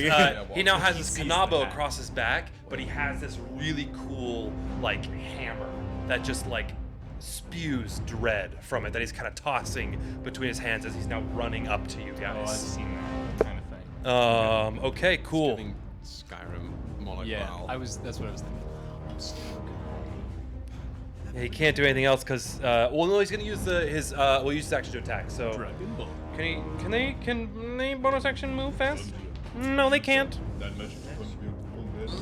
he now has his kanabo across his back, but he has this really cool like hammer that just like spews dread from it that he's kind of tossing between his hands as he's now running up to you Oh, I've guys. seen that kind of thing. Okay, cool. Giving Skyrim more like Yeah, Growl. that's what I was thinking. Yeah, he can't do anything else because well, no, he's gonna use his action to attack. So Dragon Ball. can they bonus action move fast? No, they can't. That magic weapon will be on this.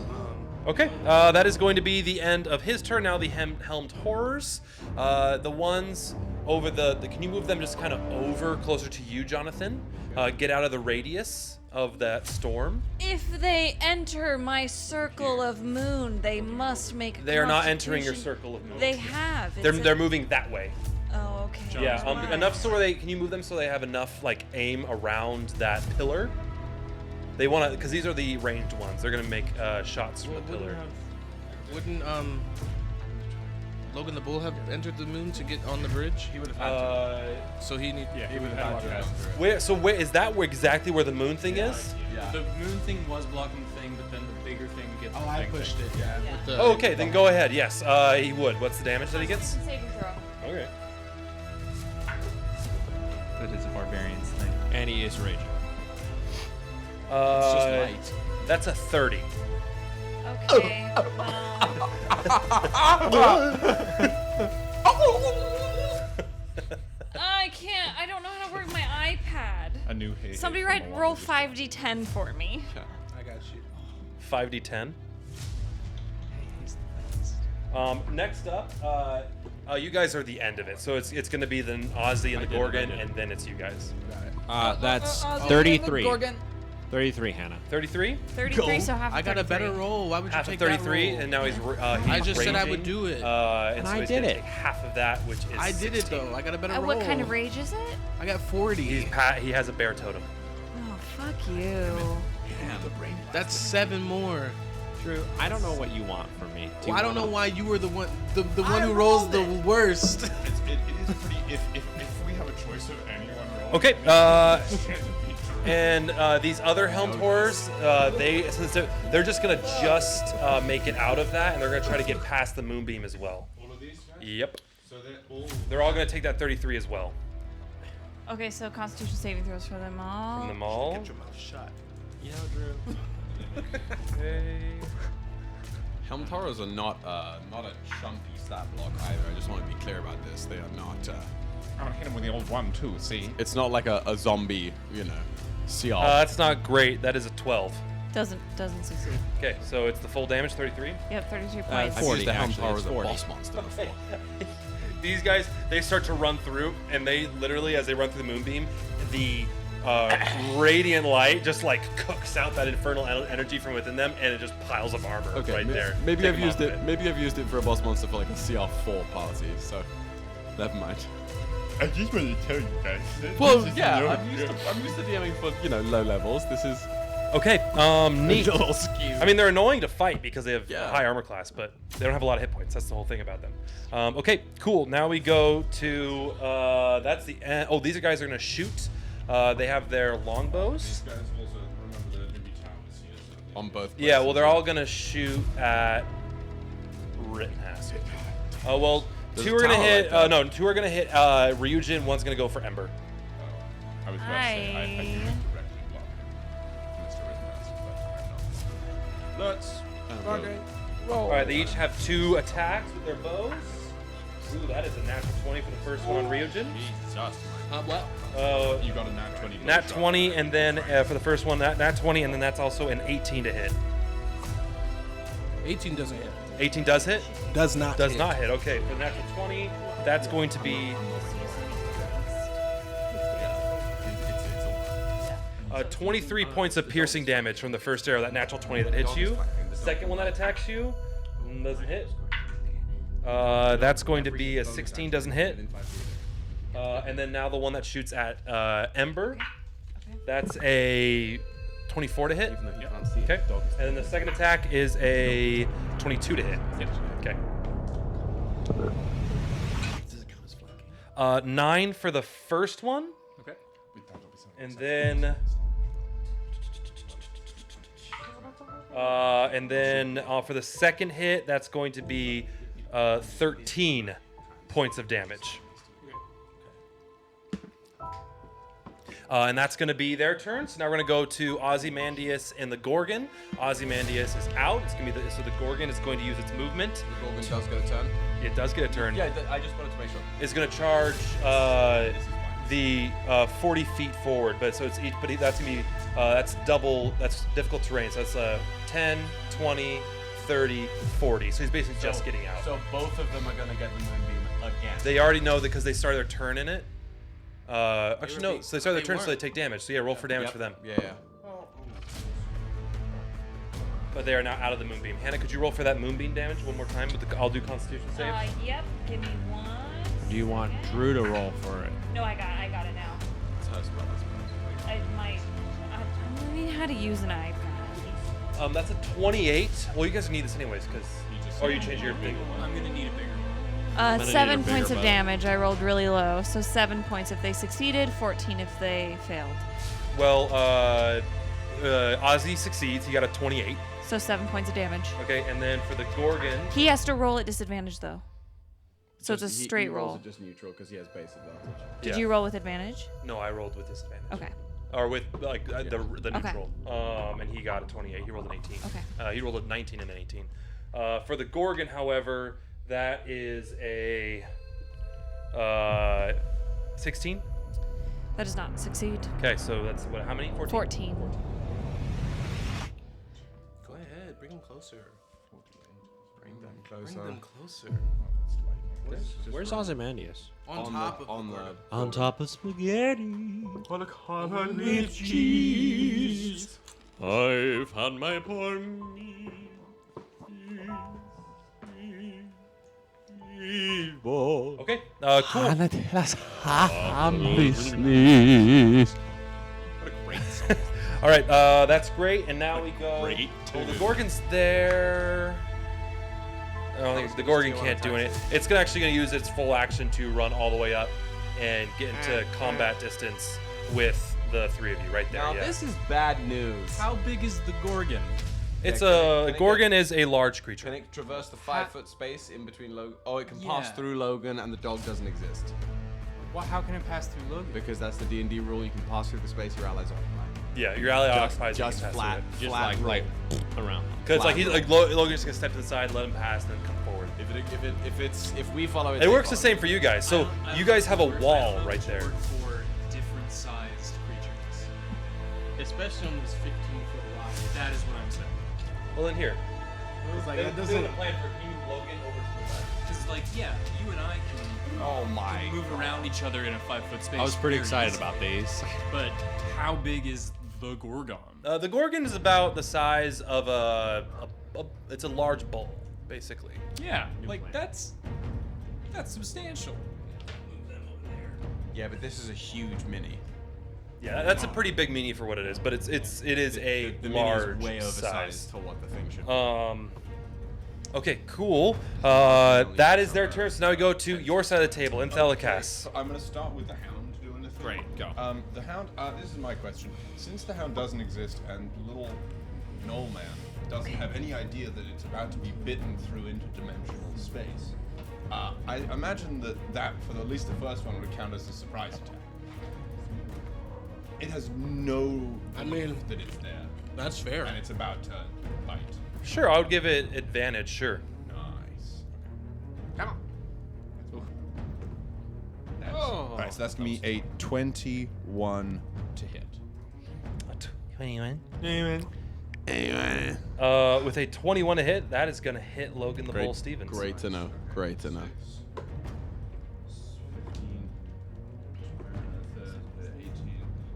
Okay, that is going to be the end of his turn. Now the helmed horrors, the ones over can you move them just kind of over closer to you, Jonathan? Get out of the radius of that storm. If they enter my circle of moon, they must make. They are not entering your constitution- circle of moon. They have. They're moving that way. Oh, okay. Yeah, Why? enough so where can you move them so they have enough like aim around that pillar? They want to, because these are the ranged ones. They're gonna make shots from the pillar. Wouldn't Logan the Bull have entered the moon to get on the bridge? He would have had to. So he need. Yeah, he would have had to. Where is that? Where exactly where the moon thing is? Yeah. The moon thing was blocking the thing, but then the bigger thing gets. Oh, the I thing pushed thing. it. Yeah. with the- Oh, okay, then go ahead. Yes, he would. What's the damage that he gets? Saving throw. Okay. That is a barbarian's thing. And he is raging. It's just light. That's a 30. Okay. I can't. I don't know how to work my iPad. A new hate. Somebody roll 5d10 for me. I got you. 5d10. Next up, you guys are the end of it. So it's going to be then Ozzy and the Gorgon, and then it's you guys. That's Ozzy and the 33. Gorgon. 33, Hannah. 33? 33, so half of I got a 33. better roll. Why would you Half take of that 33, roll? and now he's I just said I would raging, do it. And so I he's did gonna it. take half of that, which is I did it 16. though. I got a better roll. What kind of rage is it? I got 40. He has a bear totem. Oh, fuck you. That's 7 more. Drew, I don't know what you want from me. Do you Well, I don't know wanna- why you were the one who rolls the worst. It is pretty. If we have a choice of anyone rolling. Okay, and these other helmed horrors, they're just gonna make it out of that, and they're gonna try to get past the moonbeam as well. All of these guys? Yep. So They're all gonna take that 33 as well. Okay, so Constitution saving throws for them all. From them all. Get your mouth shut. You know, Drew. Okay. Helm Horrors are not a chunky stat block either. I just want to be clear about this. They are not. I'm gonna hit him with the old one too. See. It's not like a zombie, CR. That's not great. That is a 12. Doesn't succeed. Okay, so it's the full damage, 33. Yep, 33 points. I've used the Helm actually, Horror it's as a 40. boss monster before. These guys, they start to run through, and they literally, as they run through the moonbeam, the radiant light just like cooks out that infernal energy from within them, and it just piles of armor right there. Maybe Take I've them used off it. of Maybe I've used it for a boss monster for like a CR4 party. So, never mind. I just want to tell you guys. Well, yeah, I'm used to DMing for low levels. This is Okay, neat. a little skewed. I mean, they're annoying to fight because they have Yeah. high armor class, but they don't have a lot of hit points. That's the whole thing about them. Okay, cool. Now we go to that's the end. Oh, these guys are gonna shoot. They have their longbows. These guys also remember the enemy towers here. So on both. Yeah, well, places. they're all gonna shoot at Rittenhouse. Oh well, There's two a are gonna tower hit. right there. No, two are gonna hit Ryujin. One's gonna go for Ember. I was about to say I Hi. didn't directly block Mr. Rittenhouse, but let's fucking roll. All right, they each have 2 attacks with their bows. Ooh, that is a natural 20 for the first one on Ryujin. Jesus, What? you got a nat 20. Nat shot. 20, and then for the first one, nat 20, and then that's also an 18 to hit. 18 doesn't hit. 18 does hit? Does not Does hit. not hit. Okay, for natural 20, that's going to be 23 points of piercing damage from the first arrow, that natural 20 that hits you. The second one that attacks you doesn't hit. That's going to be a 16, doesn't hit. And then now the one that shoots at Ember, that's a 24 to hit. Okay. And then the second attack is a 22 to hit. Okay. 9 for the first one. Okay. And then for the second hit, that's going to be 13 points of damage. And that's going to be their turn. So now we're going to go to Ozymandias and the Gorgon. Ozymandias is out. It's going to be so the Gorgon is going to use its movement. The Gorgon does get a turn. It does get a turn. Yeah, I just wanted to make sure. It's going to charge the 40 feet forward, but so it's each. But that's going to be that's double. That's difficult terrain. So that's 10, 20, 30, 40. So he's basically just getting out. So both of them are going to get the moonbeam again. They already know that because they started their turn in it. Actually, no. So they start their turn, so they weren't. take damage. So yeah, roll for damage for them. Yeah. But they are now out of the moonbeam. Hannah, could you roll for that moonbeam damage one more time? I'll do Constitution save. Yep. Give me 1. Do you want Drew to roll for it? No, I got it now. It's her spell, I'm learning how to use an iPad. That's a 28. Well, you guys need this anyways, because or you change your big one. I'm gonna need a bigger. gonna need a 7 bigger points of bow. damage. I rolled really low, so 7 points if they succeeded, 14 if they failed. Well, Ozzy succeeds. He got a 28. So 7 points of damage. Okay, and then for the Gorgon, He has to roll at disadvantage though. So it's a straight he rolls roll. it just neutral because he has base advantage. Did yeah. you roll with advantage? No, I rolled with disadvantage. Okay. Or with like the Okay. neutral. And he got a 28. He rolled an 18. Okay. He rolled a 19 and an 18. For the Gorgon, however, that is a 16. That does not succeed. Okay, so that's what? How many? 14. 14. Go ahead, bring him closer. Bring them Bring closer. them closer. Where's Ozymandias? On top of On top of spaghetti. On a common with cheese. I found my poor me. Okay. Cool. What a great song. All right. That's great. And now we go. Great. Oh, the Gorgon's there. I don't think the Gorgon can't do anything. It's actually going to use its full action to run all the way up and get into combat distance with the three of you right there. Now yeah. this is bad news. How big is the Gorgon? It's Can a it Gorgon is a large Can creature. it traverse the 5-foot space in between Logan? Oh, it can pass Yeah. through Logan, and the dog doesn't exist How can it pass through Logan? because that's the D&D rule. You can pass through the space your allies occupy. Yeah, your ally occupies. Just flat, flat like around. Because like flat he's roll. like Logan's just gonna step to the side, let him pass, and then come forward. If we follow it, It works the same for you guys. So you guys have a wall right there. For different sized creatures. Especially on this 15-foot rock. That is what I'm saying. Well, then here. Like, that doesn't. plan for you, Logan, over to the side. Because, like, yeah, you and I can, Oh my. can move around each other in a 5-foot space. I was pretty very excited easily. about these. But how big is the Gorgon? The Gorgon is about the size of it's a large bowl, basically. Yeah, like that's substantial. Yeah, but this is a huge mini. Yeah, that's a pretty big mini for what it is, but it is a The large mini is way oversized size. to what the thing should be. Okay, cool. That is their turn. So now we go to your side of the table, in Thelicas. So I'm going to start with the Hound doing the thing. Great, go. The Hound, this is my question. Since the Hound doesn't exist and little Knoll Man doesn't have any idea that it's about to be bitten through interdimensional space, I imagine that for at least the first one would count as a surprise attack. It has no belief that it's there. That's fair. And it's about to bite. Sure, I would give it advantage, sure. Nice. Come on. Alright, so that's going to be a 21 to hit. 21. Anyway. With a 21 to hit, that is going to hit Logan the Bull Stevens. Great to know. Great to know.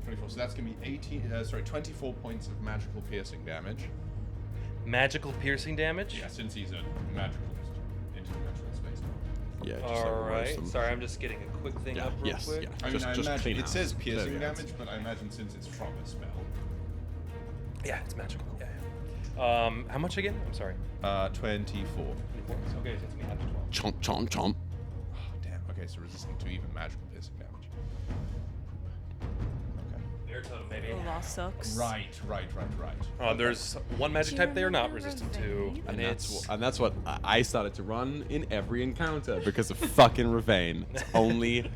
24. So that's going to be 24 points of magical piercing damage. Magical piercing damage? Yeah, since he's a magical interdimensional space. Yeah. Just All like right. roast them. Sorry, I'm just getting a quick thing up real quick. I mean, Just I clean imagine it house. says Clear piercing the house. damage, but I imagine since it's from a spell. Yeah, it's magical. Yeah. How much again? I'm sorry. 24. Okay, so it's me after 12. Chomp, chomp, chomp. Oh, damn. Okay, so resistant to even magical piercing damage. Okay. Their totem, baby. Oh, that sucks. Right. There's one magic type they are not remember resistant to, Ravane? and that's what I started to run in every encounter because of fucking Ravane. It's only.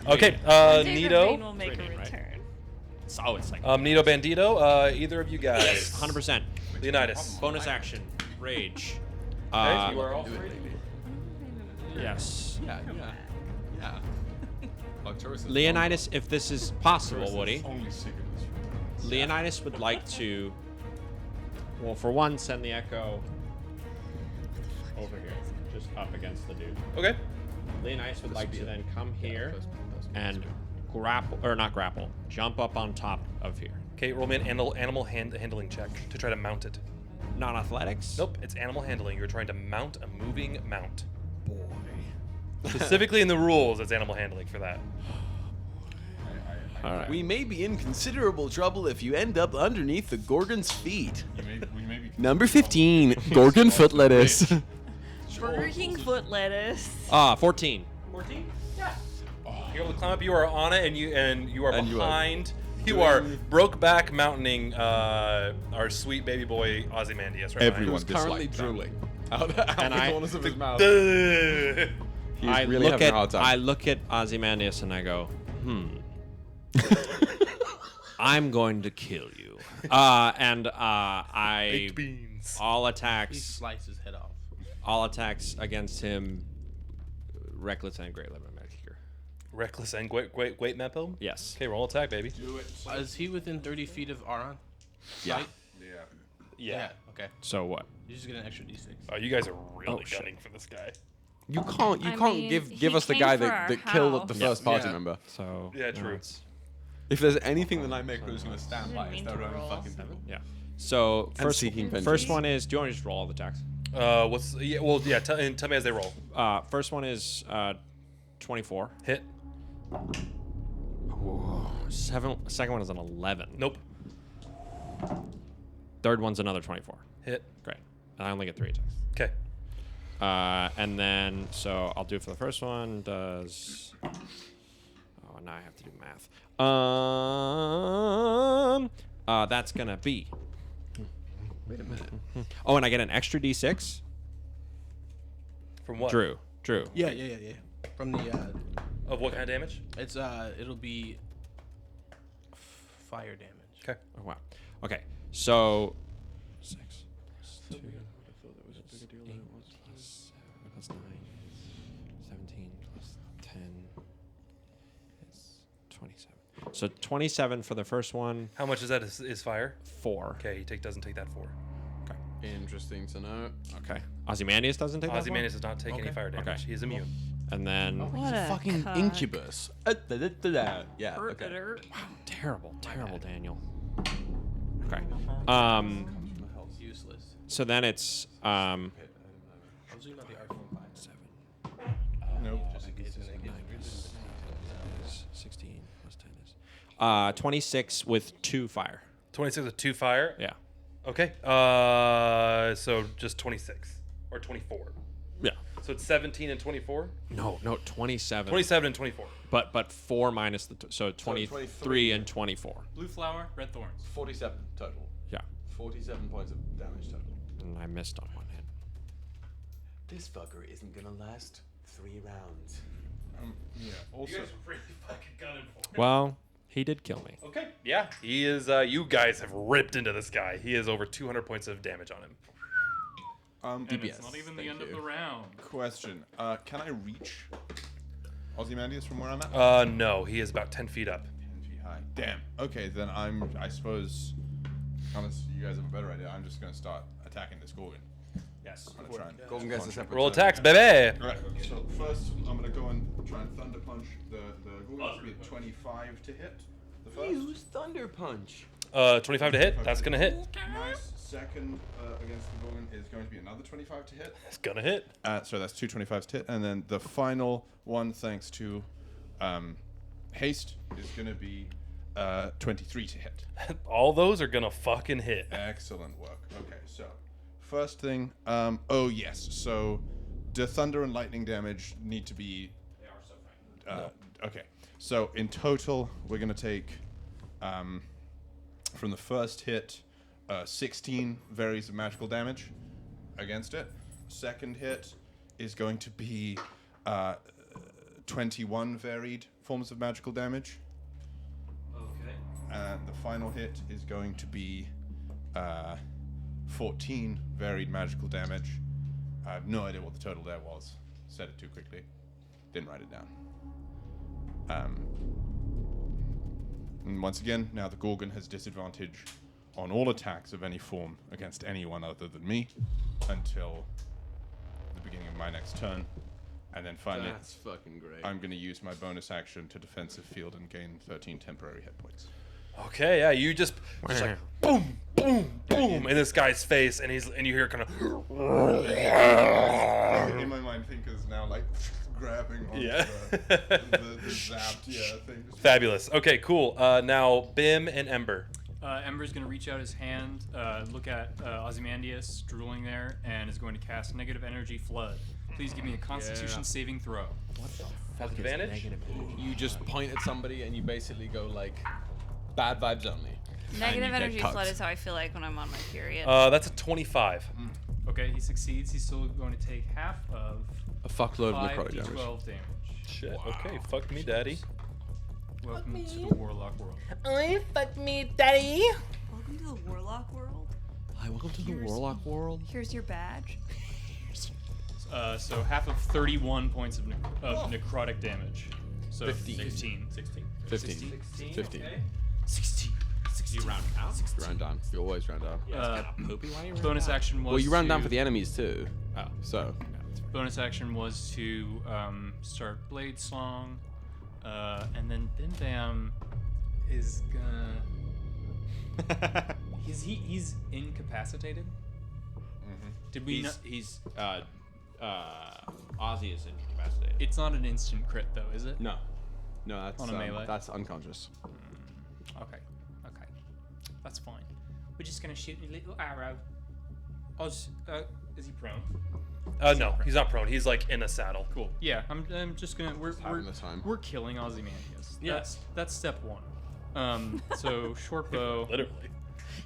Okay, One day Nito. Ravane will make a Ravane, right? return. Oh, it's like Nito Bandito. Either of you guys. yes, 100%. Leonidas. Bonus action, rage. Okay, you are all free. Yes. Yeah. Leonidas, if this is possible, Woody, Only secret is Leonidas would like to, well, for one, send the echo over here, just up against the dude. Okay. Leonidas would like to then come here and grapple, or not grapple, jump up on top of here. Okay, roll me an animal handling check to try to mount it. Not athletics? Nope, it's animal handling. You're trying to mount a moving mount. Specifically in the rules, it's animal handling for that. All right. We may be in considerable trouble if you end up underneath the Gorgon's feet. we may be Number 15, Gorgon foot lettuce. Burger King foot lettuce. 14. 14? Yeah. You're able to climb up. You are on it, and you are And you are behind. You are Brokeback Mountaining our sweet baby boy Ozymandias right Everyone Who's currently disliked that. drooling out And the I- corners of his mouth. behind. He's I really look having at a hard time. I look at Ozymandias and I go, I'm going to kill you. I Baked beans. all He attacks sliced his head off. against him. Reckless and great limit magic here. Reckless and great Mepo? Yes. Okay, roll attack, baby. do it. Is he within 30 feet of Aron? Yeah. Yeah. Okay. So what? You just get an extra d6. Oh, you guys are really Oh, shit. gunning for this guy. You can't I can't mean, give he us the came guy for that our killed the house. first party Yeah. member. So Yeah, true. it's- If there's anything the Nightmare Crew is going to stand Didn't by, mean it's to their own roll. fucking people. Yeah. So And first seeking vengeance. first one is. Do you want to just roll all the attacks? Tell me as they roll. First one is 24. Hit. Second one is an 11. Nope. Third one's another 24. Hit. Great. And I only get 3 attacks. Okay. And then, so I'll do it for the first one. Does. Oh, now I have to do math. That's going to be. Wait a minute. Oh, and I get an extra d6. From what? Drew. Yeah. From the Of what kind of damage? it's it'll be fire damage. Okay. Oh, wow. Okay. So. 6 plus 2. Plus 9, 17 plus 10 is 27. So 27 for the first one. How much is that? Is fire? 4. Okay, he doesn't take that 4. Okay. Interesting to know. Okay. Ozymandias doesn't take that 4? Ozymandias does not take any fire damage. Okay. He is immune. And then What a Fucking cuck. incubus. Yeah. Okay. terrible, Daniel. Okay. Useless. So then it's I was doing about the iPhone 5. 7. Nope. Just in case it gets 16 plus 10 is 26 with 2 fire. 26 with 2 fire. Yeah. Okay. So just 26 or 24. Yeah. So it's 17 and 24. No, 27. 27 and 24. But 4 minus the so 23 23. and 24. Blue flower, red thorns. 47 total. Yeah. 47 points of damage total. And I missed on one hit. This fucker isn't gonna last 3 rounds. Yeah. Also, really fucking got him for Well, he did kill me. Okay. Yeah. He is. You guys have ripped into this guy. He has over 200 points of damage on him. And DPS. it's not even the Thank end of you. the round. question. Can I reach Ozymandias from where I'm at? No. He is about 10 feet up. 10 feet high. Damn. Okay, then I suppose, unless you guys have a better idea, I'm just gonna start attacking this Gorgon. Yes. I'm gonna try and Golden gets a punch separate Roll turn. attacks, baby. Alright, so first I'm gonna go and try and thunder punch the Gorgon. It's gonna be a 25 to hit. The first. Use Thunder Punch. 25 to hit. That's gonna hit. Nice. Second against the Gorgon is going to be another 25 to hit. It's gonna hit. So that's 2 25s to hit, and then the final one, thanks to haste, is gonna be 23 to hit. All those are gonna fucking hit. Excellent work. Okay, so first thing, oh yes, so the thunder and lightning damage need to be. They are so frightened. Okay, so in total, we're gonna take from the first hit, 16 varies of magical damage against it. Second hit is going to be 21 varied forms of magical damage. Okay. And the final hit is going to be 14 varied magical damage. I have no idea what the total there was. Said it too quickly. Didn't write it down. And once again, now the Gorgon has disadvantage on all attacks of any form against anyone other than me until the beginning of my next turn. And then finally, That's fucking great. I'm going to use my bonus action to defensive field and gain 13 temporary hit points. Okay, yeah, you just like boom, boom, boom in this guy's face, and you hear kind of. In my mind, Thinker's now like grabbing on Yeah. the zapped thing. Fabulous. Okay, cool. Now Bim and Ember. Ember's going to reach out his hand, look at Ozymandias drooling there, and is going to cast Negative Energy Flood. Please give me a Constitution saving throw. Has advantage. You just point at somebody and you basically go like, bad vibes only. Negative get energy cucked. flood is how I feel like when I'm on my period. That's a 25. Okay, he succeeds. He's still going to take half of A fuckload of 5 necrotic damage. d12 damage. Shit. Okay, fuck me, daddy. Welcome to the Warlock world. Welcome to the Warlock world. Hi, welcome to the Warlock world. Here's your badge. So half of 31 points of necrotic damage. So 15. 15. 15. 15. Okay. 16. You round down? You round down. You always round down. Bonus action was Well, you round down to- for the enemies too. Oh. So. bonus action was to start Blade Song, and then Bim Bam is gonna. He's incapacitated. Did we? He's Ozzy is incapacitated. It's not an instant crit though, is it? No, that's On a melee? that's unconscious. Okay, that's fine. We're just gonna shoot a little arrow. Oz, is he prone? No, he's not prone. He's like in a saddle. Cool. Yeah, I'm just gonna having the time. we're killing Ozymandias. Yeah. That's step one. So short bow. Literally.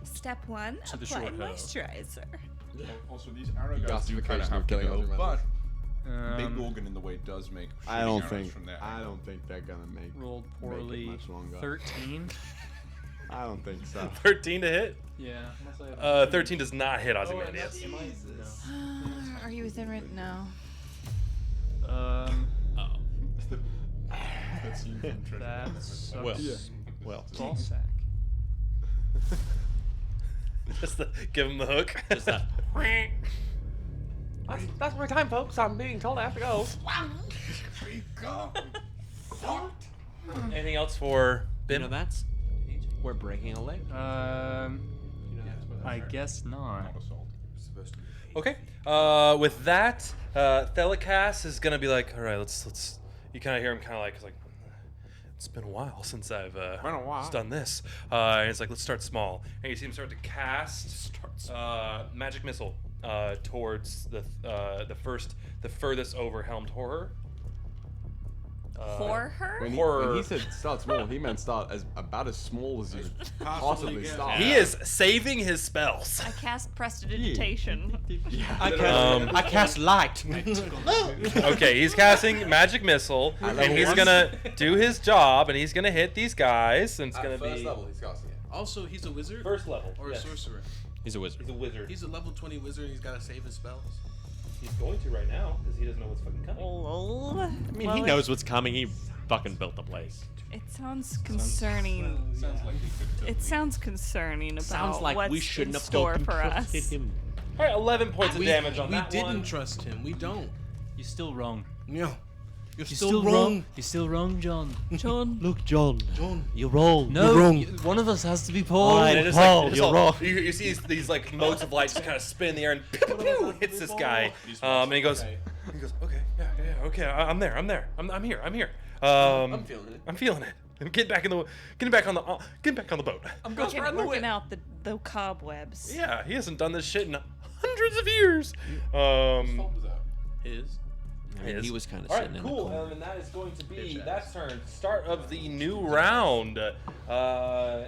Step 1, To the apply short hoe. moisturizer. Also, these arrow guys do kind Justification of of have to killing go, Ozymandias. but big organ in the way does make. I don't shooting arrows think. From there. I don't think they're gonna make. Rolled make it poorly. much longer. 13. I don't think so. 13 to hit. Yeah. 13 does not hit Ozymandias. Are you within range? No. That scene from Treasure That's Well. ball sack. Just give him the hook. Just that. That's my time, folks. I'm being told I have to go. Anything else for Bim? That's we're breaking a leg. I guess not. Okay. With that, Thelicas is gonna be like, all right, let's. You kind of hear him kind of like, it's been a while since I've done this. And it's like, let's start small. And you see him start to cast magic missile towards the furthest over helmed horror. Horror? When he said start small, he meant start about as small as you could possibly start. He is saving his spells. I cast prestidigitation. I cast light. Okay, he's casting magic missile, and he's gonna do his job, and he's gonna hit these guys, and it's gonna be level he's casting it. Also, he's a wizard first level or a sorcerer. He's a wizard. He's a wizard. He's a level 20 wizard. And he's got to save his spells. He's going to right now because he doesn't know what's fucking coming. I mean, he knows what's coming. He fucking built the place. It sounds concerning. Sounds like he could It sounds concerning about Sounds like what's we shouldn't in have store fucking for trusted us. him. All right, 11 points of damage on we that didn't one. trust him. We don't. You're still wrong. No. You're You're still wrong. You're still wrong, John. John. Look, John. John. You're wrong. No, You're wrong. one of us has to be Paul. Alright, And it just Paul, like, you're wrong. You see these like motes of light just kind of spin in the air and pew, pew, pew, hits this guy. And he goes, okay, yeah, okay, I'm there. I'm here. I'm here. I'm feeling it. I'm feeling it. Get back on the boat. I'm working out the cobwebs. Yeah, he hasn't done this shit in hundreds of years. His. I mean, he was kind of All sitting right, in the cool. corner. And that is going to be that turn. Start of the new round. Yeah,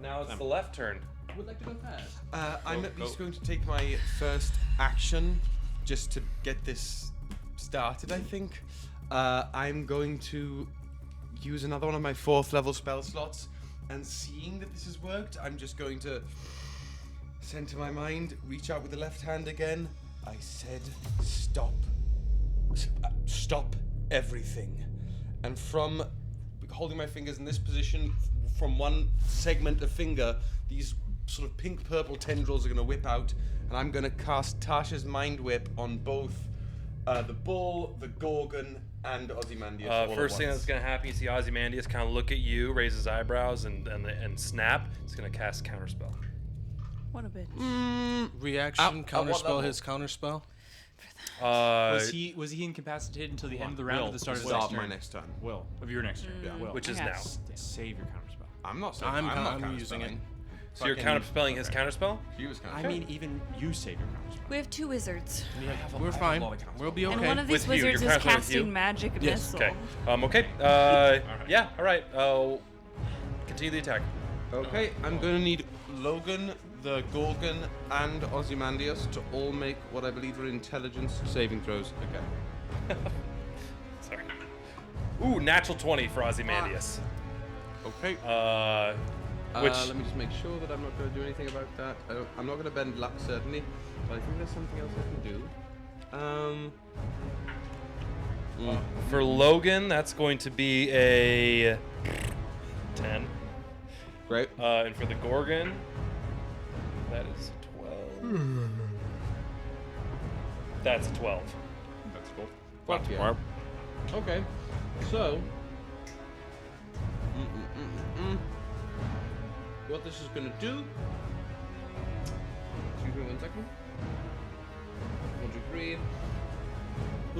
now it's the left turn. Would like to go fast. I'm at least going to take my first action just to get this started, I think. I'm going to use another one of my 4th level spell slots, and seeing that this has worked, I'm just going to send to my mind, reach out with the left hand again. I said, stop. Stop everything. And from holding my fingers in this position, from one segment of finger, these sort of pink-purple tendrils are going to whip out, and I'm going to cast Tasha's Mind Whip on both the bull, the gorgon, and Ozymandias. all at First thing once. that's going to happen, you see Ozymandias kind of look at you, raise his eyebrows, and snap. He's going to cast Counterspell. What a bitch. Reaction, counterspell, his counterspell. Was he incapacitated until the end of the round or the start of his Start next my turn? next turn. Will. Of your next turn. Yeah. Will. Which is Okay. now. Save your counterspell. I'm not. I'm using it. So you're counterspelling his counterspell? He was I mean, even you save your counterspell. We have 2 wizards. We're fine. We'll be okay. And one of these With you, wizards you're is casting with you? casting magic Yes. missile. Okay. Yeah, all right. Continue the attack. Okay, I'm going to need Logan, the Gorgon, and Ozymandias to all make what I believe are intelligence saving throws. Okay. Sorry. Ooh, natural 20 for Ozymandias. Okay. Which Let me just make sure that I'm not going to do anything about that. I'm not going to bend luck, certainly, but I think there's something else I can do. for Logan, that's going to be a 10. Great. And for the Gorgon, that is 12. That's a 12. Fuck yeah. Okay, so what this is gonna do? Excuse me 1 second. 1, 2, 3.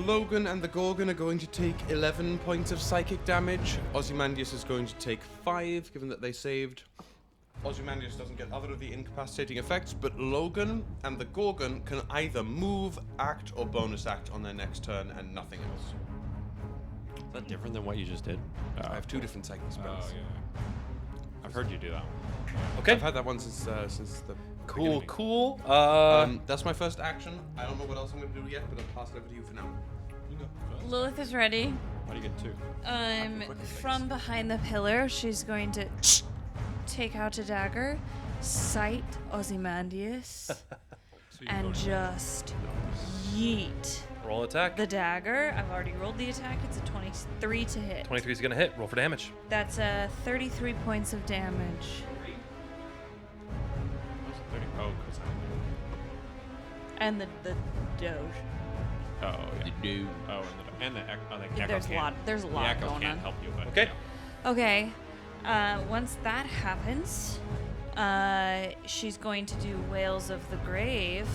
Logan and the Gorgon are going to take 11 points of psychic damage. Ozymandias is going to take 5, given that they saved. Ozymandias doesn't get other of the incapacitating effects, but Logan and the Gorgon can either move, act, or bonus act on their next turn, and nothing else. Is that different than what you just did? I have 2 different psychic spells. Oh, yeah. I've heard you do that. Okay. I've had that one since the Cool, beginning. cool. That's my first action. I don't know what else I'm going to do yet, but I'll pass it over to you for now. Lilith is ready. Why do you get 2? From behind the pillar, she's going to take out a dagger, sight Ozymandias, and just yeet Roll attack. the dagger. I've already rolled the attack. It's a 23 to hit. 23 is gonna hit. Roll for damage. That's 33 points of damage. Oh, because And the doge. Oh, yeah. The dude. Oh, and the echo. There's a lot the echo going can't on. help you, but Okay. Okay. Once that happens, she's going to do Wails of the Grave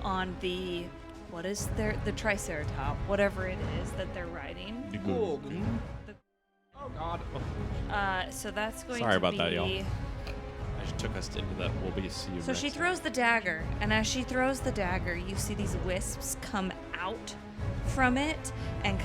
on the, what is the Triceratop, whatever it is that they're riding. Oh God. So that's going Sorry to about be. that, y'all. I just took us into that. We'll be see you So next she time. throws the dagger, and as she throws the dagger, you see these wisps come out from it and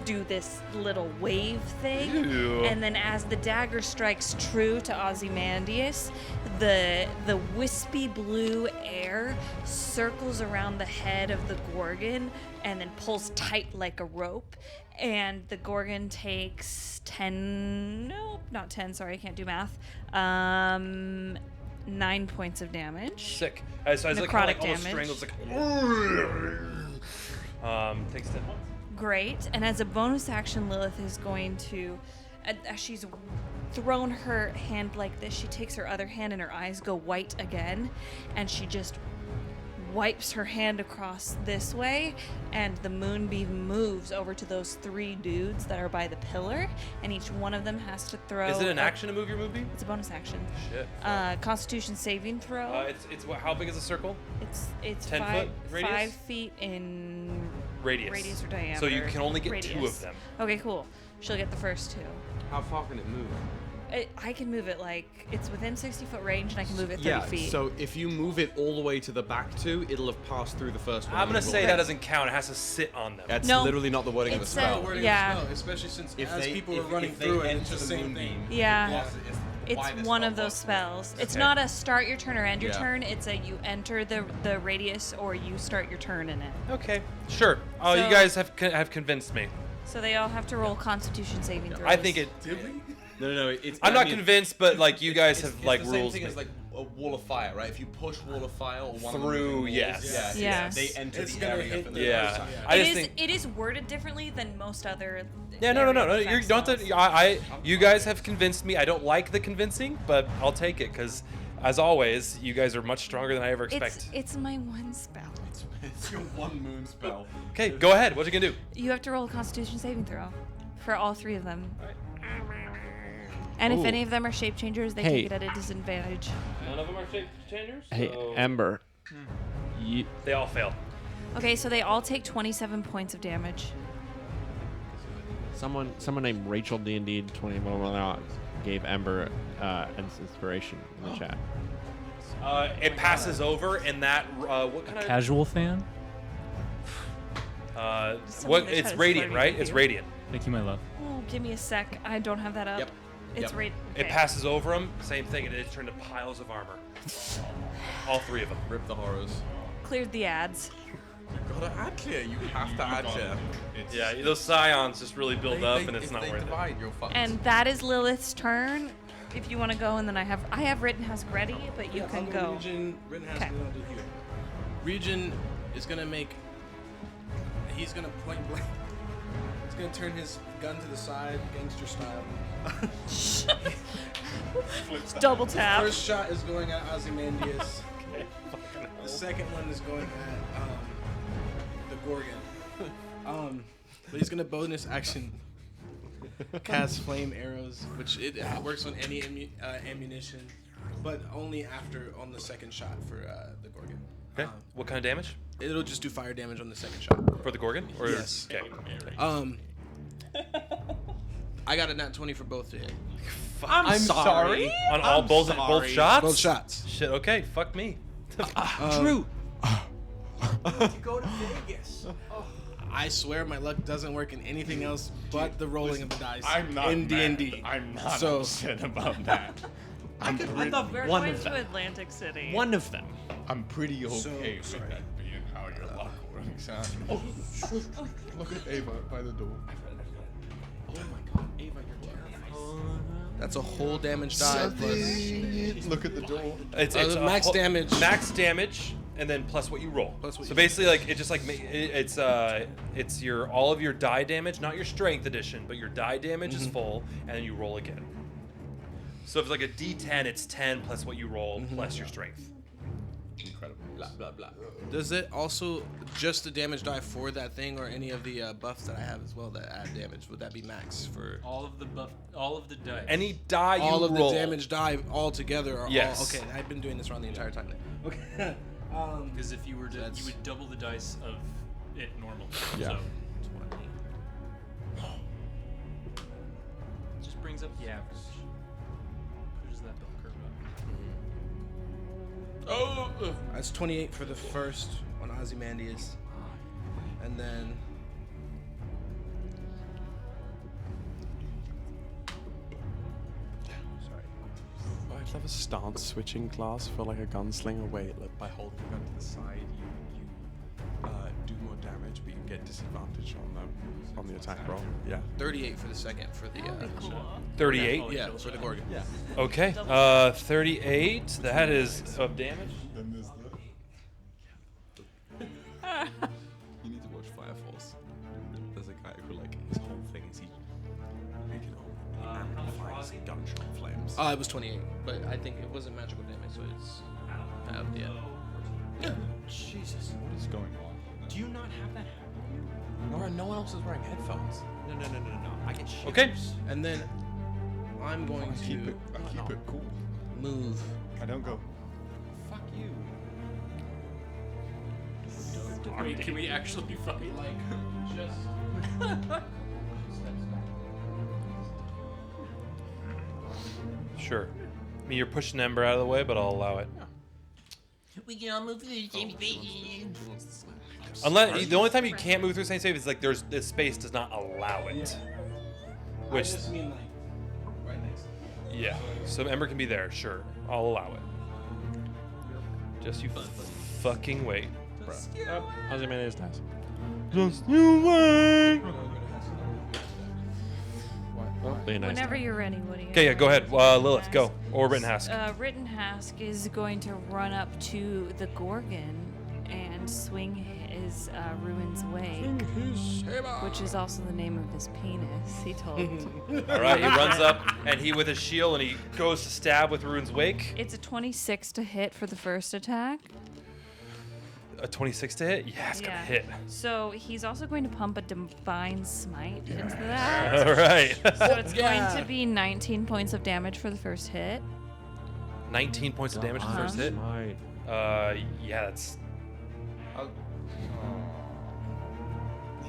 do this little wave thing. Ew. And then as the dagger strikes true to Ozymandias, the wispy blue air circles around the head of the Gorgon and then pulls tight like a rope. And the Gorgon takes 10, nope, not 10, sorry, I can't do math. 9 points of damage. Sick. So it's like kind of like almost strangled. It's like takes 10 points. Great. And as a bonus action, Lilith is going to, as she's thrown her hand like this, she takes her other hand and her eyes go white again, and she just wipes her hand across this way, and the moonbeam moves over to those 3 dudes that are by the pillar, and each one of them has to throw. Is it an action to move your moonbeam? It's a bonus action. Shit. Constitution saving throw. It's how big is the circle? It's 10 5 foot radius? 5 feet in Radius. or diameter. So you can only get 2 Radius. of them. Okay, cool. She'll get the first 2. How far can it move? I can move it it's within 60-foot range, and I can move it 30 feet. So if you move it all the way to the back 2, it'll have passed through the first one. I'm gonna and say roll. that doesn't count. It has to sit on them. That's No, literally not the wording of the it's spell. The wording of Yeah. the spell, especially since If as they- people are if- running if they through it, enter it's the the same moonbeam, thing. Yeah. It's It's one of those spells. It's Okay. not a start your turn or end your Yeah. turn. It's a you enter the radius or you start your turn in it. Okay. Sure. Oh, So- you guys have convinced me. So they all have to roll Constitution saving throws. I think it. Did we? No. It's. I'm I not mean, convinced, but like you guys it's, have it's like the same rules thing me. as like a wall of fire, right? If you push wall of fire or one Through, of the moving walls, yes. Yes. they enter It's the gonna area hit for the the Yeah. first time. I It just is think. it is worded differently than most other. Yeah, no. area You effect don't. Have to, spells. you guys have convinced me. I don't like the convincing, but I'll take it because, as always, you guys are much stronger than I ever expect. It's my one spell. It's your one moon spell. Okay, go ahead. What you gonna do? You have to roll a Constitution saving throw for all 3 of them. And if any of them are shape changers, they Hey. take it at a disadvantage. None of them are shape changers. Hey, Ember. They all fail. Okay, so they all take 27 points of damage. Someone named Rachel D&D 20 blah, blah, blah, gave Ember an inspiration in the chat. It passes over, and that what kind of Casual fan? Someone that it's tries radiant, flirting right? with It's you. radiant. Thank you, my love. Oh, give me a sec. I don't have that up. Yep. It's Yep. right. It passes over them. Same thing. It turned to piles of armor. All 3 of them. Rip the horrors. Cleared the ads. You gotta add clear. You have to add clear. Yeah, those scions just really build up, and it's not worth it. divide, you're fucked. And that is Lilith's turn. If you want to go, and then I have Rittenhouse ready, but you can go. Region, Rittenhouse Okay. is gonna do here. Region is gonna make. He's gonna point blank. He's gonna turn his gun to the side, gangster style. Double tap. First shot is going at Ozymandias. The second one is going at the Gorgon. But he's gonna bonus action cast flame arrows, which it works on any ammunition, but only on the second shot for the Gorgon. Okay. What kind of damage? It'll just do fire damage on the second shot. For the Gorgon? Or Yes. Okay. I got a nat 20 for both to hit. I'm sorry. On all both shots? Both shots. Shit, okay, fuck me. Drew. Go to Vegas. I swear my luck doesn't work in anything else but the rolling of the dice I'm not in mad. D&D. I'm not So- upset about that. I thought We're one going of to them. Atlantic City. One of them. I'm pretty okay with sorry. that being how your luck works out. Look at Ava by the door. Oh my god, Ava, you're terrifying. That's a whole damage die plus Look at the door. It's the max damage. Max damage, and then plus what you roll. Plus what so you basically, like it just like it's your all of your die damage, not your strength addition, but your die damage is full, and then you roll again. So if it's like a D10, it's 10 plus what you roll plus your strength. Incredible. Blah, blah, blah. Does it also just the damage die for that thing, or any of the buffs that I have as well that add damage? Would that be max for All of the dice. Any die you all of roll. the damage die all together? Are Yes. all, okay, I've been doing this wrong the entire time. Then. Okay. Because if you were to, That's- you would double the dice of it normally. Yeah. So 20. Just brings up the average. Pushes that bell curve up. That's 28 for the first on Ozymandias, and then I'd love a stance switching class for like a gunslinger where like, by holding the gun to the side you do more damage but you get disadvantage on the attack roll. Yeah. 38 for the second for the 38. yeah for the Gorgon. Yeah. Okay. 38. That is of damage. Then there's You need to watch Fire Force. There's a guy who like his whole thing is he can amplifies gunshot flames. It was 28, but I think it wasn't magical damage, so it's Jesus. What is going on? Do you not have that happen? Nora, no one else is wearing headphones. No. I get shit. Okay. And then I'm going I keep to it cool. move. I don't go. Fuck you. Wait, can we actually fight? Like just Sure. I mean, you're pushing Ember out of the way, but I'll allow it. We can all move through the same space. Unless the only time you can't move through the same space is like the space does not allow it. I Which just mean like right next. yeah. So Ember can be there. Sure, I'll allow it. Just you fucking wait. Ozymandias dies. Just you wait. Whenever you're ready, Woody. Okay, yeah, go ahead. Lilith, go. Or Rittenhask. Rittenhask is going to run up to the Gorgon and swing his Ruin's Wake, which is also the name of his penis, he told. All right, he runs up and he with his shield and he goes to stab with Ruin's Wake. It's a 26 to hit for the first attack. A 26 to hit? Yeah, it's gonna hit. So he's also going to pump a Divine Smite into that. All right. So it's going to be 19 points of damage for the first hit. 19 points of damage for the first hit. Right. Yeah, that's.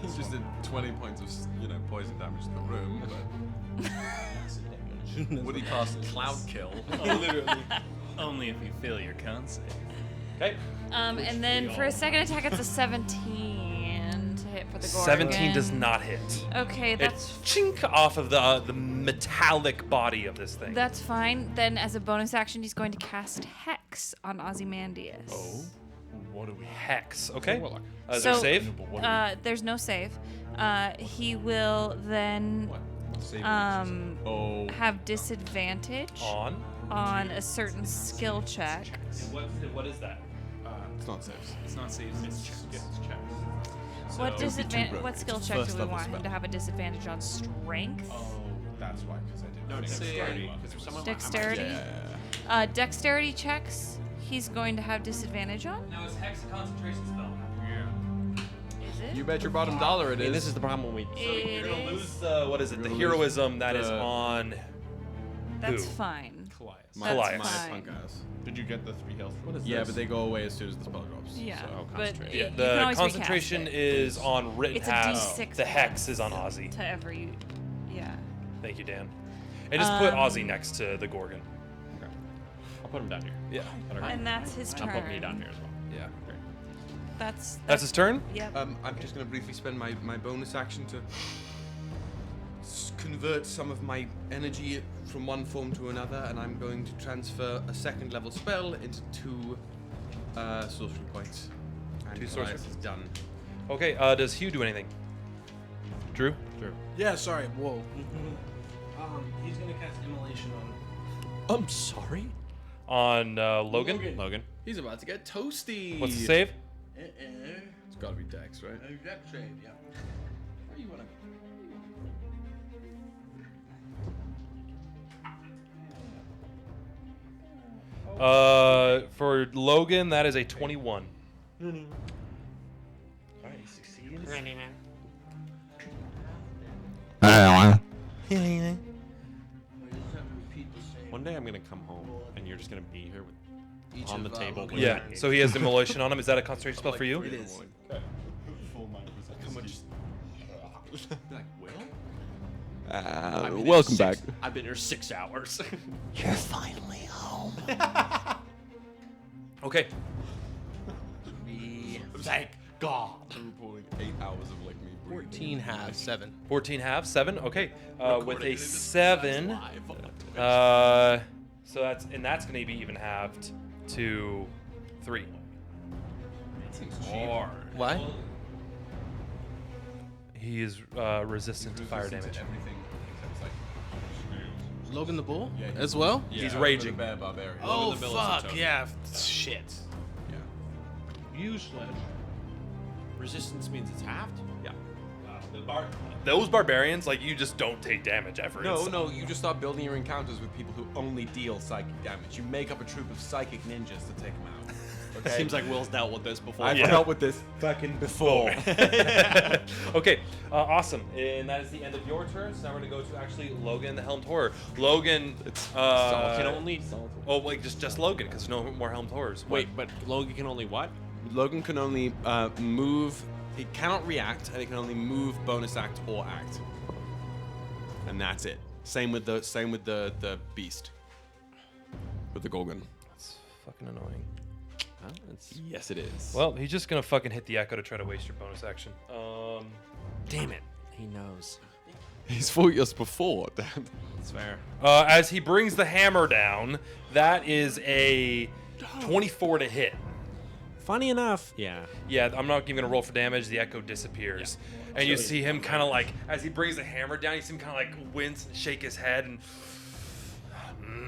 He just did 20 points of poison damage to the room, but would he cast Cloud Kill? Literally. Only if you fail your con save. Okay. And then for a second attack, it's a 17 to hit for the Gorgon. 17 does not hit. Okay, that's It's chink off of the metallic body of this thing. that's fine. Then as a bonus action, he's going to cast Hex on Ozymandias. Oh. What do we hex? Okay. Is So, there save? There's no save. He will then have disadvantage On a certain skill check. What is that? It's not saves. It's not saves, it's checks. It's checks. What broken. What skill It's check do first we level want him spell. to have a disadvantage on? Strength? Oh, that's why. Because I didn't. No, dexterity. Dexterity? Dexterity checks, he's going to have disadvantage on. Now is hex a concentration spell? Yeah. Is it? You bet your bottom dollar it I mean, is. this is the problem when we. It You're gonna is. lose what is it? The You're gonna heroism lose that is the- on. That's Who? fine. Callias. That's Callias. fine. Punk ass. Did you get the 3 health? What is Yeah, this? but they go away as soon as the spell drops. Yeah, So, but concentrate. Yeah, you can the always concentration recast it. is on written It's a halves. D6 The hex plus is on Ozzy. To every, yeah. Thank you, Dan. And just put Um, Ozzy next to the Gorgon. Okay. I'll put him down here. Yeah. And that's his turn. I'll put me down here as well. Yeah. Great. That's his turn? Yep. I'm just going to briefly spend my bonus action to convert some of my energy from one form to another, and I'm going to transfer a second level spell into 2 sorcery points. And 2 sorcery Callias is done. Okay, does Hugh do anything? Drew? Yeah, sorry. Whoa. He's gonna cast Immolation on. I'm sorry. On Logan? Logan. He's about to get toasty. What's the save? It's got to be Dex, right? Exact save, yeah. Where you wanna be? For Logan, that is a 21. Alright, he succeeds. One day I'm gonna come home and you're just gonna be here with Each on the of, table. Logan. with Yeah, me. so he has Immolation on him. Is that a concentration spell for you? It is. Full mind Like, Will? I've been here welcome 6 back. I've been here 6 hours. You're finally home. Okay. Thank God. I'm reporting 8 hours of like me. 14 halves, 7. 14 halves, 7. Okay. With Recording a it 7. live on Twitch. So that's going to be even halved to 3. Hard. Why? He is resistant to fire damage. Everything except like Logan the Bull? Yeah, As well? He's raging. Bear barbarian. Oh, Logan the Bill is a fuck. token. Yeah. Shit. Yeah. You sledge. Resistance means it's halved? Yeah. Those barbarians, like, you just don't take damage ever. No, It's- no, you just start building your encounters with people who only deal psychic damage. You make up a troop of psychic ninjas to take them out. Okay? Seems like Will's dealt with this before. I've Yeah. dealt with this fucking before. Okay, awesome. And that is the end of your turn. So now we're going to go to actually Logan, the Helmed Horror. Logan, Can only. oh, wait, just Logan, because there's no more Helmed Horrors. Wait, but Logan can only what? Logan can only move. It cannot react, and it can only move, bonus act, or act. And that's it. Same with the beast. With the Gorgon. That's fucking annoying. Huh? It's, Yes, it is. Well, he's just going to fucking hit the Echo to try to waste your bonus action. damn it. He knows. he's fought us before. Damn. It's fair. As he brings the hammer down, that is a 24 to hit. Funny enough. Yeah. Yeah, I'm not even gonna roll for damage. The echo disappears, and you see him kind of like, as he brings the hammer down, you see him kind of like wince and shake his head, and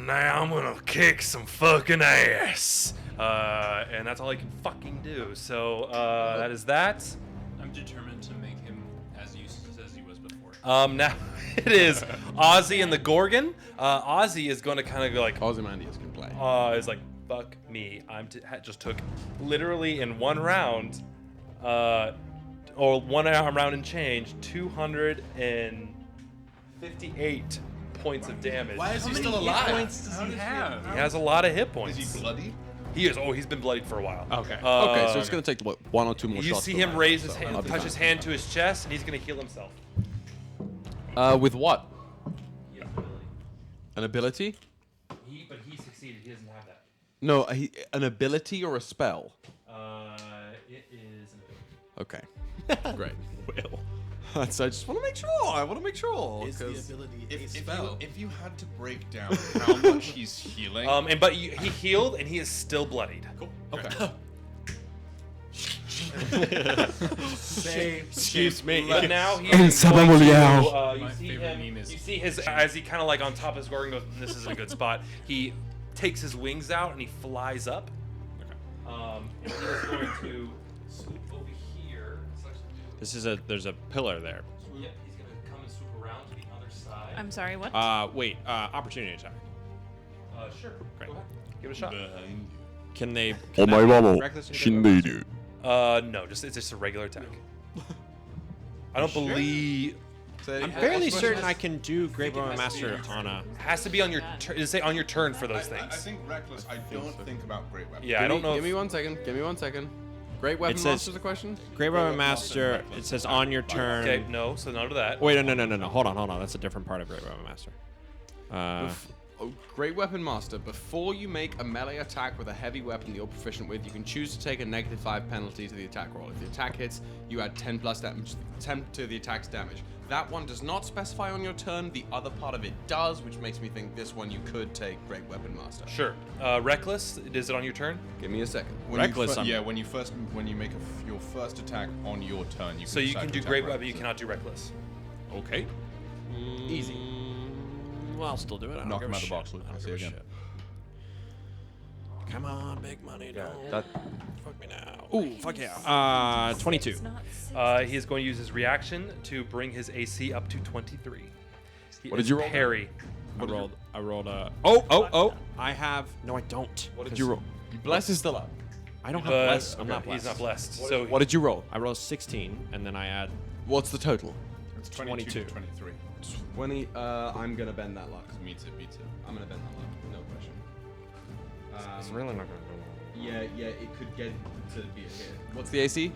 now I'm gonna kick some fucking ass. And that's all he can fucking do. So that is that. I'm determined to make him as useless as he was before. Now it is Ozzy and the Gorgon. Ozzy is going to kind of go like, Ozymandias can play. is like, fuck me. Just took literally in one round, or 1 round and change, 258 points of damage. Why is he still alive? points does he have? He has a lot of hit points. Is he bloody? He is. Oh, he's been bloodied for a while. Okay. Okay, so it's gonna take what, 1 or 2 more You shots. see to him land, raise his so hand, I'll be touch fine. his hand to his chest, and he's gonna heal himself. With what? He has ability. An ability? But he succeeded. He doesn't have that. No, an ability or a spell? It is an ability. Okay. Great. Will. So I just want to make sure. I want to make sure. Is the 'cause- ability a If spell? you had to break down how much he's healing, He healed, and he is still bloodied. Cool. Okay. Excuse me. But now he And is someone going will to, yell. you My see favorite him. meme is- You see his as he kind of like on top of his Gorgon goes. This isn't a good spot. He takes his wings out and he flies up. And he is going to swoop over here. There's a pillar there. Yep, he's going to come and swoop around to the other side. I'm sorry, what? Wait, opportunity attack. Sure. Great. Go ahead. Give it a shot. Can they? Oh my mama, reckless she endeavor? need you. No, it's just a regular attack. I don't believe. I'm fairly certain I can do Great Weapon Master on a. Has to be on your turn. Say on your turn for those things. I think reckless. I don't think about great weapon. Yeah, I don't know. Give me 1 second. Give me 1 second. Great Weapon Master's a question? Great Weapon Master, it says on your turn. Okay, no, so none of that. Wait, no. Hold on. That's a different part of Great Weapon Master. Great Weapon Master. Before you make a melee attack with a heavy weapon that you're proficient with, you can choose to take a -5 penalty to the attack roll. If the attack hits, you add 10 plus damage, 10 to the attack's damage. That one does not specify on your turn. The other part of it does, which makes me think this one you could take Great Weapon Master. Sure. Reckless, is it on your turn? Give me a second. When you make your first attack on your turn, you can So you decide can to do attack Great Weapon, reckless. you cannot do Reckless. Okay. Easy. Well, I'll still do it. I don't Knock give him a out the shit. box, Luke. I don't I'll see give you a again. shit. Come on, big money. Yeah, Don't that- fuck me now. Ooh, fuck yeah. 22. It's not six. He is going to use his reaction to bring his AC up to 23. What did you roll? Parry. I rolled a. Oh. I have. No, I don't. What did you roll? Bless is still up. I don't have blessed. I'm not He's blessed. not blessed. So What did you roll? I rolled 16, and then I add. What's the total? It's 22 to 22. 23. 20. I'm gonna bend that luck. Me too. I'm gonna bend that luck. No question. It's really not gonna Yeah, it could get to be a hit. What's the AC?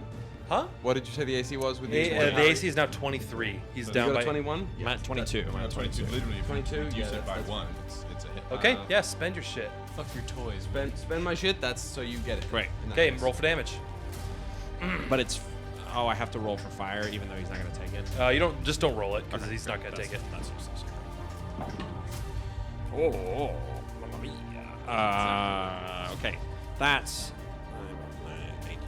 Huh? What did you say the AC was with the The AC is now 23. He's You down got by a 21? I'm at 22. I'm at 22. Literally, if 22? you reduce Yeah, it by that's 1, it's a hit. Okay, yeah, spend your shit. Fuck your toys. Spend my shit. That's so you get it. Right. In that Okay, case. roll for damage. But it's. Oh, I have to roll for fire, even though he's not gonna take it. You don't roll it because he's not gonna take it. That's Oh, mamma mia. Okay, that's 18,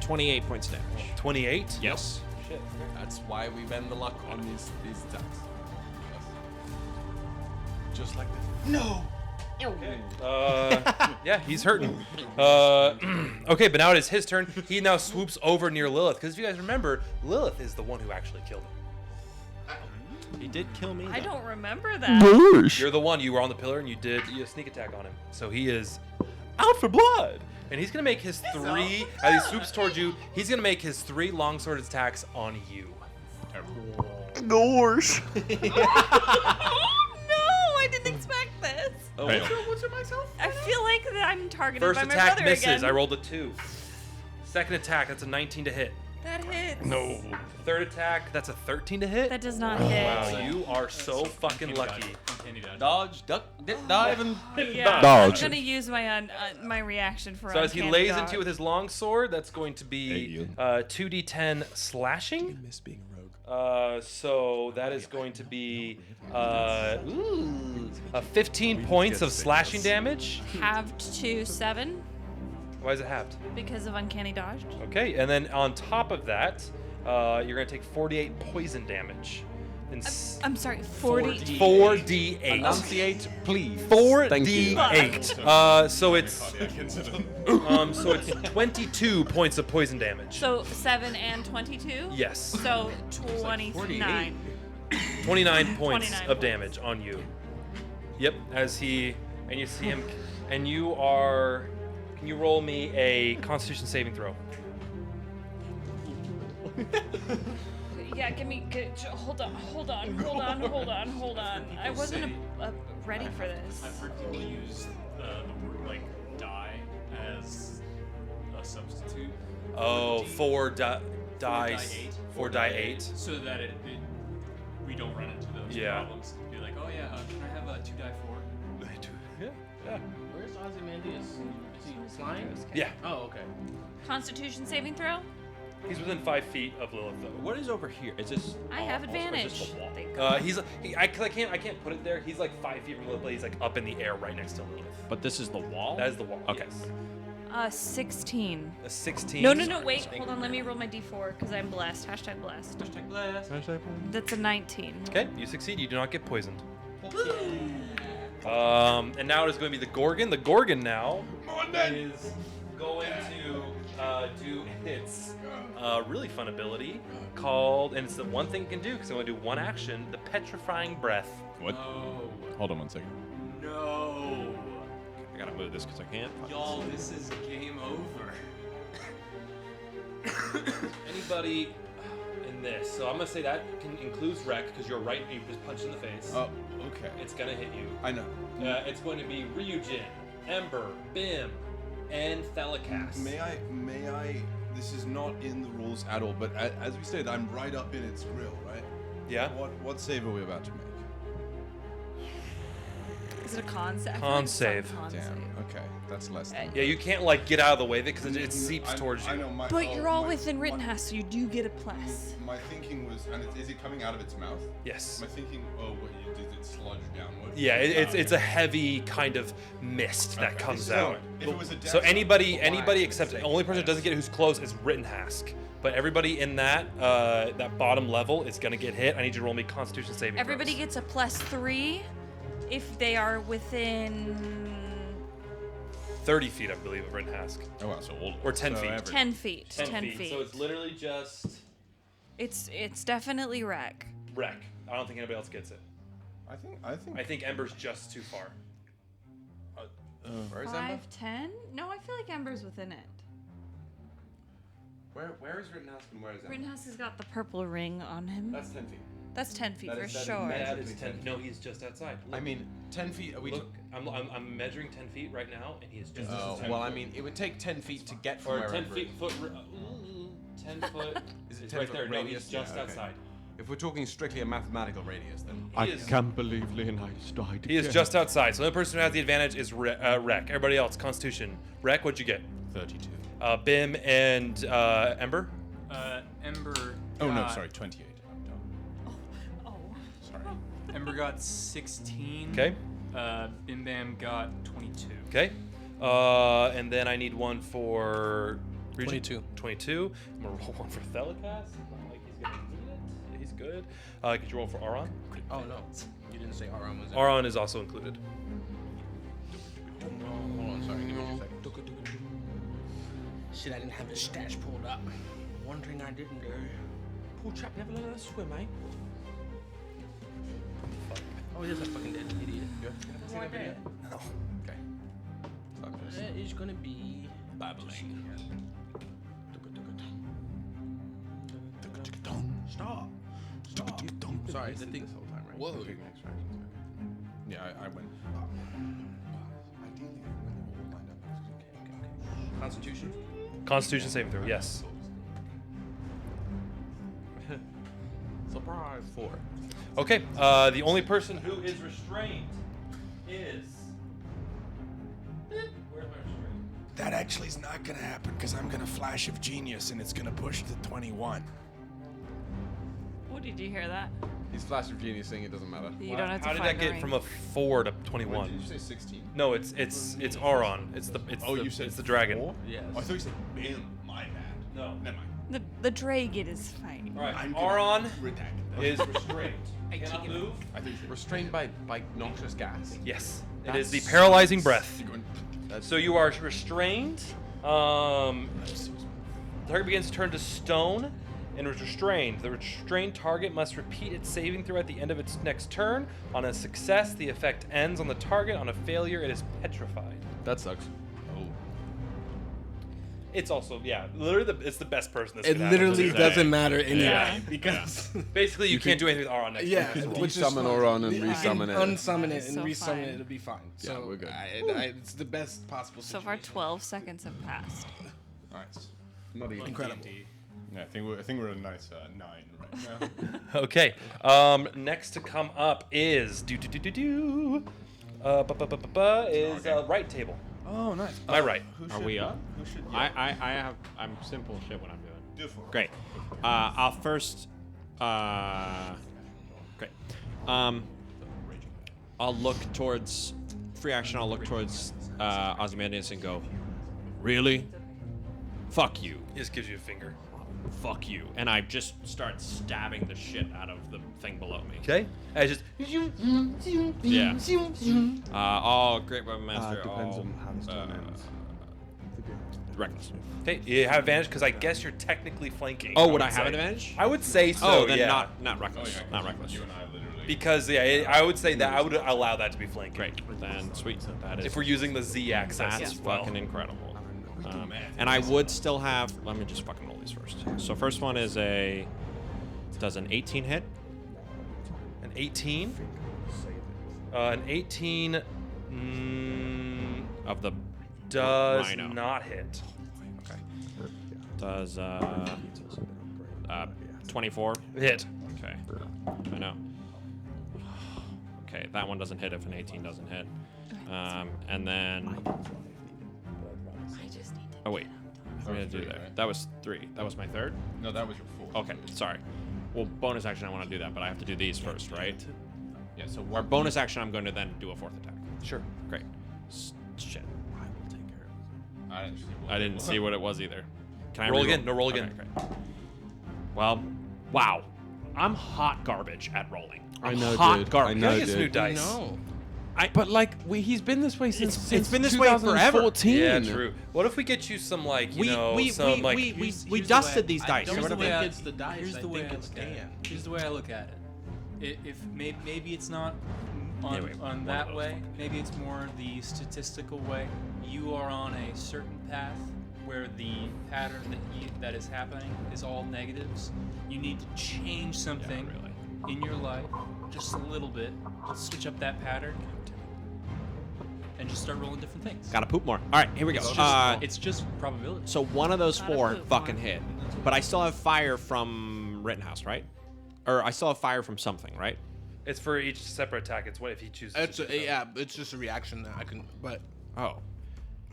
28 points of damage. 28. Yes. Shit. That's why we bend the luck on these attacks. Just like this. No. Yeah, he's hurting. Okay, but now it is his turn. He now swoops over near Lilith because if you guys remember, Lilith is the one who actually killed him. He did kill me. I don't remember that. You're the one. You were on the pillar and you did a sneak attack on him. So he is out for blood. And he's gonna make his three as he swoops towards you. He's gonna make his 3 longsword attacks on you. Gosh. Oh no! I didn't expect this. Oh, What's it myself? I feel like that I'm targeted first by my attack brother misses. again. I rolled a 2. Second attack, that's a 19 to hit. That hits. No. Third attack, that's a 13 to hit. That does not hit. Wow, you are so fucking lucky. Dodge, duck, dip, dive, and Yeah, Dodge. I'm gonna use my reaction for. So as he uncanny lays dodge. into you with his long sword, that's going to be you. 2d10 slashing. Miss being a rogue. So that is going to be 15 points of slashing damage. halved to 7 Why is it halved? because of uncanny dodge. Okay, and then on top of that, you're going to take 48 poison damage. And I'm sorry, 40. 4d8. enunciate, please. 4d8. So it's 22 points of poison damage. So 7 and 22. Yes. So 29. 29 points 29 of damage on you. Yep, as he, and you see him, and you are, can you roll me a Constitution saving throw? Yeah, hold on. I wasn't ready for this. I've heard people use the word like die as a substitute. Oh, for dice. 4 die 8. So that we don't run into those Yeah. problems. Be like, oh yeah, can I have a 2 die 4? Yeah. Where's Ozymandias? Is he flying? Yeah. Oh, okay. Constitution saving throw. He's within 5 feet of Lilith, though. What is over here? Is this? I have also, or is advantage. this the wall? Thank God. I can't put it there. He's like 5 feet from Lilith, but he's like up in the air right next to Lilith. But this is the wall. That is the wall. Okay. Yes. 16. A 16. No, wait, hold on, let me roll my d4 because I'm blessed. Hashtag blessed. That's a 19. Okay, you succeed. You do not get poisoned. And now it is going to be the Gorgon. The Gorgon now is going to do its really fun ability called, and it's the one thing it can do because I'm going to do one action, the Petrifying Breath. What? Hold on 1 second. No. I gotta move this because I can't. Y'all, this is game over. Anybody? in this. So I'm gonna say that includes wreck because you're right. You just punched in the face. Oh, okay. It's gonna hit you. I know. It's going to be Ryujin, Ember, Bim, and Thelikas. May I? This is not in the rules at all, but as we said, I'm right up in its grill, right? Yeah. What save are we about to make? Is it a con save? Con save. Damn. Okay, that's less than. Yeah, you can't like get out of the way of it because it seeps towards you. I know. But you're all within Rittenhouse, so you do get a plus. My thinking was, and is it coming out of its mouth? Yes. My thinking, did it sludge downward? Yeah, it's a heavy kind of mist that comes out. If it was a So dex, anybody black, except the only person that doesn't get it who's close is Rittenhask. But everybody in that that bottom level is gonna get hit. I need you to roll me Constitution saving Everybody throws. gets a +3 if they are within 30 feet, I believe, of Rittenhask. Oh wow, so all or 10 feet. 10 feet. 10 feet. So it's literally just It's definitely wreck. wreck. I don't think anybody else gets it. I think Ember's just too far. Where is Ember? 5, 10? No, I feel like Ember's within it. Where is Rittenhouse and where is Ember? Rittenhouse has got the purple ring on him. That's 10 feet. That's 10 feet That for is- that is sure. That is 10. No, he's just outside. I mean, 10 feet. Are we? Look, I'm measuring 10 feet right now, and he is just. Oh, well, I mean, it would take 10 feet to get from Or where 10 Ember feet is. foot. 10 foot. Is it It's 10 right foot there. No, radius? he's just Yeah, okay. outside. If we're talking strictly a mathematical radius, then I can't believe Leonidas died. He is just outside. So the only person who has the advantage is Wreck. Everybody else, Constitution. Wreck, what'd you get? 32. Bim and Ember. Ember. Oh no, got- sorry, 28. Sorry. Ember got 16. Okay. Bim Bam got 22. Okay. And then I need one for. 22. 22. I'm gonna roll one for Thelikas. Not like he's gonna need it. He's good. Could you roll for Auron? Oh no, you didn't say Auron was in. Auron is also included. Hold on, sorry, give me 2 seconds. Shit, I didn't have his stats pulled up. One thing I didn't do. Poor chap never learned how to swim, eh? Oh, he's a fucking dead idiot. Right there. No. Okay. That is gonna be babbling. Stop. Stop. Sorry, the thing. Whoa. Yeah, I went. Ideally, I went all lined up. Constitution. Constitution saving throw. Yes. Surprise. 4. Okay. The only person who is restrained is. Where's my restraint? That actually is not gonna happen because I'm gonna flash of genius and it's gonna push to 21. What did you hear that? He's Flash of Genius saying it doesn't matter. You don't have to How did find that the get ring. from a 4 to 21? Did you say 16? No, it's Auron. It's the dragon. 4? Yes. Oh, I thought you said Bim. My bad. No. Never mind. The dragon is fine. All right. I'm Auron gonna redact that. is restrained. Cannot move. I think you said Restrained by noxious gas. Yes. It is the paralyzing breath. You're going- So you are restrained. The target begins to turn to stone and is restrained. The restrained target must repeat its saving throw at the end of its next turn. On a success, the effect ends on the target. On a failure, it is petrified. That sucks. Oh. It's also, literally, it's the best person this It could happen to literally this doesn't matter anyway Yeah. because Basically, you can't do anything with Auron next yeah, turn. which is Summon fine. Auron and You can resummon it. Unsummon That is it and so resummon fine. it. It'll be fine. Yeah, So we're good. it's the best possible So situation. far, 12 seconds have passed. Nice. Not even. Incredible. Yeah, I think we're a nice 9 right now. Okay. Next to come up is right table. Oh, nice. My right. Who Are we up? Who should? I'm simple shit what I'm doing. Do it for us. Great. I'll first. Great. I'll look towards free action. I'll look towards Ozymandias and go, really? Fuck you. He just gives you a finger. Fuck you. And I just start stabbing the shit out of the thing below me. Okay. I just. Yeah. Great weapon master. Depends on how this turn ends. Reckless. Okay. You have advantage because I guess you're technically flanking. Oh, would I would have say. advantage? I would say so. Oh, then yeah. not reckless. Not reckless. You and I literally. Because I would say that I would allow that to be flanking. Great. Then sweet. That is. If we're using the Z axis That's as well. fucking incredible. And I would still have. Let me just fucking roll these first. So first one is a Does an 18 hit? An 18? An 18 Of the does rhino. not hit. Okay. Does 24 hit? Okay. I know. Okay, that one doesn't hit if an 18 doesn't hit. And then. Oh wait. What did I do there? That was 3. That was my 3rd? No, that was your 4th. Okay, sorry. Well, bonus action, I want to do that, but I have to do these first, right? Yeah, so Our bonus action, I'm going to then do a 4th attack. Sure. Great. Shit. I will take care of it. I didn't see what it was either. Can I Roll re-roll? again. No, roll Okay, again. great. Well, wow. I'm hot garbage at rolling. I I'm know, hot dude. garbage. I know, Get some new dude. dice. No. But like, he's been this way since it's been this way forever. 2014. Yeah, true. What if we get you some like We dusted these dice. Here's the way think I- it's the dice. Here's I the way think I it's look at it. Dan. Here's the way I look at it. If maybe it's not on, wait, one on of that those. way. Maybe it's more the statistical way. You are on a certain path where the pattern that is happening is all negatives. You need to change something in your life, just a little bit. Switch up that pattern, and just start rolling different things. Gotta poop more. All right, here we go. It's just probability. So one of those Gotta 4 poop fucking more. hit, but I still have fire from Rittenhouse, right? Or I still have fire from something, right? It's for each separate attack. It's what if he chooses. It's to do so. yeah, it's just a reaction that I can, but Oh,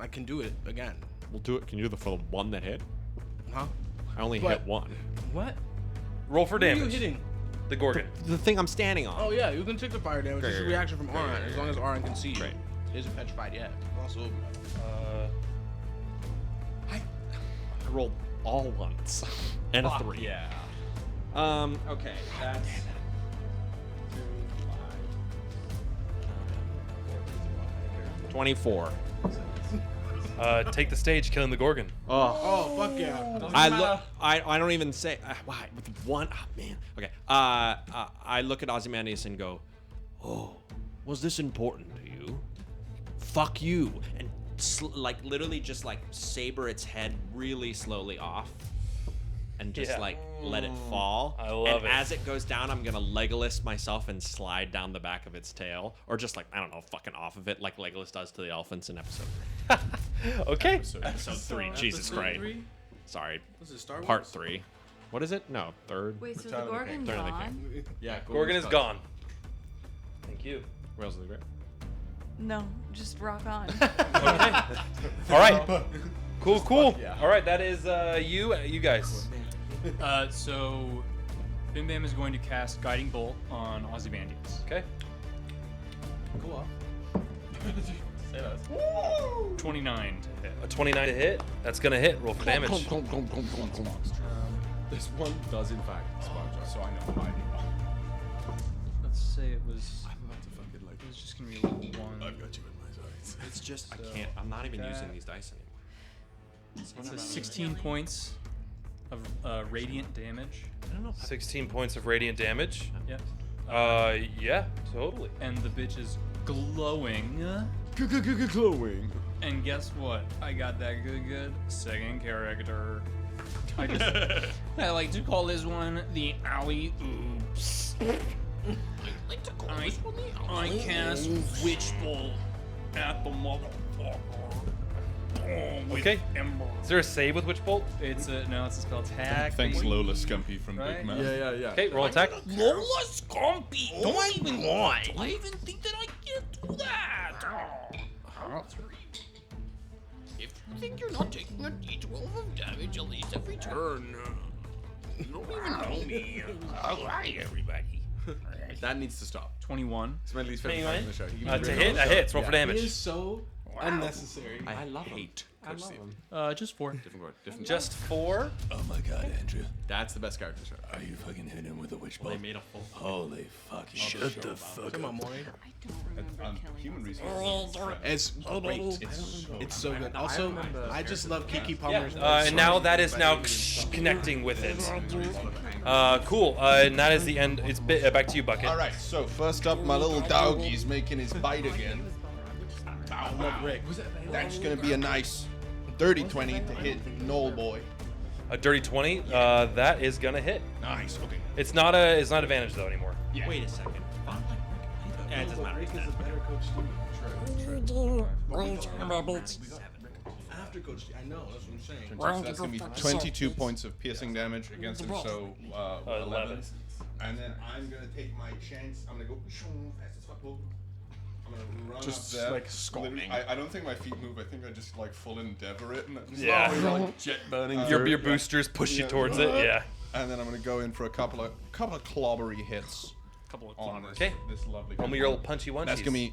I can do it again. we'll do it. Can you do the for the one that hit? Huh? I only But- hit 1. What? Roll for What are you damage. hitting? The Gorgon. The thing I'm standing on. Oh yeah, you can take the fire damage. It's a Great, reaction from great, Aron, great, as long as Aron can see you. Great. It isn't petrified yet. Also, I rolled all ones and a 3. Yeah. Okay, that's 24. Take the stage, killing the Gorgon. oh fuck yeah. I look. I don't even say why with one. Oh, man. Okay. I look at Ozymandias and go, "Oh, was this important to you? Fuck you!" And like literally just like saber its head really slowly off, and just Yeah. like let it fall. I love and it. as it goes down, I'm gonna Legolas myself and slide down the back of its tail, or just like I don't know, fucking off of it like Legolas does to the elephants in episode Okay. episode 3. Jesus Christ. Sorry. Was it Star Wars? Part 3. What is it? No, 3rd. Wait, so the Gorgon's Third of the gone? Yeah, Gorgon is gone. Thank you. Where's the great? No, just rock on. All right. Cool. All right, that is you guys. So Bim Bam is going to cast Guiding Bolt on Ozymandias. Okay. Go off. 29 to hit. A 29 to hit. That's gonna hit. Roll for damage. This one does in fact spark, so I know why. Let's say it was. I'm about to fucking like. It was just gonna be a level 1. I've got you in my sights. It's just I So, can't. I'm not even that- using these dice anymore. It's a 16 points of radiant damage. I don't know. 16 points of radiant damage. Yep. Yeah, totally. And the bitch is glowing. Glowing. And guess what? I got that good second character. I like to call this one the alley oops. I cast Witch Bolt at the motherfucker. With Okay. Ember. Is there a save with Witch Bolt? It's a spell attack. Thanks, Lola Scumpy from Right? Big Mouth. Yeah. Okay, roll attack. Lola Scumpy! Don't even lie! I even think that I can do that! If you think you're not taking a d12 of damage at least every turn, you don't even know me. Alright, everybody. That needs to stop. 21. It's my least favorite part of the show. He To hit, a hit. Roll for It damage. is so unnecessary. I love hate Coach Steve. Just 4. Different word. Different. Just 4. Oh my god, Andrew. That's the best character in the show. Are you fucking hitting him with a witch bolt? They made a full. Holy fucking shut the fuck Come up. on, Maury. I don't remember killing Human Ozymandias. resources. It's great. It's so good. Also, I just love Kiki Palmer's voice. And now that is now connecting with it. Cool. And that is the end. It's back to you, Bucket. All right, so first up, my little doggy's making his bite again. I love Rick. That's gonna be a nice dirty 20 to hit Knoll Boy. A dirty 20. That is gonna hit. Nice. Okay. It's not advantage though anymore. Yeah. Wait a second. Yeah, it doesn't matter. Rick is a better coach too. After Coach, I know, that's what I'm saying. So that's going to be 22 points of piercing damage against him, so 11. And then I'm going to take my chance. I'm going to go fast as fuck. I'm going to run Just up there. like scorning. I don't think my feet move. I think I just like full endeavor it. And Yeah. like jet burning. Your boosters push you towards it. Yeah. And then I'm going to go in for a couple of clobbery hits. On this lovely. Roll me your little punchy onesies. That's going to be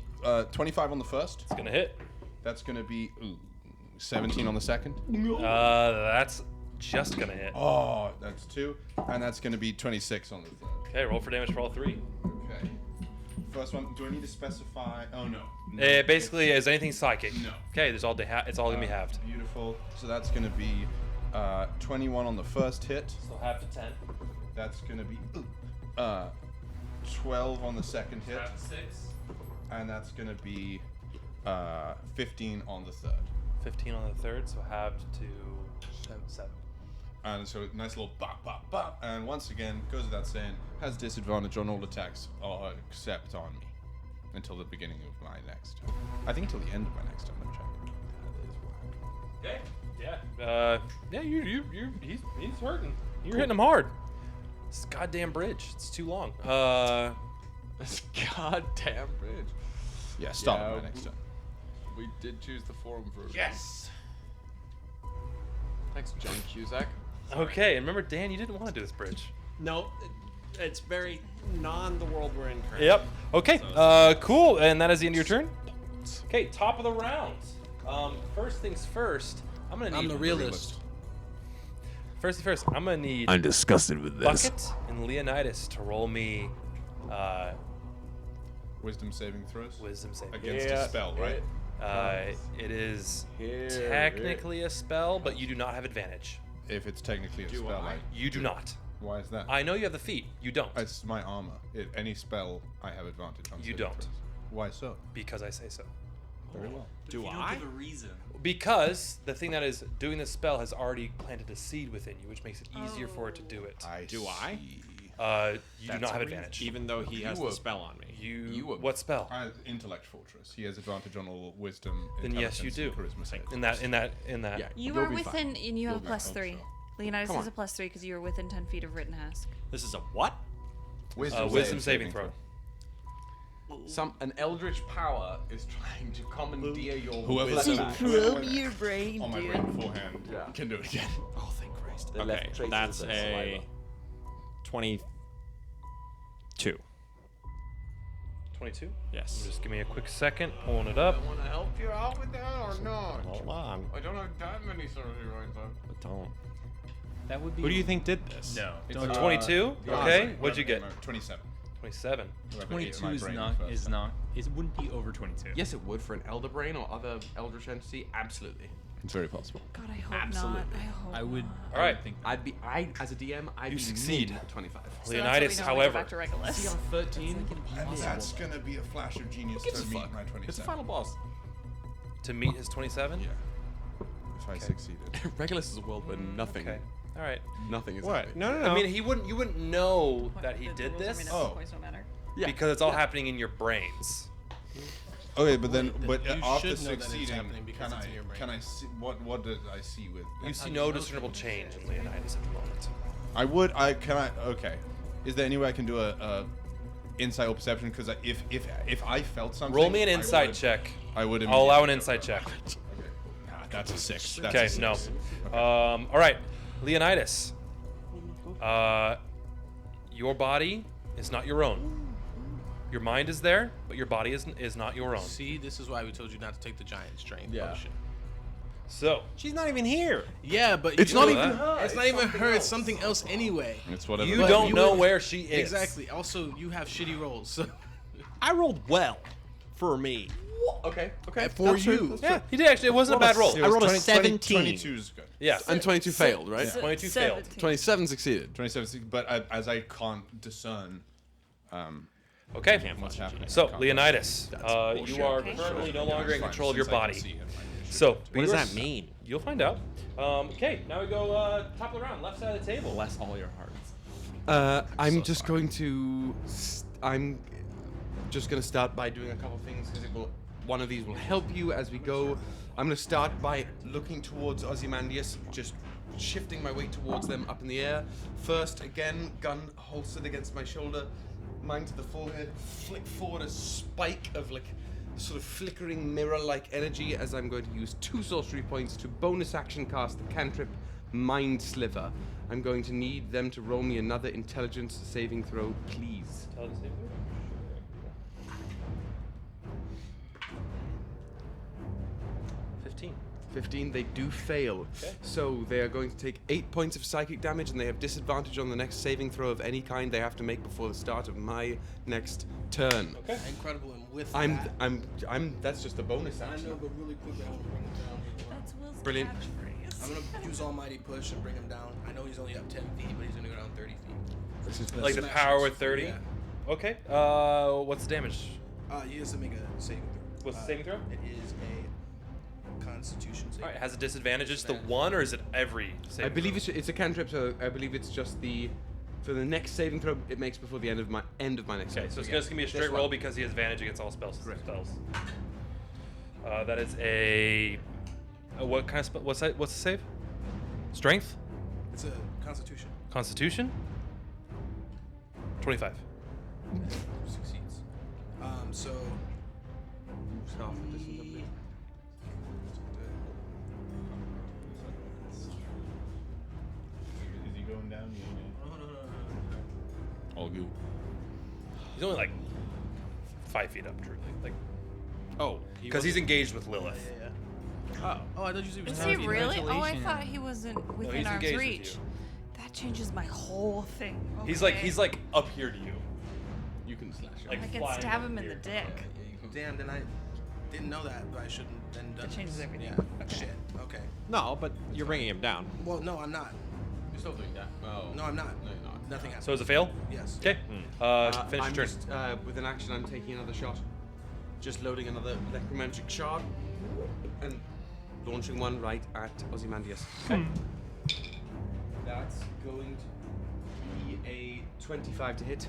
25 on the first. It's gonna hit. That's going to be 17 on the second. That's just gonna hit. Oh, that's 2. And that's going to be 26 on the third. Okay, roll for damage for all 3. Okay. First one, do I need to specify? Oh, no. It basically is anything psychic. No. Okay, it's all gonna be halved. Beautiful. So that's going to be 21 on the first hit. So half to 10. That's going to be 12 on the second hit. Half to 6. And that's going to be 15 on the third. 15 on the third, so halved to 7. And so nice little bop, bop, bop. And once again, goes without saying, has disadvantage on all attacks except on me. Until the beginning of my next turn. I think until the end of my next turn. Let me check. Okay. Yeah. He's hurting. You're hitting him hard. This goddamn bridge. It's too long. This goddamn bridge. Yeah, start with my next turn. We did choose the forum version. Yes! Thanks, John Cusack. Okay, and remember, Dan, you didn't want to do this bridge. No, it's very the world we're in currently. Yep. Okay. Cool. And that is the end of your turn. Okay. Top of the round. First things first. I'm gonna need. I'm the realist. First things first. I'm gonna need. I'm disgusted with this. Bucket and Leonidas to roll me. Wisdom saving throws? Wisdom saving. Against a spell, right? It is technically a spell, but you do not have advantage. If it's technically a spell, You do not. Why is that? I know you have the feat. You don't. It's my armor. Any spell, I have advantage on. You saving don't. throws. Why so? Because I say so. Very well. Do I? Give a reason. Because the thing that is doing this spell has already planted a seed within you, which makes it easier for it to do it. Do I? You do not have advantage. Even though he has the spell on me. What spell? Intellect Fortress. He has advantage on all wisdom. Then yes, you do. Charisma saves. In that. Yeah, You you'll are be within, fine. and you have a You'll be plus fine. 3. Hope Leonidas Come has on. a plus 3 because you were within 10 feet of Written Husk. This is a what? Wisdom saving throw. An eldritch power is trying to commandeer your Whoever wisdom. said Probe your brain, on my dude. brain beforehand Yeah. can do it again. Oh, thank Christ. The left Okay, traces that's of a saliva. 22. 22? Yes. Just give me a quick second, pulling it up. I want to help you out with that or not? Hold on. I don't have that many sorcery right now. Don't. That would be. Who do you think did this? No. It's, Don't. 22? Okay, what'd you get? 27. 27. Whoever ate 22 my is brain not. first. It wouldn't be over 22. Yes, it would for an Elder Brain or other Eldritch entity. Absolutely. It's very possible. God, I hope Absolutely. not. I hope I would. not. All right. I think. As a DM, I'd You be succeed. mean at 25. So Leonidas, that's what we know when we go however. back to Regulus. 13. And that's gonna be a flash of genius to meet my 27. It's the final boss. To meet his 27? Yeah. If I succeeded. Regulus is a world where nothing, Okay. All right. nothing is What? happening. No. I mean, you wouldn't know that he did this Yeah. because it's all happening in your brains. Okay, but then, but You after should know that it's succeeding, happening because it's in your brain. can I see what did I see with? You see no discernible change in Leonidas at the moment. Okay. Is there any way I can do a insight or perception? Because if I felt something, Roll me an I insight would- check. I would. I'll allow an immediately insight check. That's a 6. That's Okay, a 6. no. Okay. All right, Leonidas. Your body is not your own. Your mind is there, but your body is not your own. See, this is why we told you not to take the giant strength Yeah. potion. So, She's not even here. Yeah, but It's you not know even that. her. It's not even her. It's something else anyway. It's whatever. you But don't you know would- where she is. Exactly. Also, you have shitty rolls. So I rolled well for me. Okay. for That's true, you. that's Yeah, true. he did actually. It wasn't a bad roll. I rolled a 17. 22 is good. Yeah. And 22 failed, right? 22 failed. 27 succeeded. 27, but as I can't discern Okay. what's happening. So, I can't- Leonidas, bullshit. you are Okay. currently no Yeah, longer in it's fine. control of your Since I can body. see it, So, What does that mean? You'll find out. Okay, now we go top of the round, left side of the table. Bless all your hearts. I'm just going to start by doing a couple things because one of these will help you as we go. I'm going to start by looking towards Ozymandias, just shifting my weight towards them up in the air. First, again, gun holstered against my shoulder, mine to the forehead, flick forward a spike of like sort of flickering mirror-like energy as I'm going to use 2 sorcery points to bonus action cast the cantrip Mind Sliver. I'm going to need them to roll me another intelligence saving throw, please. Intelligence saving throw? 15, they do fail. Okay. So they are going to take 8 points of psychic damage, and they have disadvantage on the next saving throw of any kind they have to make before the start of my next turn. Okay. Incredible, and with I'm that's just a bonus action. I know, but really quickly, I want to bring him down. That's Will's Brilliant. catchphrase. I'm gonna use Almighty Push and bring him down. I know he's only up 10 feet, but he's gonna go down 30 feet. This is Like the Smash power us. with 30? Yeah. Okay. What's the damage? He has to make a saving throw. What's the saving throw? It is a Constitution saving. All right, has a disadvantage just the one, or is it every saving I believe throw? it's a cantrip, so I believe it's just for the next saving throw it makes before the end of my next. Okay, so it's yeah. just gonna be a This straight one. roll because he has advantage against all spells. Correct. That is a what kind of spell? What's the save? Strength? It's a Constitution. Constitution? 25. Succeeds. So. Half the distance, I believe. Is he going down? No. All good. He's only like 5 feet up, truly. Like, Oh, because he's engaged with Lilith. Oh, I thought you said he was Is 10 he feet. really? Oh, I Ventilation. thought he wasn't within he's arm's engaged with reach. you. That changes my whole thing. He's Okay. like up here to you. You can slash him. Like I can flying stab up him in here. the dick. Damn, then I didn't know that, but I shouldn't then done That changes this. everything. Yeah. Okay. Shit. Okay. No, but you're bringing him down. Well, no, I'm not. You're still doing that. Oh. No, I'm not. No, you're not. Nothing happened. So is it fail? Yes. Okay. Finish I'm your turn. just, with an action, I'm taking another shot. Just loading another necromantic shard and launching one right at Ozymandias. Okay. That's going to be a 25 to hit.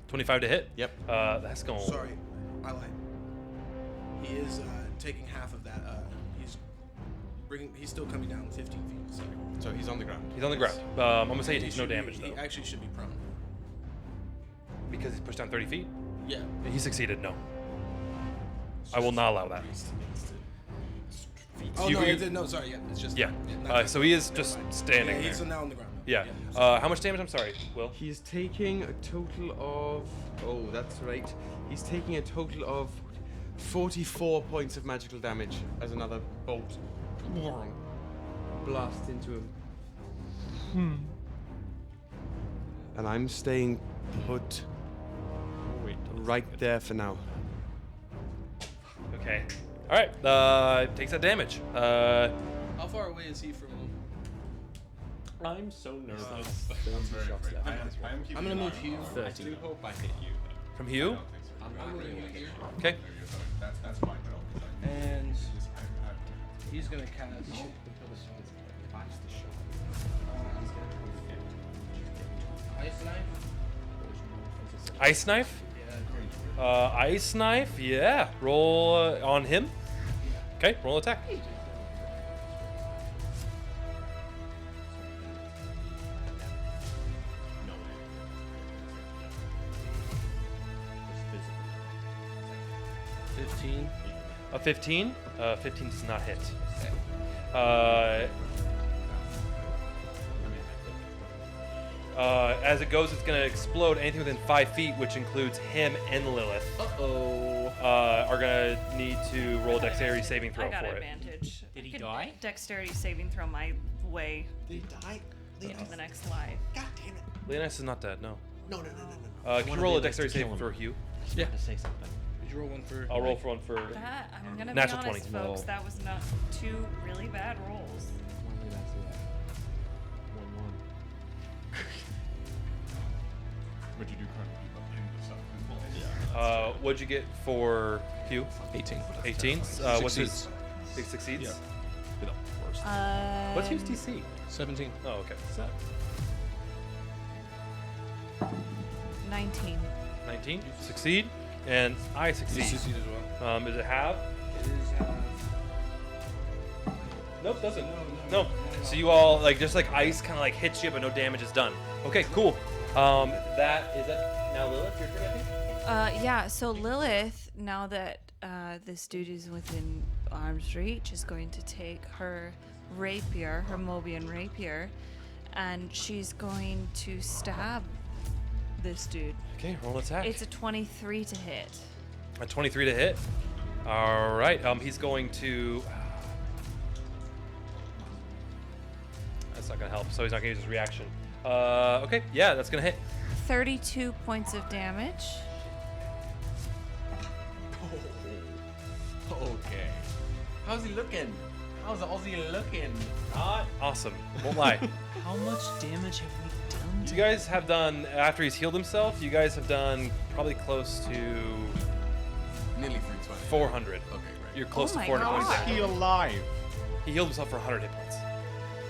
25 to hit? Yep. That's going. Sorry, I lied. He is taking half of that. He's still coming down 15 feet. So he's on the ground. He's on the ground. I'm gonna say he He takes no should be- damage though. He actually should be prone. Because he's pushed down 30 feet? Yeah. He succeeded, no. I will not allow that. Oh You- no, you- no, sorry. Yeah, it's just. Yeah. not So he is never just mind. standing Yeah, he's there. now on the ground. Yeah. How much damage? I'm sorry, Will. He's taking a total of. Oh, that's right. He's taking a total of 44 points of magical damage as another bolt blasts into him. And I'm staying put right there for now. Okay. All right. Takes that damage. How far away is he from? I'm so nervous. I'm gonna move Hugh. I do hope I hit you. From Hugh? I'm moving Hugh here. Okay. That's my job. And he's gonna cast. Ice knife. Ice knife? Yeah. Ice knife? Yeah. Roll on him. Okay. Roll attack. A 15? 15 does not hit. As it goes, it's going to explode. Anything within 5 feet, which includes him and Lilith, are going to need to roll a dexterity saving throw I got for it. advantage. Did he I could die? Dexterity saving throw my way Did he die? into the next life. God damn it. Leonidas is not dead, no. No. Can you roll a dexterity saving throw, Hugh? Yeah. To say something. Did you roll one for? I'll roll for one for... That, I'm gonna Natural be honest, 20. folks. That was not 2 really bad rolls. But you do currently keep up in the What'd you get for Hugh? 18. 18? What's his... Succeeds. He succeeds? Yeah. With a What's his DC? 17. Oh, okay. 19. 19. Succeed. And I You succeed. succeed as well. Is it half? It is Nope, doesn't. No. So you all just like ice kind of like hits you, but no damage is done. Okay, cool. That now Lilith. Your turn, I think. Yeah, so Lilith, now that this dude is within arm's reach, is going to take her rapier, her Mobian rapier, and she's going to stab this dude. Okay, roll attack. It's a 23 to hit. A 23 to hit. All right. He's going to. That's not gonna help. So he's not gonna use his reaction. Okay. Yeah, that's gonna hit. 32 points of damage. Okay. How's he looking? How's Aussie looking? Not awesome. Won't lie. How much damage have we done? You guys have done after he's healed himself. You guys have done probably close to Nearly 320. 400. Okay, great. You're close Oh to my 400 points. God. of damage. He alive. He healed himself for 100 hit points.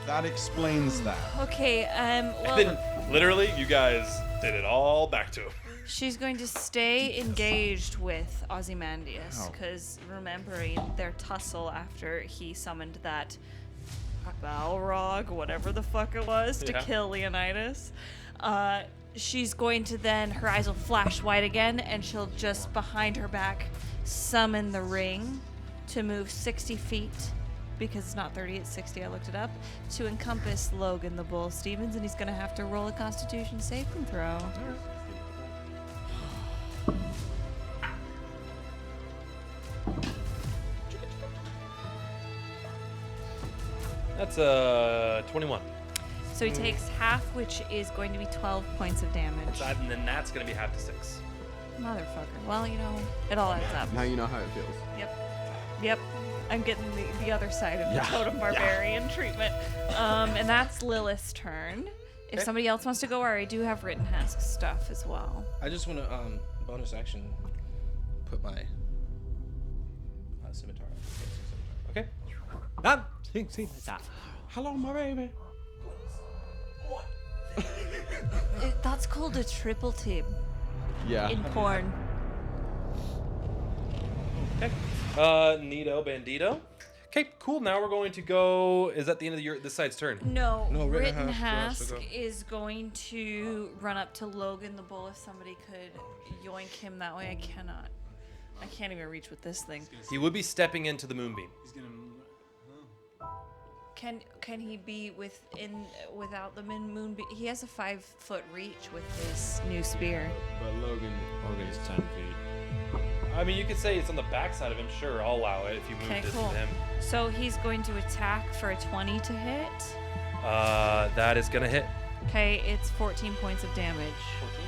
That explains that. Okay, And well, then literally, you guys did it all back to him. she's going to stay engaged with Ozymandias, Ow. because remembering their tussle after he summoned that Balrog, whatever the fuck it was, to Yeah. kill Leonidas. She's going to then, her eyes will flash white again, and she'll just behind her back summon the ring to move 60 feet, because it's not 30, it's 60, I looked it up, to encompass Logan the Bull Stevens, and he's going to have to roll a Constitution saving throw. That's 21. So he takes half, which is going to be 12 points of damage. And then that's gonna be half to 6. Motherfucker. Well, you know, it all adds up. Now you know how it feels. Yep. I'm getting the other side of the totem barbarian treatment. And that's Lilith's turn. If somebody else wants to go, or I do have written Hask stuff as well. I just want to bonus action put my scimitar. Okay. Hello, my baby. That's called a triple tip Yeah. in porn. Okay. Nito Bandito. Okay, cool. Now we're going to go. Is that the end of this side's turn? No, No, Written Rittenhouse Hask has to go. is going to run up to Logan the Bull if somebody could yoink him that way. I can't even reach with this thing. He would be stepping into the moonbeam. He's gonna. Can he be without the moonbeam? He has a 5-foot reach with his new spear. But Logan's 10 feet. I mean, you could say it's on the backside of him. Sure, I'll allow it if you move Okay, this cool. with him. So he's going to attack for a 20 to hit. That is gonna hit. Okay, it's 14 points of damage. 14.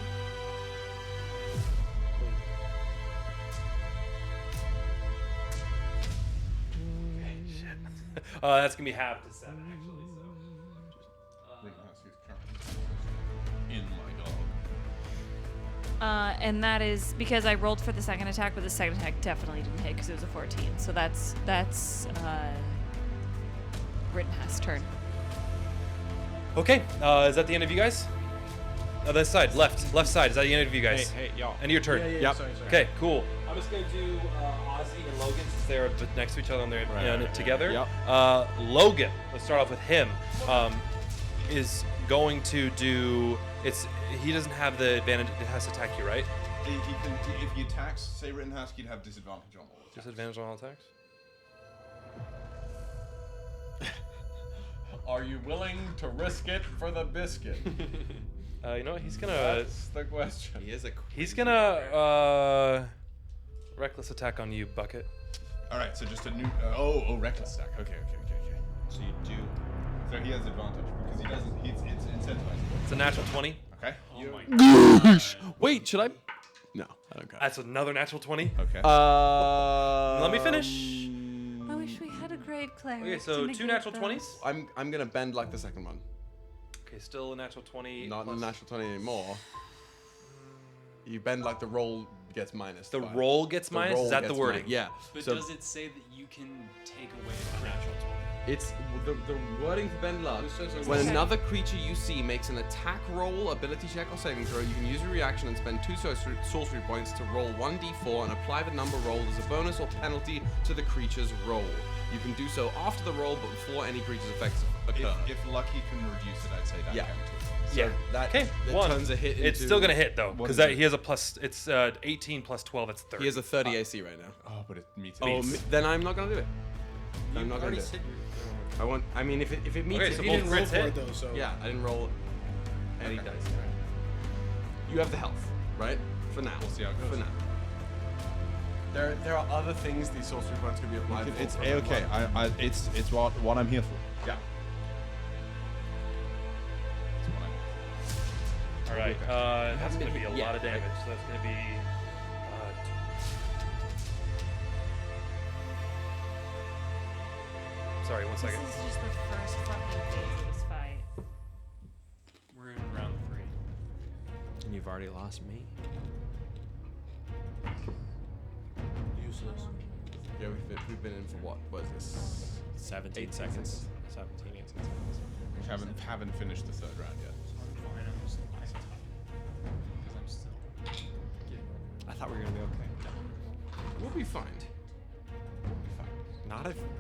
That's gonna be half to 7 actually. In my dog. And that is because I rolled for the second attack, but the second attack definitely didn't hit because it was a 14. So that's Rittenhouse turn. Okay, is that the end of you guys? This side, left side. Is that the end of you guys? Hey, y'all. End of your turn. Yep. Sorry. Okay, cool. I'm just gonna do Ozzy and Logan since they're next to each other and they're together. Yep. Logan, let's start off with him. Is going to do. He doesn't have the advantage. It has to attack you, right? If he attacks, say Rittenhouse, he'd have disadvantage on all attacks. Disadvantage on all attacks. Are you willing to risk it for the biscuit? You know what? He's gonna. That's the question. He is a. He's gonna. Reckless attack on you, Bucket. All right, so just a new. Reckless attack. Okay. So you do. So he has advantage because he doesn't. It's incentivized. It's a natural 20. Okay. Wait, should I? No, I don't care. That's another natural 20. Okay. Let me finish. I wish we had a grave cleric. Okay, to so 2 negate natural those. 20s. I'm gonna bend like the second one. Okay, still a natural 20. Not plus- a natural 20 anymore. You bend like the roll gets minus. The five. roll gets The minus? roll Is that the gets wording? Yeah. But so does it say that you can take away the natural 20? It's the wording for Ben Luck. When another creature you see makes an attack roll, ability check, or saving throw, you can use your reaction and spend 2 sorcery points to roll 1d4 and apply the number rolled as a bonus or penalty to the creature's roll. You can do so after the roll, but before any creature's effects occur. If Lucky can reduce it, I'd say that Yeah. can too. So that turns a hit into... It's still gonna hit though, What because is it? he has a plus. It's 18 plus 12. It's 30. He has a 30 AC right now. Oh, but it meets. Then I'm not gonna do it. I'm not gonna do it. I mean, if it meets Okay, it, so you both didn't roll crits for it hit? though, so yeah, I didn't roll any dice. You have the health, right? For now. We'll see how it goes. For now. There are other things these sorcery points can be applied for. It's for a-okay. It's what I'm here for. Yeah. It's what I'm All right. That's haven't gonna been be a hit lot of yet, damage. So that's gonna be. Sorry, 1 second. This is just the first fucking phase of this fight. We're in round 3. And you've already lost me. Useless. Yeah, we've been in for what? What is this? 17 18 seconds. 17, 18 seconds. We haven't finished the third round yet. Fine, I'm just because I'm still. I thought we were gonna be okay. We'll be fine.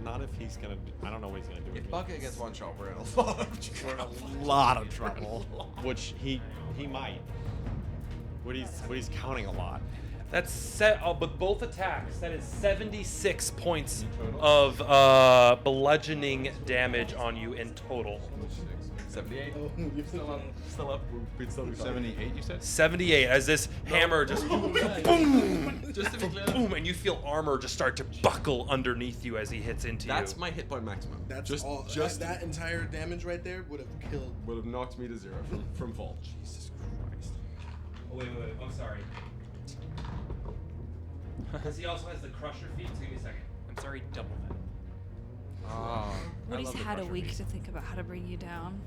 Not if he's gonna. I don't know what he's gonna do. If with me. Bucket gets one shot, we're in a lot of trouble. a lot of trouble. Which he might. What he's counting a lot. That's set. But both attacks. That is 76 points of bludgeoning damage on you in total. 78. Oh, you're still up. We'd still be fine. 78, you said? 78. As this hammer just boom, Just to be clear, boom, and you feel armor just start to buckle underneath you as he hits into that's you. my hit point maximum. That's just all. just that entire damage right there would have killed. would have knocked me to 0 from fall. Jesus Christ. Oh, wait. I'm sorry. Because he also has the crusher feat. So give me a second. I'm sorry, double that. Woody's had a week to think about how to bring you down.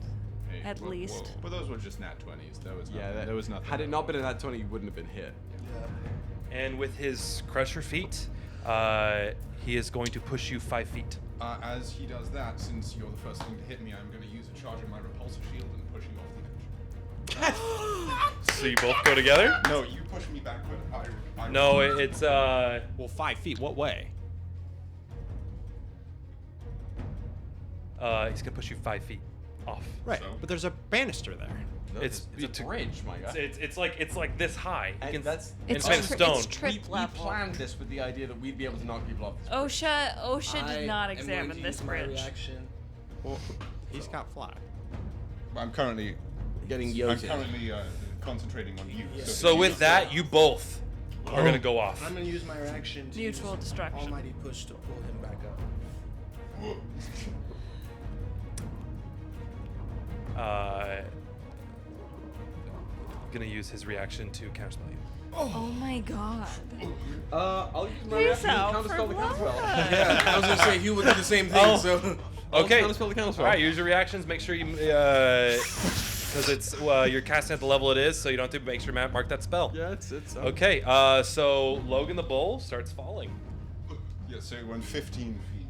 Hey, At least. But those were just nat 20s. There was Yeah, nothing. There was nothing. Had it not been in that 20, you wouldn't have been hit. And with his crusher feat, he is going to push you 5 feet. As he does that, since you're the first thing to hit me, I'm going to use a charge of my repulsive shield and push you off the edge. So you both go together? No, you push me backward. I No, it's Well, 5 feet. What way? he's gonna push you 5 feet off. Right. So? But there's a banister there. No, It's it's a bridge, my guy. It's like this high. You And can, that's It's it's made of stone. It's trip we level. planned this with the idea that we'd be able to knock people off. OSHA did not I am going examine to this use my bridge. reaction. Well, he's got fly. I'm currently Getting I'm yoted. currently concentrating on you. So with that, you both are gonna go off. I'm gonna use my reaction to Mutual use destruction. Almighty push to pull him back up. Gonna use his reaction to counterspell you. Oh my god. I'll use my He's reaction to out counterspell the for counterspell. blood. Yeah, I was gonna say he would do the same thing. So Okay. Counterspell the counterspell. All right, use your reactions. Make sure you, because it's you're casting at the level it is, so you don't have to make sure Matt mark that spell. Yeah, it's Okay. So Logan the Bull starts falling. Yeah, so it went 15 feet.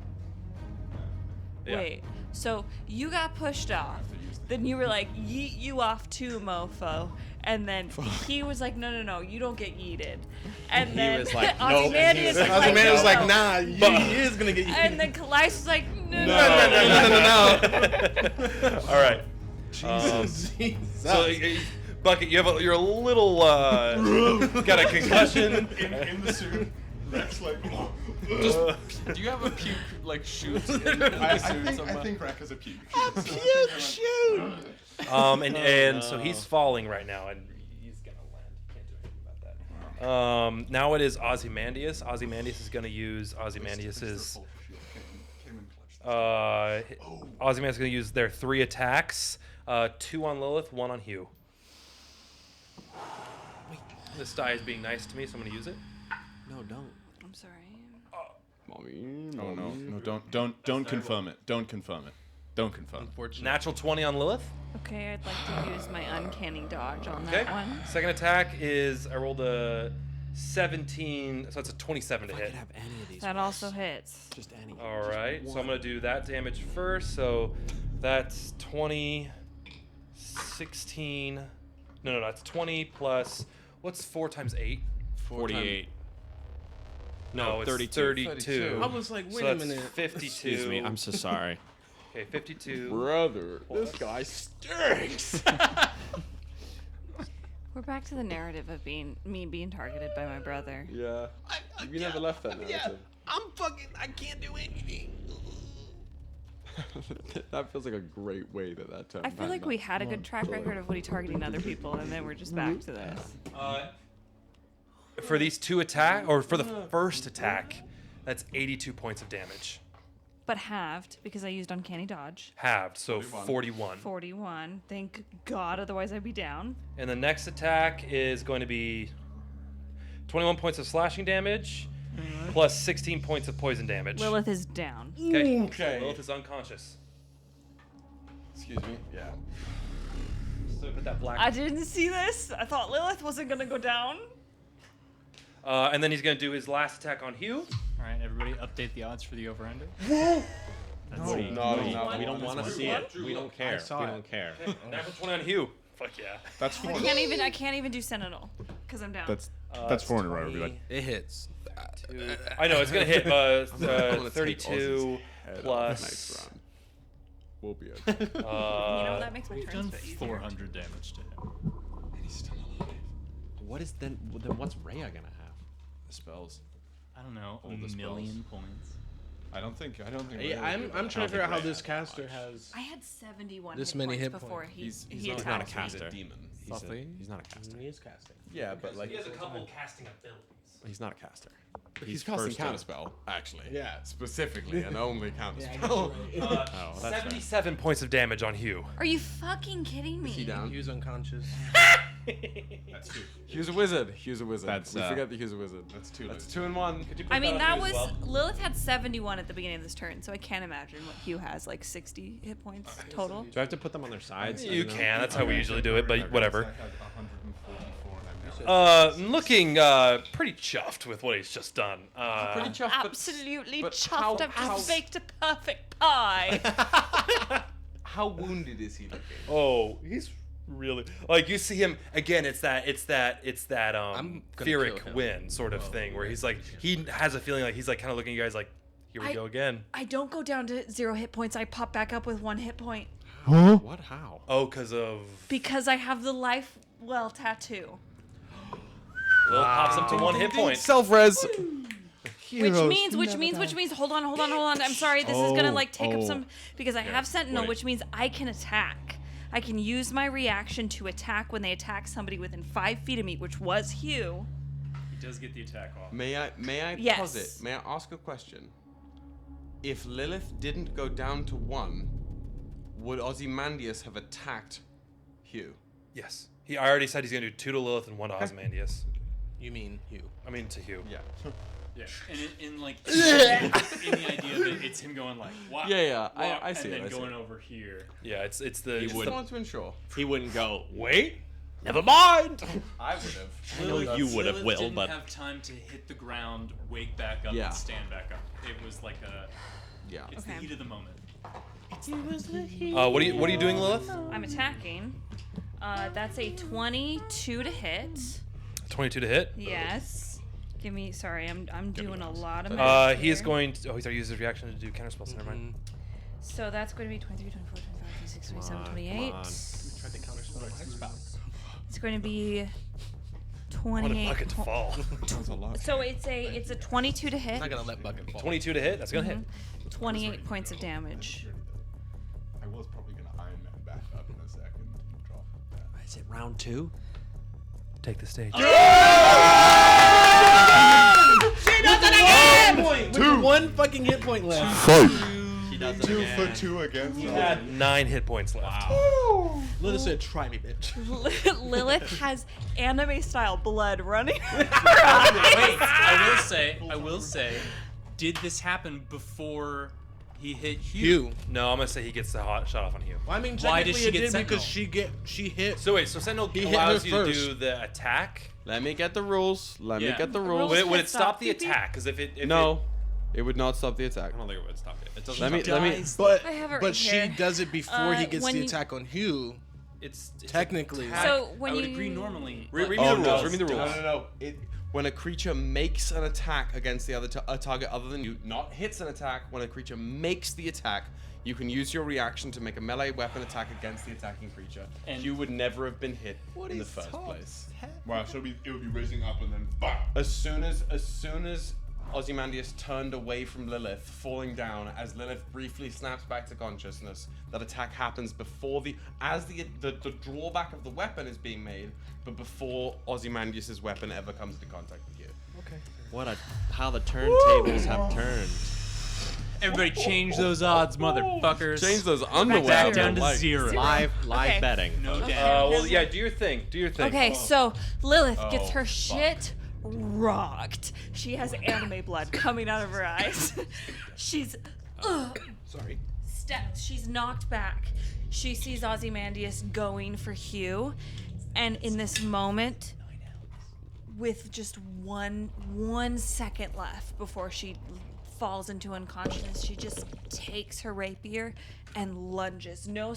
Yeah. Wait. So you got pushed off. Then you were like, yeet you off too, mofo. And then he was like, no, you don't get yeeted. And He then was like, nope. Ozymandias was like, Ozymandias was like, no. nah, he is gonna get you. And then Calais was like, no. All right. Jesus. So Bucket, you're a little got a concussion. In the suit, Rex like. Do you have a puke like shoot in the suit somewhere? I think Rex has a puke. And so he's falling right now, and he's gonna land. Can't do anything about that. Now it is Ozymandias. Ozymandias is gonna use Ozymandias's. Ozymandias is gonna use their 3 attacks. 2 on Lilith, 1 on Hugh. This die is being nice to me, so I'm gonna use it. No, don't. I'm sorry. Oh no, don't confirm it. Don't confirm it. Don't confirm. Unfortunately. Natural 20 on Lilith. Okay, I'd like to use my uncanny dodge on Okay. that one. Second attack is I rolled a 17, so it's a 27 to I hit. could have any of these. That rolls. also hits. Just any. All Just right, so I'm one. going to do that damage first. So that's 20, 16. No, that's 20 plus, what's 4 times 8? 48. No, it's 32. 32. I was like, wait So a that's minute. 52. Excuse me, I'm so sorry. Okay, 52. Brother, Plus- this guy stinks. We're back to the narrative of me being targeted by my brother. Yeah. You never left that narrative. I can't do anything. That feels like a great way that turned. I feel like we had a good track record of Woody targeting other people, and then we're just back to this. For these 2 attack, or for the first attack, that's 82 points of damage. But halved, because I used Uncanny Dodge. Halved, so 41. 41. Thank God, otherwise I'd be down. And the next attack is going to be 21 points of slashing damage, plus 16 points of poison damage. Lilith is down. Okay. Lilith is unconscious. Excuse me. Yeah. So put that black. I didn't see this. I thought Lilith wasn't going to go down. And then he's going to do his last attack on Hugh. All right, everybody, update the odds for the over/under. No, we don't want to see it. We don't care. We don't care. Natural 20 on Hugh. Fuck yeah. That's I 4. can't even do Sentinel, because I'm down. That's 4 in a row. Everybody. It hits. I know, it's going to hit I'm gonna take 32 Ozzy's head off plus. next round. We'll be okay. you know, that makes my We've turns done a bit easier. 400 damage to him. He's still alive. What is then what's Rhea gonna have? Spells. I don't know, All the a million points. I don't think. Yeah, Ray I'm would do trying that. to figure out how this caster has. I had 71 This hit many points hit before points. he not a attacked me. caster. He's a demon. He's not a caster. He is casting. Yeah, but like He has a couple casting abilities. He's not a caster. he's casting first in. counterspell, actually. Yeah. Specifically and only counterspell. Oh, that's right. 77 points of damage on Hugh. Are you fucking kidding me? Is he down? He was unconscious. That's 2. Hugh's a wizard. Hugh's a wizard. That's, we forget that Hugh's a wizard. That's 2. That's 2 and 1. Could you put I mean, on that Hugh as was well? Lilith had 71 at the beginning of this turn, so I can't imagine what Hugh has, like 60 hit points total. Do I have to put them on their sides? You can. That's how we usually do it, but whatever. I had 144 and I'm now. Looking pretty chuffed with what he's just done. Pretty chuffed, but Absolutely but chuffed. I've how- just baked a perfect pie. how wounded is he looking? Oh, he's really like you see him again. It's that I'm gonna Theoric kill him. win sort of thing where he's like he has a feeling like he's like kind of looking at you guys like here we go again. I don't go down to 0 hit points. I pop back up with 1 hit point What? How? Oh, because of because I have the life well tattoo. Lil pops up to 1 hit point. Self-res. Which means, hold on. I'm sorry, this is gonna like take up some, because I have Sentinel, wait. which means I can attack. I can use my reaction to attack when they attack somebody within 5 feet of me, which was Hugh. He does get the attack off. May I Yes. posit? May I ask a question? If Lilith didn't go down to 1, would Ozymandias have attacked Hugh? Yes, I already said he's gonna do 2 to Lilith and 1 to Ozymandias. You mean Hugh? I mean to Hugh. Yeah. Yeah, and in like in the idea that it's him going like wow, Yeah, wow, I see and it, then I see going it. over here. Yeah, it's the Just don't want to ensure. He wouldn't go. Wait. Never mind. I would have. I know you would have, Lilith Will, didn't but have time to hit the ground, wake back up, Yeah. and stand back up. It was like a Yeah. it's Okay. the heat of the moment. what are you doing, Lilith? I'm attacking. That's a 22 to hit. 22 to hit. Yes. Give me. Sorry, I'm doing a lot of math He is here. going to. Oh, he's already used his reaction to do counterspells. Never mind. So that's going to be 23, 24, 25, 26, 27, 28. Tried to counterspell. It's going to be What a 28. bucket to fall. That's a lot. So it's a 22 to hit. I'm not gonna let bucket fall. 22 to hit. That's gonna hit. 28 points of damage. I was probably gonna Iron Man back up in a second. Drop that. is it round 2? Take the stage. With 1 fucking hit point left. He does it 2 again. for 2 against He had 9 hit points left. Lilith said, "Try me, bitch." Lilith has anime style blood running. Wait, I will say, did this happen before He hit Hugh. No, I'm gonna say he gets the hot shot off on Hugh. Well, I mean, Why technically does she it get did Sentinel? because she hit. So wait, so Sentinel He hit allows her you to first. do the attack. Let me get the rules. Let me get the rules. Would it stop the attack? Because if it No, it would not stop the attack. I don't think it would stop it. It doesn't. Let me. But I have it but right she here. does it before he gets when the you- attack on Hugh. It's Technically. So when I would you agree normally. Read me Oh, the no. rules. Read me the rules. No. When a creature makes an attack against the other a target other than you, not hits an attack. When a creature makes the attack, you can use your reaction to make a melee weapon attack against the attacking creature. And you would never have been hit in the first place. Wow, so it would be raising up and then bam. As soon as Ozymandias turned away from Lilith, falling down, as Lilith briefly snaps back to consciousness, that attack happens before the drawback of the weapon is being made, but before Ozymandias' weapon ever comes into contact with you. Okay. How the turntables have turned. Everybody change those odds, motherfuckers. Change those underwear. Back down to like- 0. Live Okay. betting. No folks. damage. Well, yeah. Do your thing. Do your thing. Okay, so Lilith gets Oh, her fuck. shit rocked. She has anime blood coming out of her eyes. She's Sorry. she's knocked back. She sees Ozymandias going for Hugh, and in this moment, with just one second left before she falls into unconsciousness, she just takes her rapier and lunges. No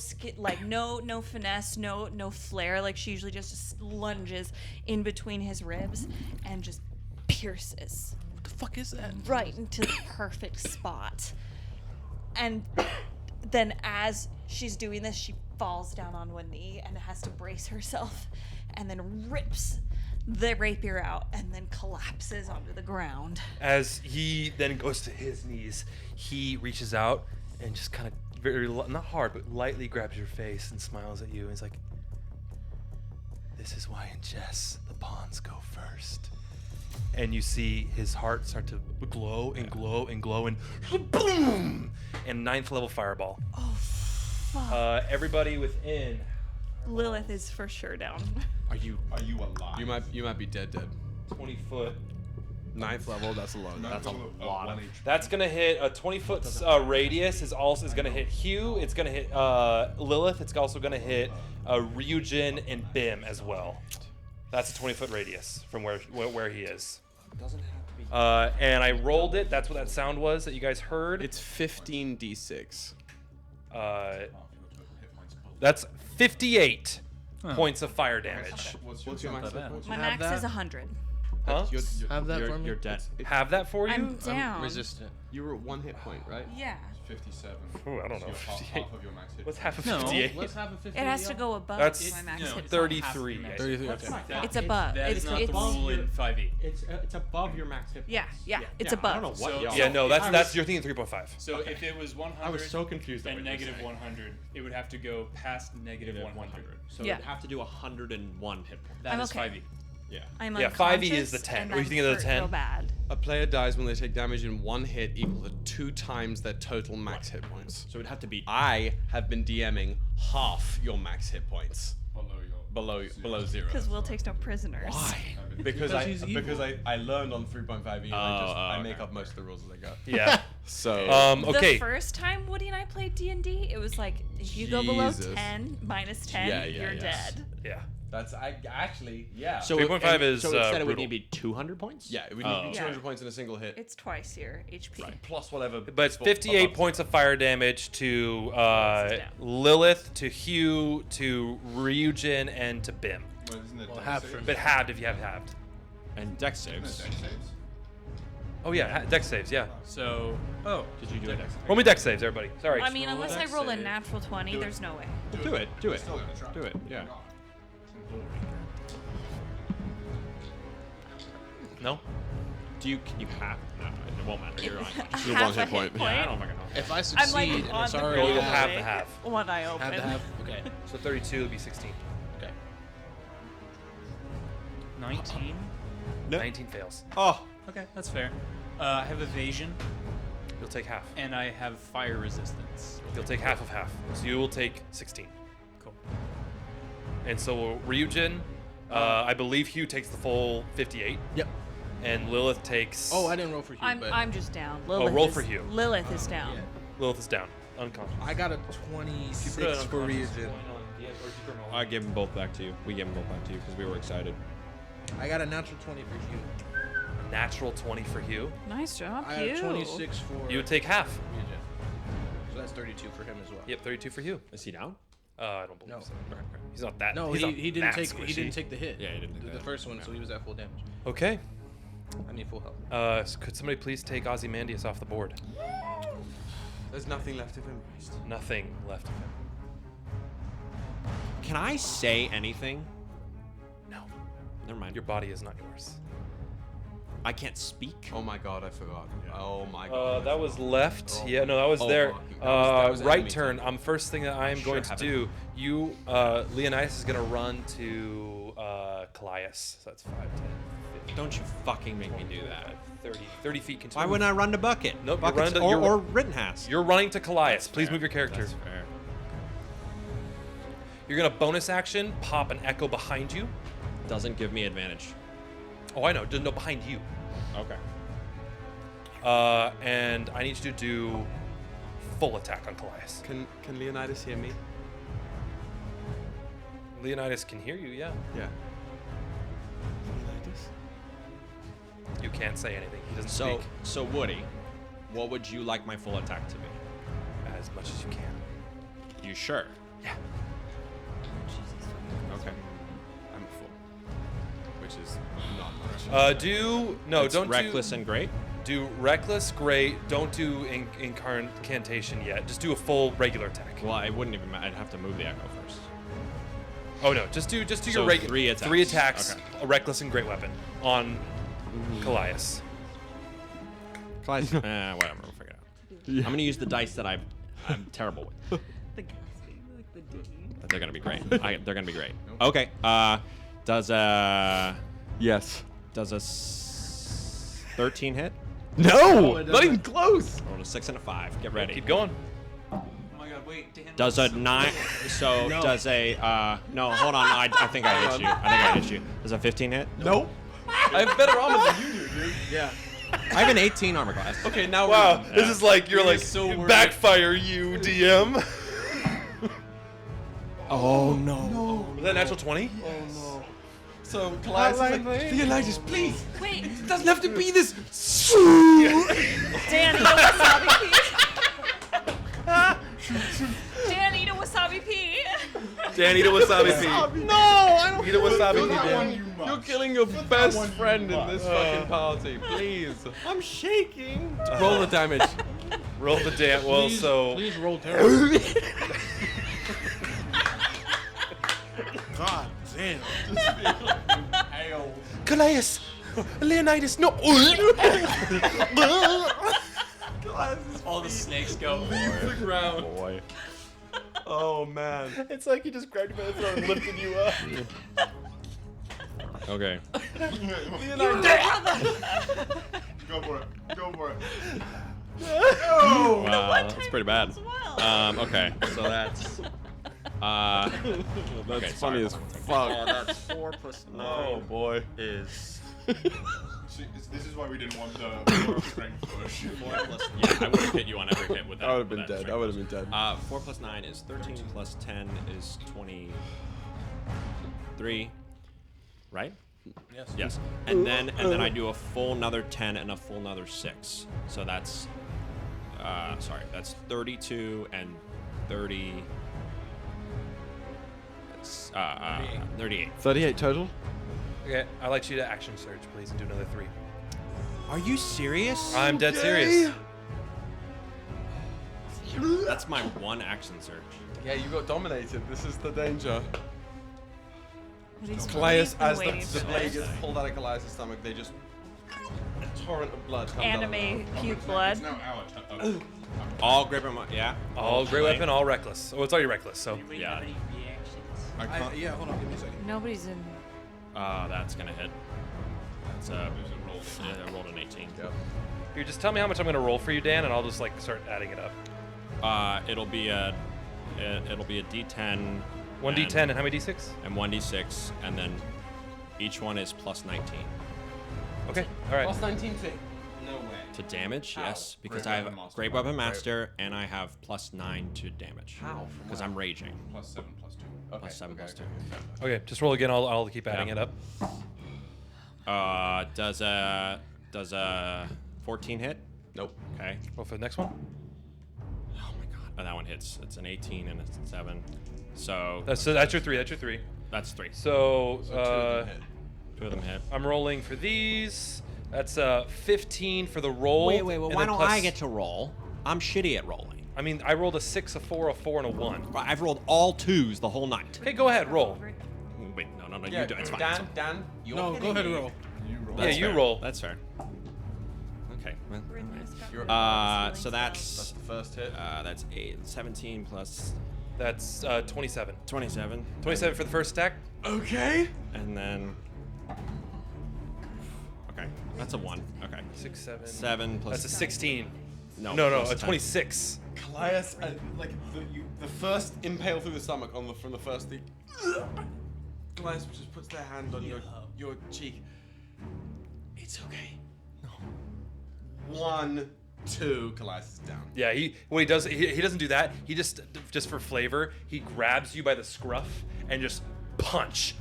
no finesse, no flair. Like she usually just lunges in between his ribs and just pierces. What the fuck is that? Right into the perfect spot. And then as she's doing this, she falls down on one knee and has to brace herself, and then rips the rapier out and then collapses onto the ground. As he then goes to his knees, he reaches out and just kind of not hard, but lightly grabs your face and smiles at you. And he's like, "This is why in chess the pawns go first." And you see his heart start to glow and glow and glow and boom! And 9th level fireball. Oh, fuck. Everybody within. Lilith is for sure down. Are you alive? You might be dead. 20 foot. 9th level. That's a lot. That's a lot of. That's gonna hit a 20-foot radius. Is gonna hit Hugh. It's gonna hit Lilith. It's also gonna hit Ryujin and Bim as well. That's a 20-foot radius from where he is. Doesn't have to be. And I rolled it. That's what that sound was that you guys heard. It's 15d6. That's 58 points of fire damage. What's your max? My max is 100. Huh? Have that for me. You're dead. Have that for you? I'm down. Resistant. You were at 1 hit point, right? Yeah. 57. Ooh, I don't know. So half 58. of your max hit. What's half of No, 58? let's have a 50. It has to go above That's my max no, hit it's point. 33. 33. That's Okay. not that. It's above. That is It's- not the it's- rule in 5e. It's above your max hit Yeah, points. yeah, it's I above. don't know what So- y'all. Yeah, no, I that's was- you're thinking 3.5. So if it was 100 I was so confused at and what you were negative saying. 100, it would have to go past negative 100. So Yeah. it'd have to do 101 hit points. That I'm is okay. 5e. Yeah. I'm Yeah, 5e is unconscious the 10. and What do you I'm think of the hurt 10? real bad. A player dies when they take damage in 1 hit equal to 2 times their total max hit points. So it'd have to be. I have been DMing half your max hit points below 0. Because Will takes no prisoners. Because he's I learned on 3.5e and I make okay, up most of the rules as I go. Yeah. So Okay. The first time Woody and I played D&D, it was like, if you go below Jesus. 10, minus 10, Yeah, you're yes. dead. Yeah. that's actually yeah. So 3.5 and- is, So instead it would brutal. need to be 200 points. yeah, it would Oh. need 200 points in a single hit. It's twice your HP. Plus whatever. But it's above 58 it. points of fire damage to down. Lilith, to Hugh, to Ryujin, and to Bim. Well, isn't it half dex for saves? But halved if you have halved. And dex Isn't it saves. dex saves? Oh yeah, dex saves, yeah. So, Did you do a dex save? Roll me dex saves, everybody. Sorry. I mean, unless I dex roll a save. natural 20, there's no way. Do it. Do it. Still gonna try. Do it. Yeah. No? Can you have? No, it won't matter. You're on. Half one hit a point. hit Yeah, I don't fucking know. If I I'm succeed like and on it's the already You'll ground, have the like, half. One eye open. have to have. Okay. So 32 would be 16. Okay. 19. 19 fails. Oh. Okay, that's fair. I have evasion, You'll take half. and I have fire resistance. You'll take half of half. So you will take 16. Cool. And so Ryujin, I believe Hugh takes the full 58. Yep. And Lilith takes. Oh, I didn't roll for Hugh, but I'm just down. Lilith roll is, for Hugh. Lilith is down. Lilith is down, unconscious. I got a 26 for reason. I gave them both back to you. We gave them both back to you because we were excited. I got a natural 20 for you. Natural 20 for Hugh. Nice job, I Hugh. have 26 for. You would take half. Reason. So that's 32 for him as well. Yep, 32 for Hugh. Is he down? I don't believe No. so. Right. He's not that. No, he's not he didn't that take. squishy. He didn't take the hit. Yeah, he didn't take the that. first one, so he was at full damage. Okay. I need full health. Could somebody please take Ozymandias off the board? There's nothing left of him. Nothing left of him. Can I say anything? No. Never mind. Your body is not yours. I can't speak. Oh my god, I forgot. Oh my god. That was left. Oh. Yeah, no, that was Oh, there. fuck. That was Right enemy turn. First thing that I am going to have do. You, Leonidas is gonna run to Callias. So that's 5, 10, 15. Don't you fucking make me do that. 30 feet. Continue. Why wouldn't I run to Bucket? Nope, Bucket's you're running to, or Rittenhouse. You're running to Callias. Please fair. move your character. That's fair. You're gonna bonus action, pop an echo behind you. Doesn't give me advantage. Oh, I know. No, behind you. Okay. And I need you to do full attack on Callias. Can Leonidas hear me? Leonidas can hear you, yeah. Yeah. Leonidas? You can't say anything. He doesn't So, speak so Woody, what would you like my full attack to be? as much as you can. You sure? Yeah. Okay. I'm a fool. Which is not much. It's don't reckless and great. do reckless, great. Don't do incantation yet. Just do a full regular attack. Well, I wouldn't even. I'd have to move the echo first. Oh no, just do So your regular 3 attacks. 3 attacks, Okay. a reckless and great weapon on Callias. Whatever. We'll figure it out. I'm gonna use the dice that I'm terrible with. The gasping, like the dinging. But they're gonna be great. They're gonna be great. Okay. Does Yes. does a 13 hit? No! Not even close! Roll a 6 and a 5. Get ready. Keep going. Oh my god, wait, Dan. Does a 9? So does a no? Hold on. I think I hit you. I think I hit you. Does a 15 hit? Nope. I have better armor than you do, dude. Yeah. I have an 18 armor class. Okay, now Wow, we're this is like you're like so worried. backfire you, DM. Oh no. Was that a natural 20? So Callias is like, Leonidas, please! Wait, It doesn't have to be this. Dan, eat a wasabi pea. Dan, eat a wasabi pea. Dan, eat a wasabi pea. No, I don't Eat a wasabi pea, Dan. You're killing your best friend in this fucking party, please. I'm shaking. Roll the damage. Roll the damn. Well, so Please roll terrible. God damn. Callias, Leonidas, no. All the snakes go. The ground. Boy. Oh man. It's like he just grabbed you by the throat and lifted you up. Okay. Go for it. Go for it. Wow, that's pretty bad. Okay, so that's. That's Okay, funny as fuck. That's 4 plus 9 Oh boy. is See, this is why we didn't want the strength push. 4 plus Yeah, I would have hit you on every hit with that. I would have been with that dead. I strength. would have been dead. 4 plus 9 is 13 plus 10 is 23. Right? Yes. Yes. And then I do a full another 10 and a full another 6. So that's that's 32 and 30. 38. 38 total? Okay, I'd like you to action surge, please, and do another 3. Are you serious? I'm dead serious. That's my one action surge. Yeah, you got dominated. This is the danger. He's Callias, been as waiting the for blade this. gets pulled out of Callias' stomach, they just a torrent of blood comes out of Anime them. puke blood. It's now our turn. All grip him. Yeah. All great Lane. weapon, all reckless. Oh, it's already reckless, so. Yeah. Yeah, hold on, give me a second. Nobody's in. That's gonna hit. That's I rolled an 18. Yep. Here, just tell me how much I'm gonna roll for you, Dan, and I'll just like start adding it up. It'll be a D10. 1d10 and how many d6? And 1d6, and then each one is plus 19. Okay, all right. Plus 19 too. No way. To damage, How? yes, because Great I have Weapon Master. Great Weapon Master, and I have +9 to damage. How? Because I'm raging. +7, +2. Okay. +7, +2. Okay, just roll again. I'll keep adding it up. Does a 14 hit? Nope. Okay. Roll for the next one. Oh my god. Oh, that one hits. It's an 18 and a 7. So That's your 3. That's your 3. That's 3. So, two of them hit. I'm rolling for these. That's 15 for the roll. Wait. and Why then don't plus- I get to roll? I'm shitty at rolling. I mean, I rolled a 6, a 4, a 4, and a 1. I've rolled all 2s the whole night. Okay, go ahead, roll. Wait, no, Yeah, you do it. It's fine. Dan, you're No, go ahead and roll. You roll. Yeah, you roll. That's fair. Okay. well, so That's that's the first hit. that's 17 plus That's 27. 27. 27 for the first attack. Okay. And then okay, that's a 1. Okay. 6, 7. 7 plus. That's a 16. No, no, plus a 10. 26. Callias, like the first impale through the stomach from the first thing. Callias just puts their hand on your cheek. It's okay. No. 1, 2. Callias is down. Yeah, what he does, he doesn't do that. He just for flavor, he grabs you by the scruff and just punch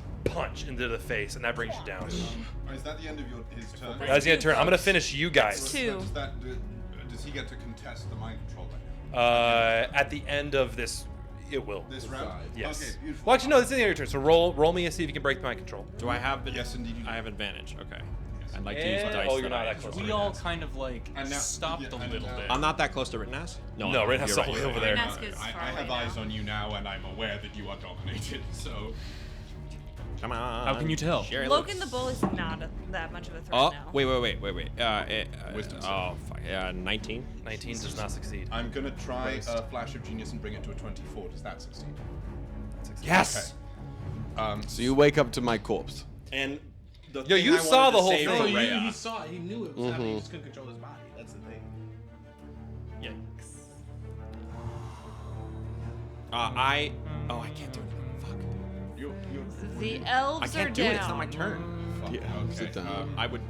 into the face, and that brings you down. Is that the end of his turn? That's the end of turn. I'm gonna finish you guys. Does he get to contest the mind control then? At the end of this, it will. This round? Yes. Okay, beautiful. Well, actually, no. This is the end of your turn. So roll me and see if you can break my control. Do I have? Yes, indeed. I have advantage. Okay. I'd like to use the dice. Oh, you're not that close. We all kind of like stopped a little bit. I'm not that close to Rittenhouse. No, Rittenhouse is all the way over there. I have eyes on you now, and I'm aware that you are dominated. So. Come on. How can you tell? Logan the Bull is not that much of a threat Oh, now. wait. Wisdom save. Oh, fuck. 19. 19 does not succeed. I'm gonna try a flash of genius and bring it to a 24. Does that succeed? Yes. Okay. So you wake up to my corpse. And Yo, you saw the whole thing. No, he saw it. He knew it was happening. He just couldn't control his body. That's the thing. Yikes. I can't do it. Fuck. The elves I can't are do down. it. It's not my turn. Yeah, Okay. sit down. I would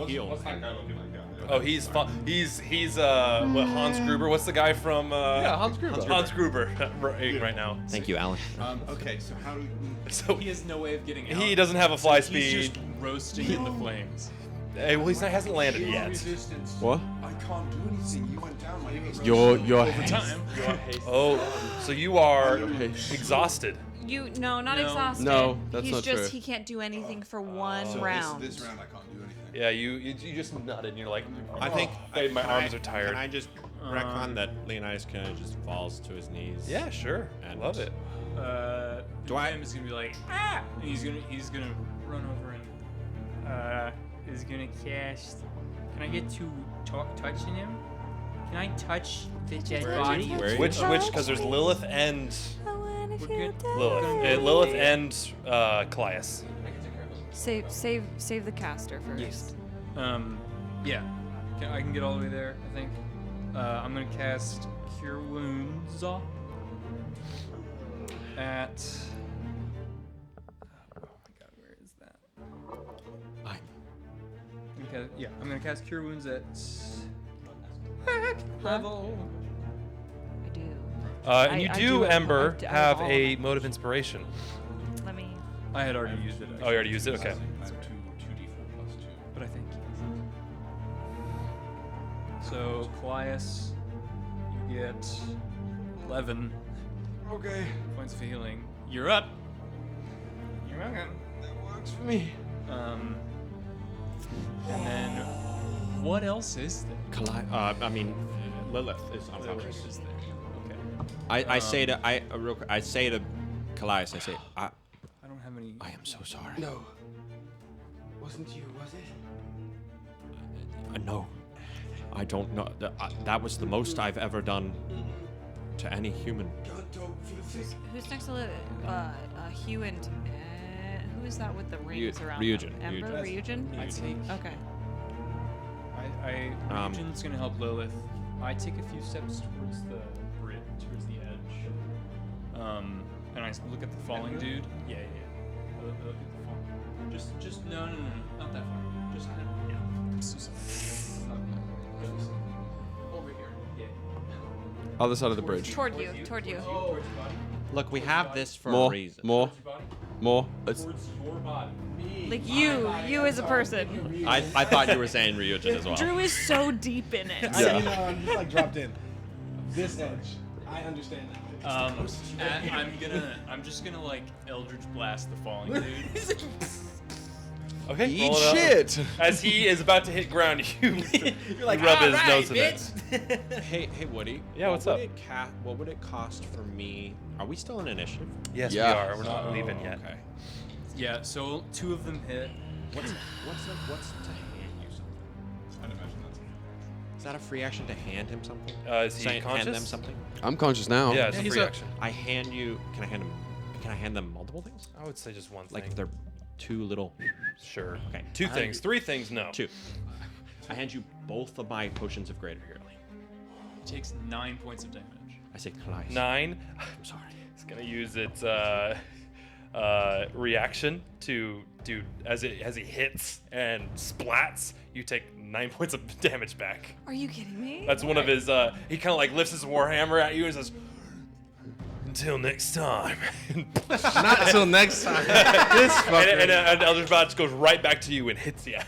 heal. What's that guy looking like down there? Oh, he's what, Hans Gruber. What's the guy from? Yeah, Hans Gruber. Hans Gruber right now. Thank you, Alan. Okay, so how do So He has no way of getting out. he doesn't have a fly He's speed. just roasting in the flames. Hey, well, he hasn't landed yet. Resistance. What? I can't do anything. You went down. My Your Time. Oh, so you are haste. exhausted. Not No. exhausted. No, that's He's not just true. he can't do anything for one So round. This round I can't do anything. Yeah, you just nutted and you're like, I think hey, my can arms I- are tired. Can I just retcon that Leonidas kind of just falls to his knees? Yeah, sure. And Love it. Do I- Is gonna be like ah, and he's gonna run over and is gonna cast. Can I get to touching him? Can I touch the dead body? Which? Because there's Lilith and We're good. Lilith and Callias. Save the caster first. Yes. Yeah. I can get all the way there. I think. I'm gonna cast Cure Wounds at. Oh my God, where is that? Okay, yeah, I'm gonna cast Cure Wounds at level. I do. And you I do, do have- Ember, I have all a mode of inspiration. Let me. I had already used it. Oh, you already used it? Okay. I have 2d4 plus 2. But I think. So, Callias, you get 11 Okay. points of healing. You're up. You're welcome. That works for me. And then, what else is there? Lilith is unconscious. Lilith is there. Okay. I say to real quick, I say to Callias, I say, I don't have any. I am so sorry. No. Wasn't you, was it? No, I don't know. That was the most I've ever done to any human. Who's next to Hugh and who is that with the rings around Ryujin. them? Ember? Ryujin? I take. Okay. Ryujin's gonna help Lilith. I take a few steps towards the bridge, towards the edge. And I look at the falling dude. Yeah. Look at the falling. Just no, not that far. Just kind of, yeah. Other side of the bridge. Toward you. Toward you. Look, we have this for a More. reason. More. More. Let's. Towards your body. Like you as a person. I thought you were saying Ryujin as well. Drew is so deep in it. Yeah. You know, I'm just like dropped in. This edge. I understand that. I'm just gonna like Eldritch Blast the falling dude. Okay. Eat roll it up. shit. As he is about to hit ground, you You're like, rub his "All right, nose in bitch." it. Hey, Woody. Yeah, what's up? What would it cost for me? Are we still in initiative? Yes, Yeah. we are. We're not leaving yet. Okay. Yeah, so 2 of them hit. What's to hand you something? I'd imagine that's. Is that a free action to hand him something? Is he Hand conscious? them something? I'm conscious now. Yeah, it's a he's free action. I hand you. Can I hand them multiple things? I would say just one thing. Like if they're 2 little. Sure. Okay. 2 things. 3 things, no. 2. I hand you both of my potions of greater healing. It takes 9 points of damage. I say Christ. 9. I'm sorry. It's gonna use its reaction to do as he hits and splats. You take 9 points of damage back. Are you kidding me? That's one of his. He kind of like lifts his warhammer at you and says, "Until next time." Not till next time. This fucker. and Eldritch Blast goes right back to you and hits you.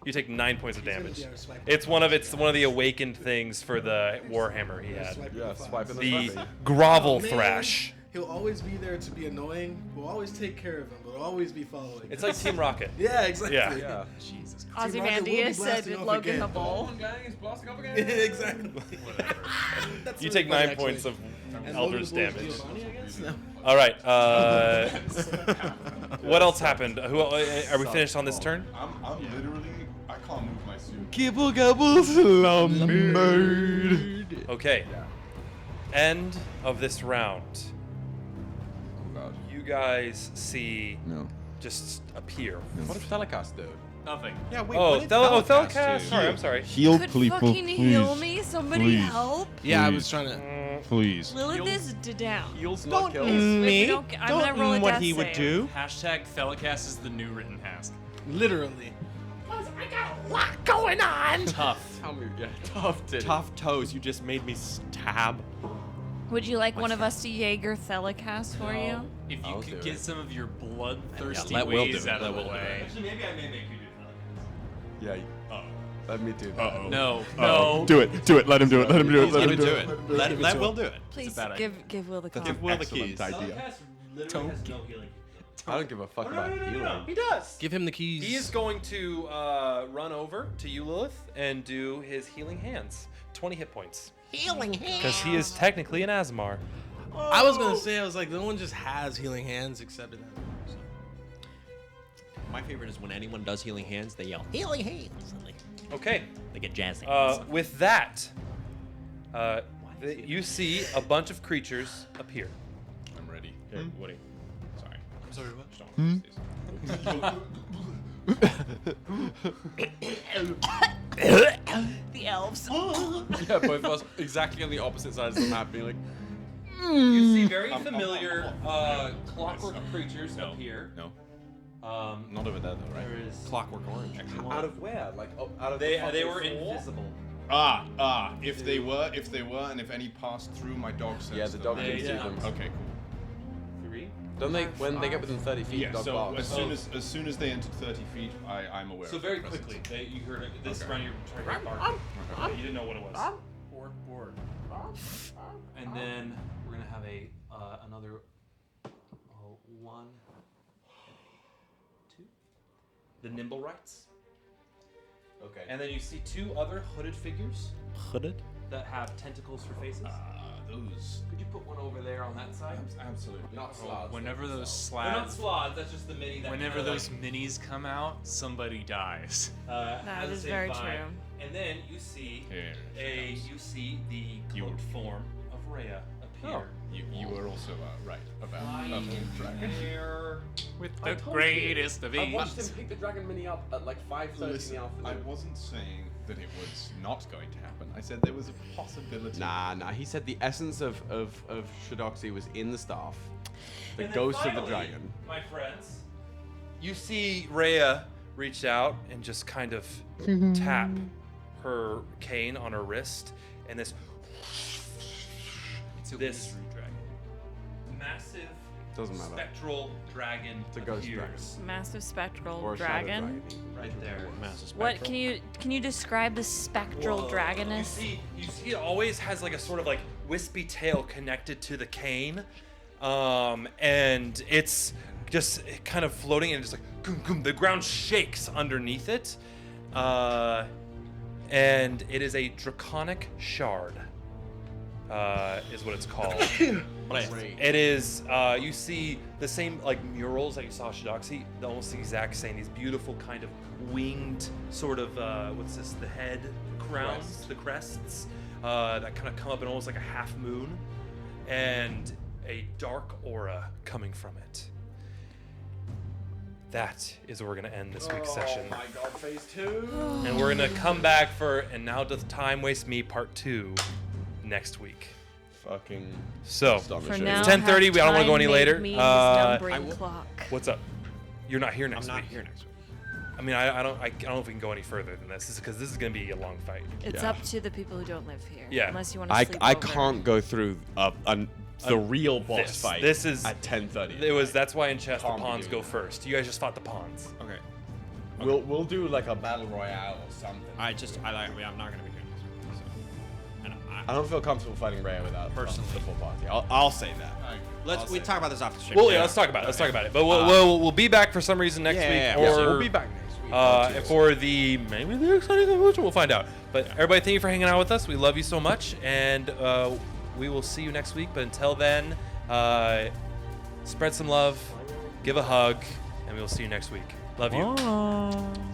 You take 9 points of damage. It's one of the awakened things for the warhammer he had. Yeah, swiping The the grovel Man, thrash. He'll always be there to be annoying. We'll always take care of him, but we'll always be following. It's like Team Rocket. Yeah, exactly. Yeah. Yeah. Jesus. Ozymandias said with Logan the Bull. Exactly. You take 9 points of And Eldritch Logan the damage. Bull's Giovanni, I guess? No. All right. What else happened? Who are we finished on this turn? I'm literally. I can't move my suit. Gibble gobble slumbered. Okay. End of this round. Oh god. You guys see No. just appear. What does Telecast do? Nothing. Yeah, wait. Oh, what did Telecast. do? Sorry, I'm sorry. Heal Could people, fucking heal please. me? Somebody Please. help? Yeah, I was trying to. Please. Lilith is down. Heals not kills. If we Me? don't- I'm gonna roll a Don't what death he would save. do. Hashtag Thelicast is the new written task. Literally. Tough. Tell me, yeah, tough titty. Tough toes. You just made me stab. Would you like one of us to Jaeger Thelicast for you? If you I'll do could get it. some of your bloodthirsty let Will ways do it, out of let the Will do way. it. Maybe I may make you do Yeah. Let me do that. Uh-oh. No, Uh-oh. no. Do it. Do it. Let him do it. Let him do it. He's Let gonna him do do it. it. Let Will do it. Please bad idea. give Will the call. Give Will the Excellent keys. idea. literally has no healing. I don't give a fuck about healing. He does. Give him the keys. He is going to run over to you, Lilith, and do his healing hands. 20 hit points. Healing hands. Because he is technically an Asmar. I was gonna say, I was like, no one just has healing hands except in that. So. My favorite is when anyone does healing hands, they yell. Healing hands. And Okay. they get jazzy. With that, you see a bunch of creatures appear. I'm ready. Here, Woody. Sorry. I'm sorry, what? The elves. Yeah, both of us exactly on the opposite sides of the map, being like, You see very familiar clockwork creatures appear. No. Not over there though, right? There is Clockwork Orange. out of where? Like out of they the were fucking wall? invisible. If they were, and if any passed through my dog sense. Yeah, the dog They can see did. them. Okay, cool. 3. Don't they? When they get within 30 feet, Yeah. dog So barks. as soon as they entered 30 feet, I'm aware. So of very their presence. quickly, you heard it. This Okay. round you're trying to bark. Okay, you didn't know what it was. Or. And then we're gonna have a another 1, 2. The nimble rights. Okay. And then you see 2 other hooded figures Hooded? that have tentacles for faces. Those. Could you put one over there on that side? Absolutely. Not sloths. Whenever those They're not slabs. sloths. That's just the mini. That Whenever kinda those minis come out, somebody dies. That That is very true. And then you see Here. the cloaked form of Rhea appear. You were also right about the dragon. Here. With I the told greatest of I watched him ease. pick the dragon mini up at like 5:30 in Listen, the I afternoon. wasn't saying that it was not going to happen. I said there was a possibility. Nah. He said the essence of Shadoxi was in the staff. The And then ghost of the finally, dragon. My friends, you see Rhea reach out and just kind of tap her cane on her wrist, and this It's a this wizard dragon. massive Doesn't matter. spectral dragon It's a ghost appears. Massive spectral Or a shadow dragon. Right there. Massive What spectral. can you describe the spectral Whoa. dragoness? You see, it always has like a sort of like wispy tail connected to the cane, and it's just kind of floating and just like goom, goom, the ground shakes underneath it, and it is a draconic shard. Is what it's called. It is. You see the same like murals that you saw at Shidoxi, almost the exact same. These beautiful kind of winged sort of what's this? The head crowns, the crests that kind of come up in almost like a half moon, and a dark aura coming from it. That is where we're gonna end this week's session. Oh my god, phase 2. And we're gonna come back for And Now Doth Time Waste Me Part 2 next week. Fucking So astonishing. For now, it's 10:30. have We don't want to go time any made later. me his numbering clock. What's up? You're not here I'm next week. not here next week. I mean, I don't know if we can go any further than this. Because this is gonna be a long fight. It's Yeah. up to the people who don't live here. Yeah. Unless you want to I sleep over. can't go through the real boss fight. This is at 10:30. That's why in chess the Can't be pawns doing go first. You guys just fought the pawns. Okay. We'll do like a battle royale or something. I'm not gonna be here next week. So. And I don't feel comfortable fighting Rhea without Personally. the full party. I'll say that. We talk about this after the stream. Well, yeah, let's talk about it. Let's talk about it. But we'll be back for some reason next week. Or we'll be back next week. For maybe the exciting conclusion, we'll find out. But everybody, thank you for hanging out with us. We love you so much, and we will see you next week. But until then, spread some love, give a hug, and we will see you next week. Love you. Bye.